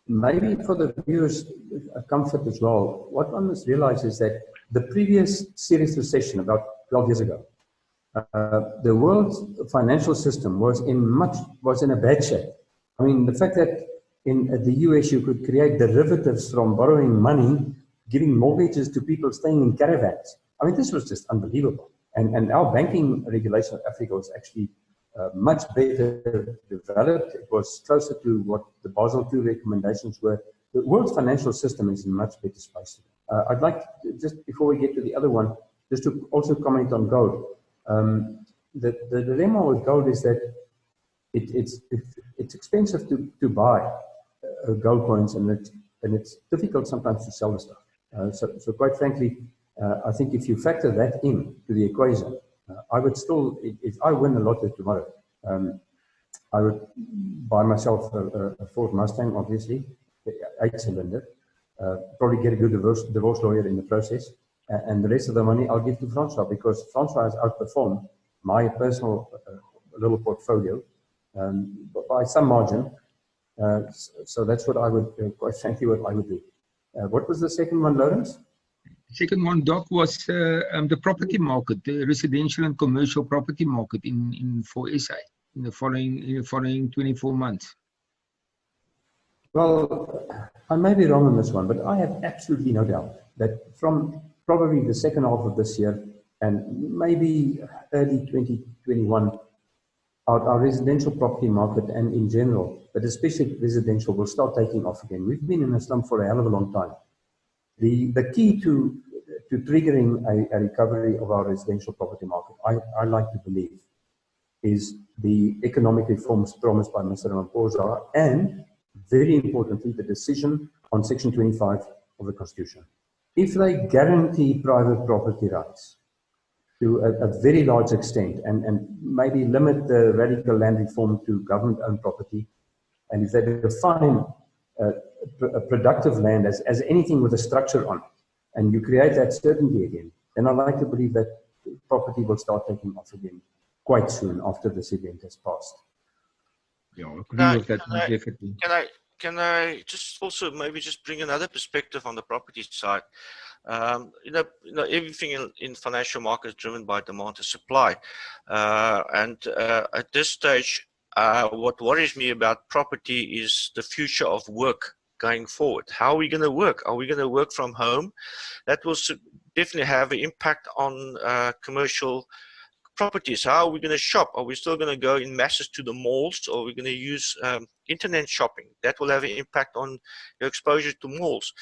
S4: Maybe for the viewers' comfort as well, what one must realize is that the previous serious recession about 12 years ago the world's financial system was in a bad shape. I mean, the fact that in the US you could create derivatives from borrowing money, giving mortgages to people staying in caravans. I mean, this was just unbelievable. And our banking regulation of Africa was actually much better developed. It was closer to what the Basel II recommendations were. The world's financial system is in much better space. I'd like to, just before we get to the other one, just to also comment on gold. The dilemma with gold is that it's expensive to buy gold coins, and it's difficult sometimes to sell the stuff. So quite frankly, I think if you factor that in to the equation, I would still, if I win a lottery tomorrow, I would buy myself a Ford Mustang, obviously, 8-cylinder, probably get a good divorce lawyer in the process, and the rest of the money I'll give to Francois, because Francois has outperformed my personal little portfolio by some margin. So that's what I would, quite frankly, what I would do. What was the second one, Lawrence?
S2: Second one, Doc, was the property market, the residential and commercial property market for SA in the following 24 months.
S4: Well, I may be wrong on this one, but I have absolutely no doubt that from probably the second half of this year and maybe early 2021, our residential property market and in general, but especially residential, will start taking off again. We've been in a slump for a hell of a long time. The key to triggering a recovery of our residential property market, I like to believe, is the economic reforms promised by Mr. Ramaphosa, and very importantly, the decision on Section 25 of the Constitution. If they guarantee private property rights to a very large extent, and maybe limit the radical land reform to government-owned property, and if they define productive land as anything with a structure on it, and you create that certainty again, then I like to believe that property will start taking off again quite soon after this event has passed.
S2: Yeah, I agree with that, definitely.
S5: Can I just also maybe just bring another perspective on the property side? You know, everything in financial markets is driven by demand and supply, and at this stage, what worries me about property is the future of work going forward. How are we going to work? Are we going to work from home? That will definitely have an impact on commercial properties. How are we going to shop? Are we still going to go in masses to the malls, or are we going to use internet shopping? That will have an impact on your exposure to malls.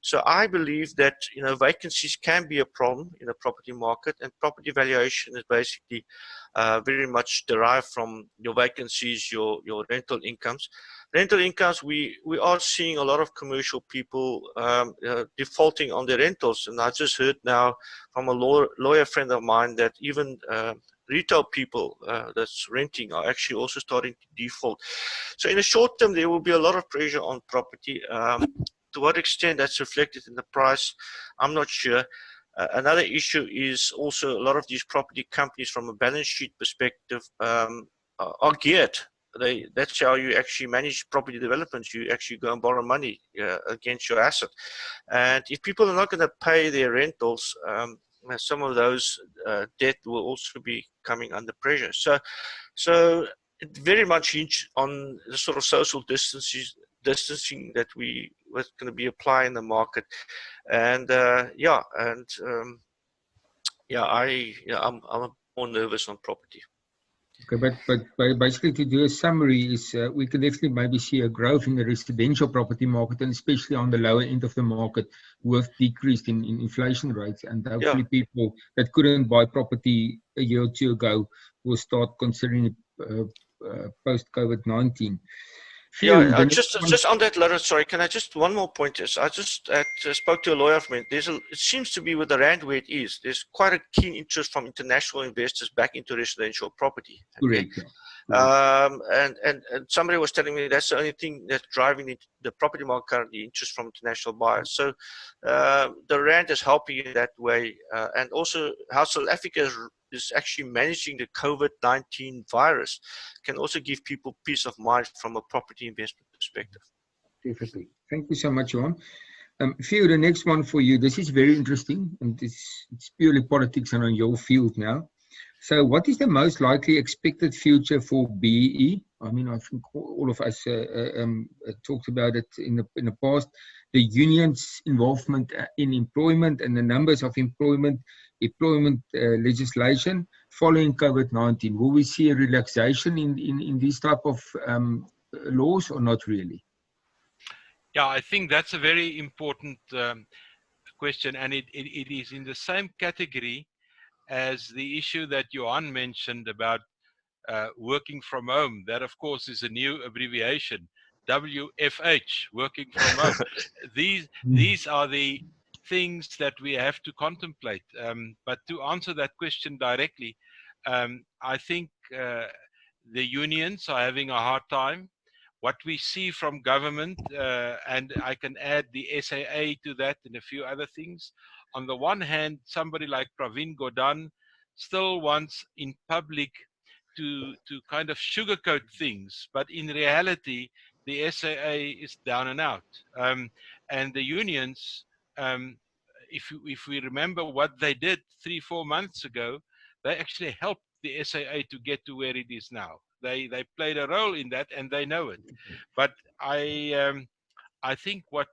S5: So I believe that, you know, vacancies can be a problem in the property market, and property valuation is basically very much derived from your vacancies, your rental incomes. Rental incomes, we are seeing a lot of commercial people defaulting on their rentals, and I just heard now from a lawyer friend of mine that even retail people that's renting are actually also starting to default. So in the short term, there will be a lot of pressure on property. To what extent that's reflected in the price, I'm not sure. Another issue is also a lot of these property companies, from a balance sheet perspective, are geared. That's how you actually manage property developments. You actually go and borrow money against your asset. And if people are not going to pay their rentals, some of those debt will also be coming under pressure. So it very much hinges on the sort of social distancing that was going to be applied in the market. And I'm more nervous on property.
S2: Okay, but basically, to do a summary, is we can definitely maybe see a growth in the residential property market, and especially on the lower end of the market, with decrease in inflation rates, and hopefully people that couldn't buy property a year or two ago will start considering post-COVID-19.
S5: Just on that, Lawrence, sorry, can I just, one more point is, I just spoke to a lawyer from it. It seems to be with the rand where it is, there's quite a keen interest from international investors back into residential property. Okay?
S2: Correct.
S5: And somebody was telling me that's the only thing that's driving the property market currently, interest from international buyers. So the rand is helping in that way, and also how South Africa is actually managing the COVID-19 virus can also give people peace of mind from a property investment perspective.
S2: Definitely. Thank you so much, Johan. Theo, the next one for you. This is very interesting, and it's purely politics and on your field now. So what is the most likely expected future for BEE? I mean, I think all of us talked about it in the past. The union's involvement in employment and the numbers of employment legislation following COVID-19. Will we see a relaxation in these type of laws or not really?
S3: Yeah, I think that's a very important question, and it is in the same category as the issue that Johan mentioned about working from home. That, of course, is a new abbreviation, WFH, working from home. These are the things that we have to contemplate. But to answer that question directly, I think the unions are having a hard time. What we see from government, and I can add the SAA to that and a few other things. On the one hand, somebody like Pravin Gordhan still wants in public to kind of sugarcoat things, but in reality, the SAA is down and out. And the unions, if we remember what they did 3-4 months ago, they actually helped the SAA to get to where it is now. They played a role in that, and they know it. But I think what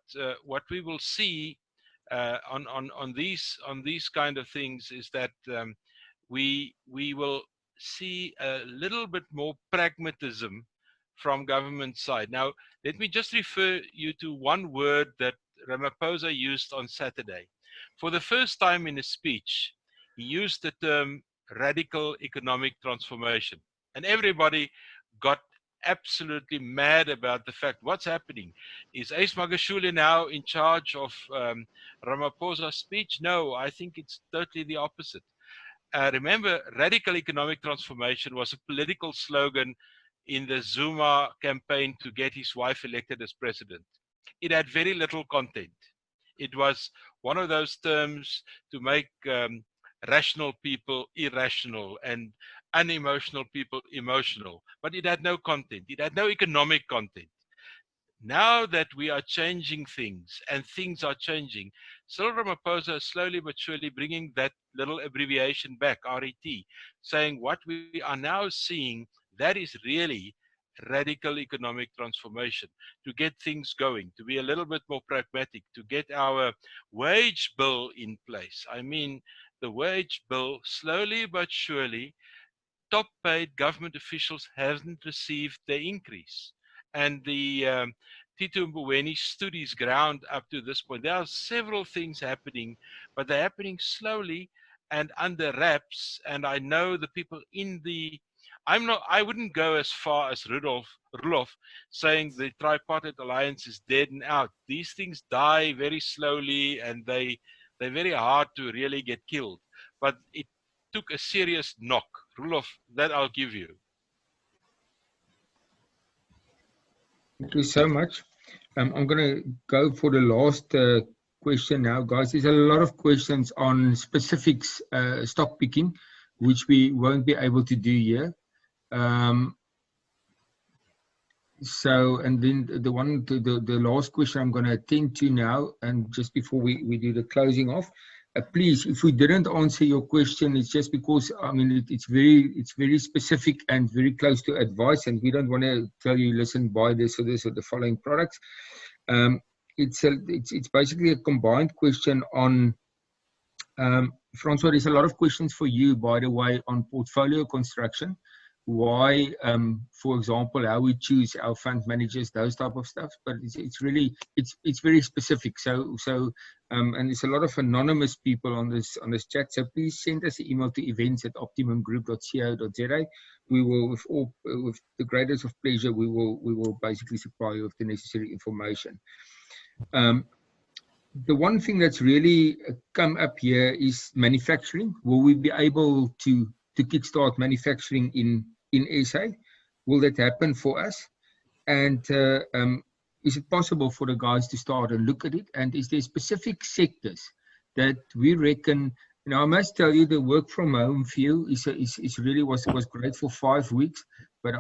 S3: we will see on these kind of things is that we will see a little bit more pragmatism from government side. Now, let me just refer you to one word that Ramaphosa used on Saturday. For the first time in his speech, he used the term radical economic transformation. And everybody got absolutely mad about the fact what's happening. Is Ace Magashule now in charge of Ramaphosa's speech? No, I think it's totally the opposite. Remember, radical economic transformation was a political slogan in the Zuma campaign to get his wife elected as president. It had very little content. It was one of those terms to make rational people irrational and unemotional people emotional, but it had no content. It had no economic content. Now that we are changing things and things are changing, Cyril Ramaphosa is slowly but surely bringing that little abbreviation back, RET, saying what we are now seeing, that is really radical economic transformation, to get things going, to be a little bit more pragmatic, to get our wage bill in place. I mean, the wage bill, slowly but surely, top paid government officials haven't received the increase. And the Tito Mboweni stood his ground up to this point. There are several things happening, but they're happening slowly and under wraps. And I know the people in the, I wouldn't go as far as Roelof saying the tripartite alliance is dead and out. These things die very slowly, and they're very hard to really get killed. But it took a serious knock. Roelof, that I'll give you.
S2: Thank you so much. I'm going to go for the last question now, guys. There's a lot of questions on specifics, stock picking, which we won't be able to do here. So, and then the last question I'm going to attend to now, and just before we do the closing off, please, if we didn't answer your question, it's just because, I mean, it's very specific and very close to advice, and we don't want to tell you, listen, buy this or this or the following products. It's basically a combined question on, Francois, there's a lot of questions for you, by the way, on portfolio construction. Why, for example, how we choose our fund managers, those type of stuff, but it's really very specific. So and there's a lot of anonymous people on this chat. So please send us an email to events@optimumgroup.co.za. We will, with the greatest of pleasure, we will basically supply you with the necessary information. The one thing that's really come up here is manufacturing. Will we be able to kickstart manufacturing in SA? Will that happen for us? And is it possible for the guys to start and look at it? And is there specific sectors that we reckon, you know, I must tell you, the work from home feel is really was great for 5 weeks, but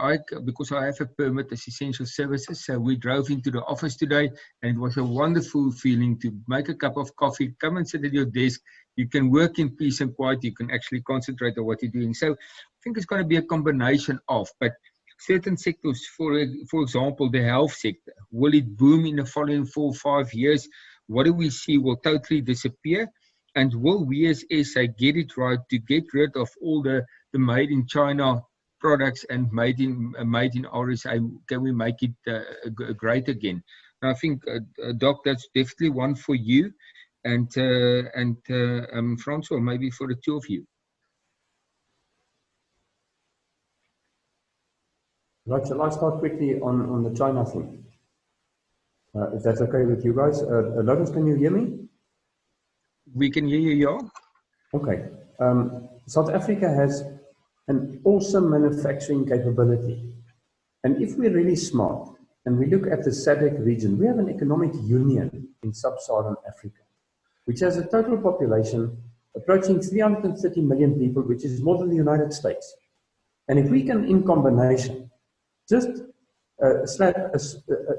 S2: because I have a permit as essential services, so we drove into the office today, and it was a wonderful feeling to make a cup of coffee, come and sit at your desk, you can work in peace and quiet, you can actually concentrate on what you're doing. So I think it's going to be a combination of, but certain sectors, for example, the health sector, will it boom in the following 4 or 5 years? What do we see will totally disappear? And will we as SA get it right to get rid of all the made in China products and made in RSA? Can we make it great again? And I think, Doc, that's definitely one for you, and Francois, maybe for the two of you.
S4: Right, shall I start quickly on the China thing? If that's okay with you guys. Lotus, can you hear me?
S2: We can hear you, yeah.
S4: Okay. South Africa has an awesome manufacturing capability. And if we're really smart and we look at the SADC region, we have an economic union in sub-Saharan Africa, which has a total population approaching 330 million people, which is more than the United States. And if we can, in combination, just slap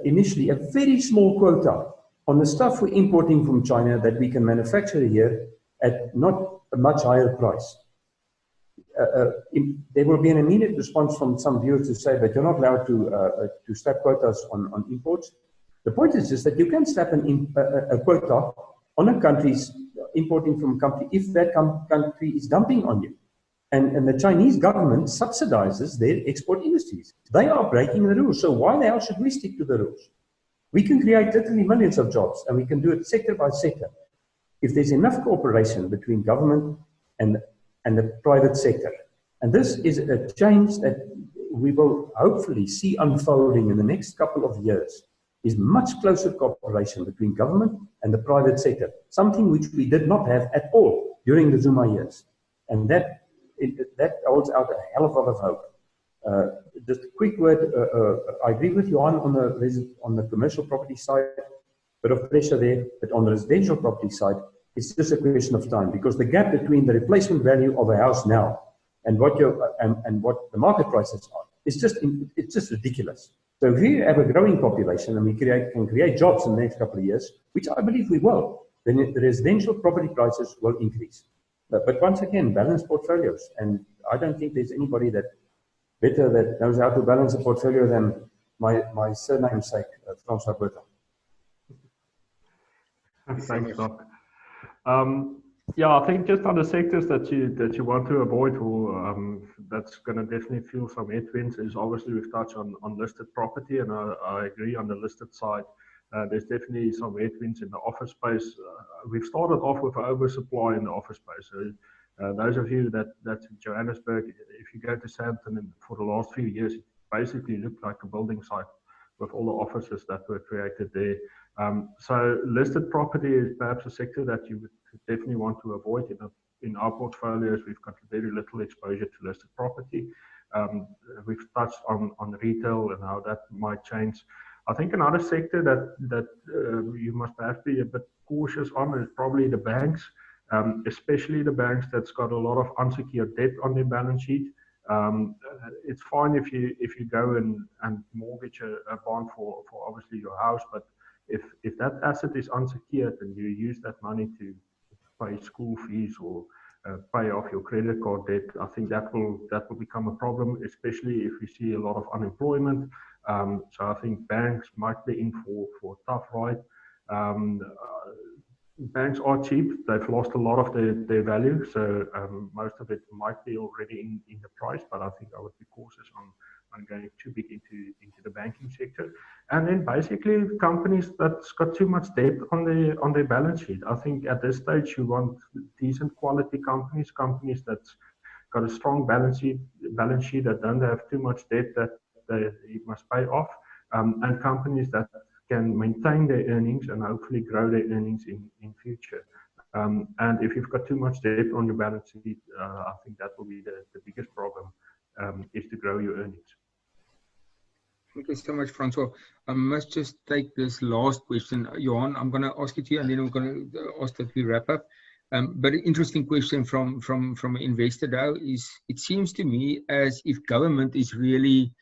S4: initially a very small quota on the stuff we're importing from China that we can manufacture here at not a much higher price. There will be an immediate response from some viewers to say that you're not allowed to slap quotas on imports. The point is just that you can slap a quota on a country's importing from a country if that country is dumping on you. And the Chinese government subsidizes their export industries. They are breaking the rules. So why the hell should we stick to the rules? We can create literally millions of jobs, and we can do it sector by sector. If there's enough cooperation between government and the private sector. And this is a change that we will hopefully see unfolding in the next couple of years, is much closer cooperation between government and the private sector, something which we did not have at all during the Zuma years. And that holds out a hell of a lot of hope. Just a quick word, I agree with Johan on the commercial property side, bit of pressure there, but on the residential property side, it's just a question of time, because the gap between the replacement value of a house now and what the market prices are, it's just ridiculous. So if we have a growing population and we can create jobs in the next couple of years, which I believe we will, then the residential property prices will increase. But once again, balanced portfolios, and I don't think there's anybody that knows how to balance a portfolio than my surname's sake, Francois Bertha.
S6: Thanks, Doc. Yeah, I think just on the sectors that you want to avoid, or that's going to definitely feel some headwinds, is obviously we've touched on listed property, and I agree on the listed side. There's definitely some headwinds in the office space. We've started off with an oversupply in the office space. So those of you that's in Johannesburg, if you go to Sandton, for the last few years, it basically looked like a building site with all the offices that were created there. So listed property is perhaps a sector that you would definitely want to avoid. In our portfolios, we've got very little exposure to listed property. We've touched on retail and how that might change. I think another sector that you must perhaps be a bit cautious on is probably the banks, especially the banks that's got a lot of unsecured debt on their balance sheet. It's fine if you go and mortgage a bond for obviously your house, but if that asset is unsecured and you use that money to pay school fees or pay off your credit card debt, I think that will become a problem, especially if we see a lot of unemployment. So I think banks might be in for a tough ride. Banks are cheap. They've lost a lot of their value, so most of it might be already in the price, but I think I would be cautious on going too big into the banking sector. And then basically companies that's got too much debt on their balance sheet. I think at this stage you want decent quality companies that's got a strong balance sheet that don't have too much debt that they must pay off, and companies that can maintain their earnings and hopefully grow their earnings in future. And if you've got too much debt on your balance sheet, I think that will be the biggest problem, is to grow your earnings.
S2: Thank you so much, Francois. I must just take this last question. Johan, I'm going to ask it to you, and then I'm going to ask that we wrap up. But an interesting question from an investor now is, it seems to me as if government is really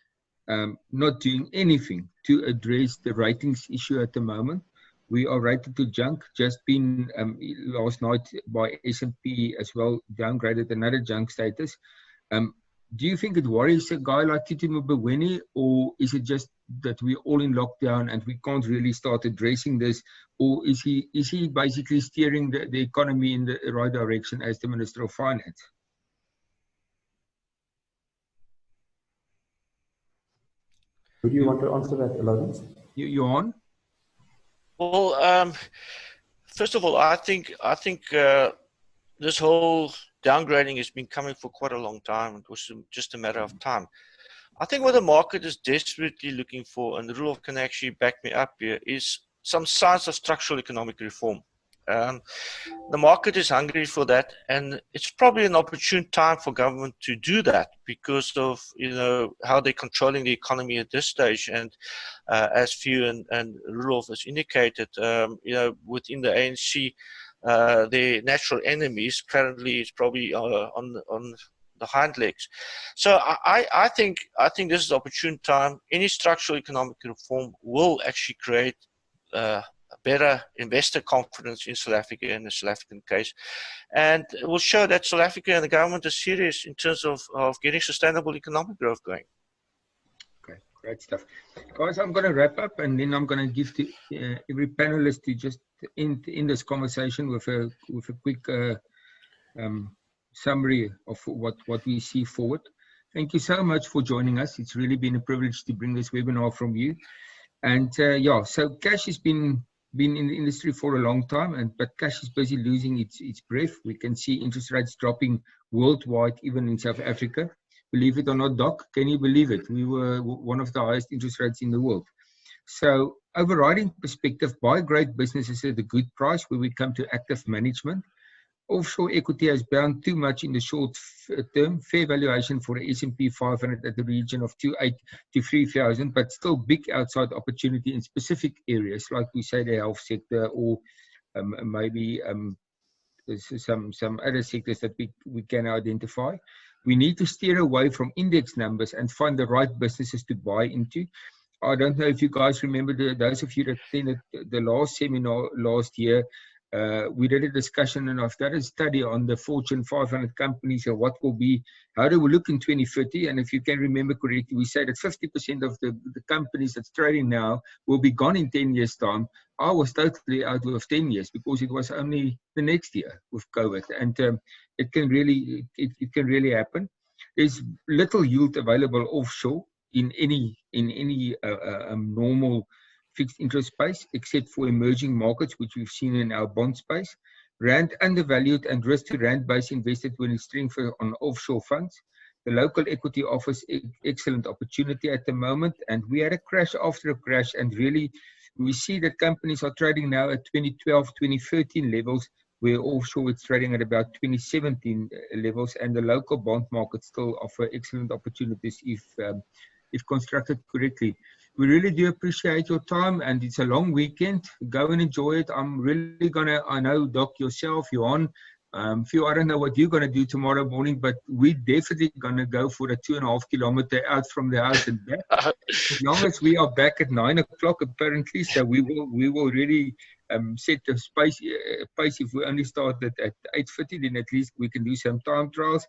S2: not doing anything to address the ratings issue at the moment. We are rated to junk, just been last night by S&P as well, downgraded another junk status. Do you think it worries a guy like Tito Mboweni, or is it just that we're all in lockdown and we can't really start addressing this? Or is he basically steering the economy in the right direction as the Minister of Finance?
S4: Do you want to answer that, Lawrence?
S2: You on?
S5: Well, first of all, I think this whole downgrading has been coming for quite a long time. It was just a matter of time. I think what the market is desperately looking for, and the rule can actually back me up here, is some signs of structural economic reform. The market is hungry for that, and it's probably an opportune time for government to do that because of how they're controlling the economy at this stage. And as Few and Rudolph has indicated, within the ANC, their natural enemies currently is probably on the hind legs. So I think this is an opportune time. Any structural economic reform will actually create better investor confidence in South Africa in the South African case, and it will show that South Africa and the government are serious in terms of getting sustainable economic growth going.
S2: Okay, great stuff. Guys, I'm going to wrap up, and then I'm going to give to every panelist to just end this conversation with a quick summary of what we see forward. Thank you so much for joining us. It's really been a privilege to bring this webinar from you. And so cash has been in the industry for a long time, but cash is busy losing its breath. We can see interest rates dropping worldwide, even in South Africa. Believe it or not, Doc, can you believe it? We were one of the highest interest rates in the world. So overriding perspective, buy great businesses at a good price where we come to active management. Offshore equity has bound too much in the short term. Fair valuation for the S&P 500 at the region of 2,800 to 3,000, but still big outside opportunity in specific areas, like we say the health sector, or maybe some other sectors that we can identify. We need to steer away from index numbers and find the right businesses to buy into. I don't know if you guys remember, those of you that attended the last seminar last year, we did a discussion, and I've done a study on the Fortune 500 companies and how they will look in 2030. And if you can remember correctly, we said that 50% of the companies that's trading now will be gone in 10 years' time. I was totally out of 10 years because it was only the next year with COVID, and it can really happen. There's little yield available offshore in any normal fixed interest space, except for emerging markets, which we've seen in our bond space. Rand undervalued and risk to rand base invested when it's strength on offshore funds. The local equity offers excellent opportunity at the moment, and we had a crash after a crash, and really we see that companies are trading now at 2012, 2013 levels, where offshore it's trading at about 2017 levels, and the local bond market still offer excellent opportunities if constructed correctly. We really do appreciate your time, and it's a long weekend. Go and enjoy it. I'm really I know, Doc, yourself, Johan, Phil, I don't know what you're going to do tomorrow morning, but we're definitely going to go for a 2.5 kilometer out from the house and back. As long as we are back at 9 o'clock, apparently, so we will really set the pace. If we only start at 8:30, then at least we can do some time trials.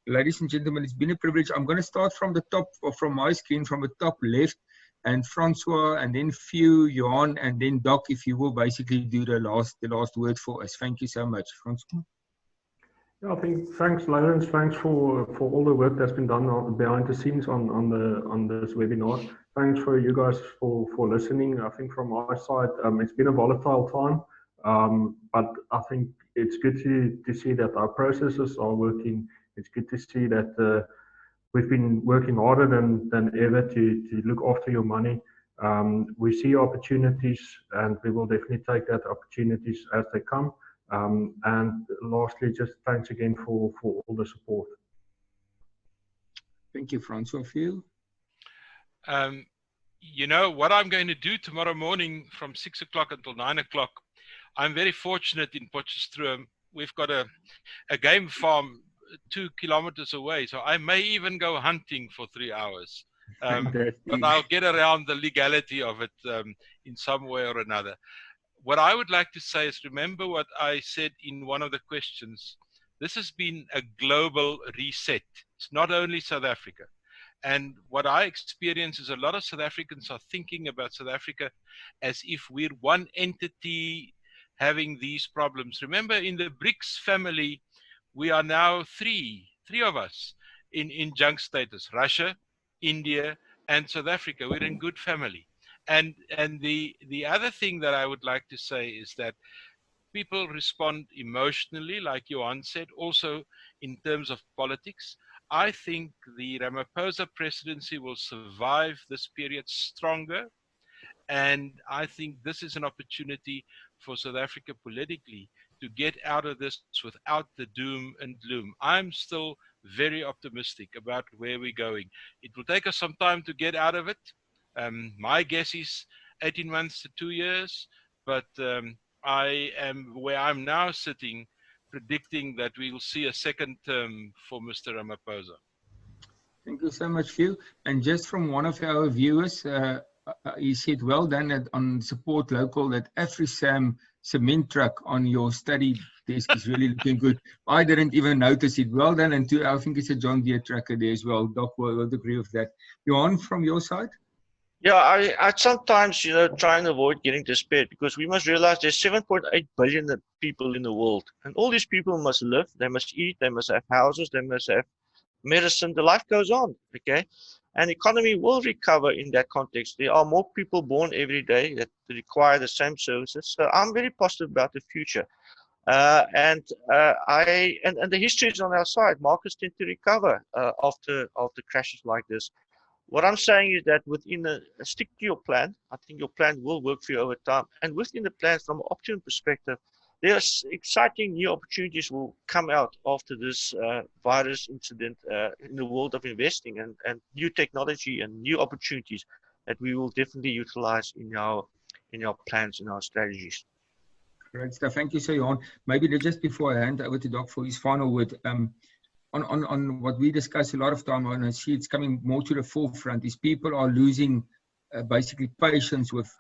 S2: Ladies and gentlemen, it's been a privilege. I'm going to start from the top, or from my screen, from the top left, and Francois, and then Few, Johan, and then Doc, if you will basically do the last word for us. Thank you so much, Francois.
S6: Yeah, I think thanks, Lawrence. Thanks for all the work that's been done behind the scenes on this webinar. Thanks for you guys for listening. I think from our side, it's been a volatile time, but I think it's good to see that our processes are working. It's good to see that we've been working harder than ever to look after your money. We see opportunities, and we will definitely take that opportunities as they come. And lastly, just thanks again for all the support.
S2: Thank you, Francois. Phil?
S3: You know what I'm going to do tomorrow morning from 6 o'clock until 9 o'clock. I'm very fortunate in Potchefstroom. We've got a game farm 2 kilometers away, so I may even go hunting for 3 hours. But I'll get around the legality of it in some way or another. what I would like to say is, remember what I said in one of the questions. This has been a global reset. It's not only South Africa. And what I experience is a lot of South Africans are thinking about South Africa as if we're one entity having these problems. Remember, in the BRICS family, we are now three of us in junk status: Russia, India, and South Africa. We're in good family. And the other thing that I would like to say is that people respond emotionally, like Johan said, also in terms of politics. I think the Ramaphosa presidency will survive this period stronger. And I think this is an opportunity for South Africa politically to get out of this without the doom and gloom. I'm still very optimistic about where we're going. It will take us some time to get out of it. My guess is 18 months to 2 years, but I am where I'm now sitting, predicting that we will see a second term for Mr. Ramaphosa.
S2: Thank you so much, Phil. And just from one of our viewers, he said, well done on support local. That AfriSam cement truck on your study desk is really looking good. I didn't even notice it. Well done. And I think it's a John Deere tracker there as well. Doc will agree with that. Johan, from your side?
S5: Yeah, I sometimes, try and avoid getting despair, because we must realize there's 7.8 billion people in the world. And all these people must live, they must eat, they must have houses, they must have medicine. The life goes on, okay? And the economy will recover in that context. There are more people born every day that require the same services. So I'm very positive about the future. And the history is on our side. Markets tend to recover after crashes like this. What I'm saying is that within stick to your plan. I think your plan will work for you over time. And within the plan, from an Optimum perspective, there are exciting new opportunities will come out after this virus incident in the world of investing, and new technology and new opportunities that we will definitely utilize in our plans and our strategies.
S2: Great stuff. Thank you, Sir Johan. Maybe just before I hand over to Doc for his final word, on what we discuss a lot of time, and I see it's coming more to the forefront, is people are losing basically patience with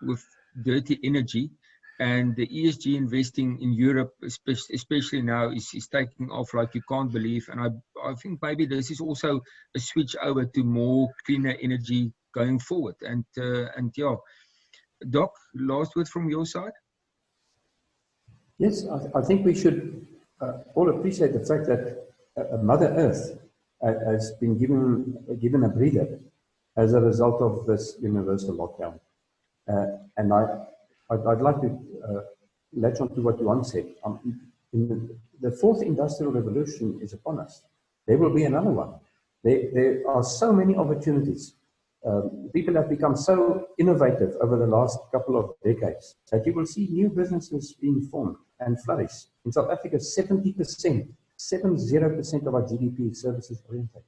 S2: dirty energy, and the ESG investing in Europe, especially now, is taking off like you can't believe. And I think maybe this is also a switch over to more cleaner energy going forward. And yeah, Doc, last word from your side.
S4: Yes, I think we should all appreciate the fact that Mother Earth has been given a breather as a result of this universal lockdown. And I'd like to latch on to what Johan said. The fourth industrial revolution is upon us. There will be another one. There are so many opportunities. People have become so innovative over the last couple of decades that you will see new businesses being formed and flourish. In South Africa, 70% of our GDP is services oriented.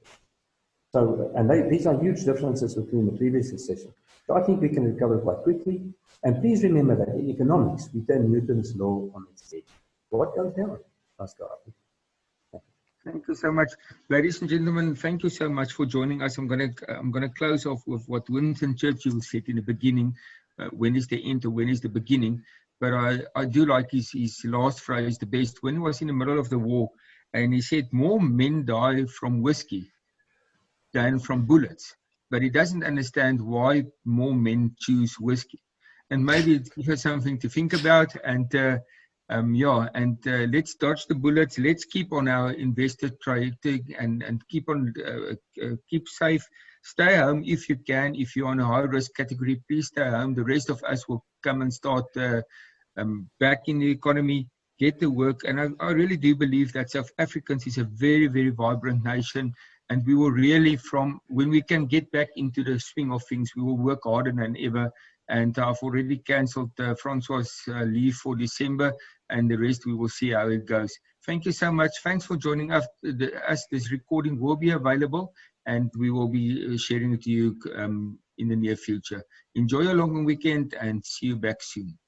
S4: So, and these are huge differences between the previous recession. So I think we can recover quite quickly. And please remember that in economics, we turn Newton's law on its head. What goes down must go up.
S2: Thank you so much, ladies and gentlemen. Thank you so much for joining us. I'm gonna close off with what Winston Churchill said in the beginning. When is the end or when is the beginning? But I do like his last phrase the best. When he was in the middle of the war, and he said, more men die from whiskey than from bullets. But he doesn't understand why more men choose whiskey. And maybe it gives us something to think about. And let's dodge the bullets. Let's keep on our investor trading and keep safe. Stay home if you can. If you're on a high risk category, please stay home. The rest of us will come and start back in the economy, get to work. And I really do believe that South Africans is a very, very vibrant nation. And we will really, when we can get back into the swing of things, we will work harder than ever. And I've already cancelled Francois' leave for December, and the rest we will see how it goes. Thank you so much. Thanks for joining us. This recording will be available, and we will be sharing it to you in the near future. Enjoy your long weekend, and see you back soon.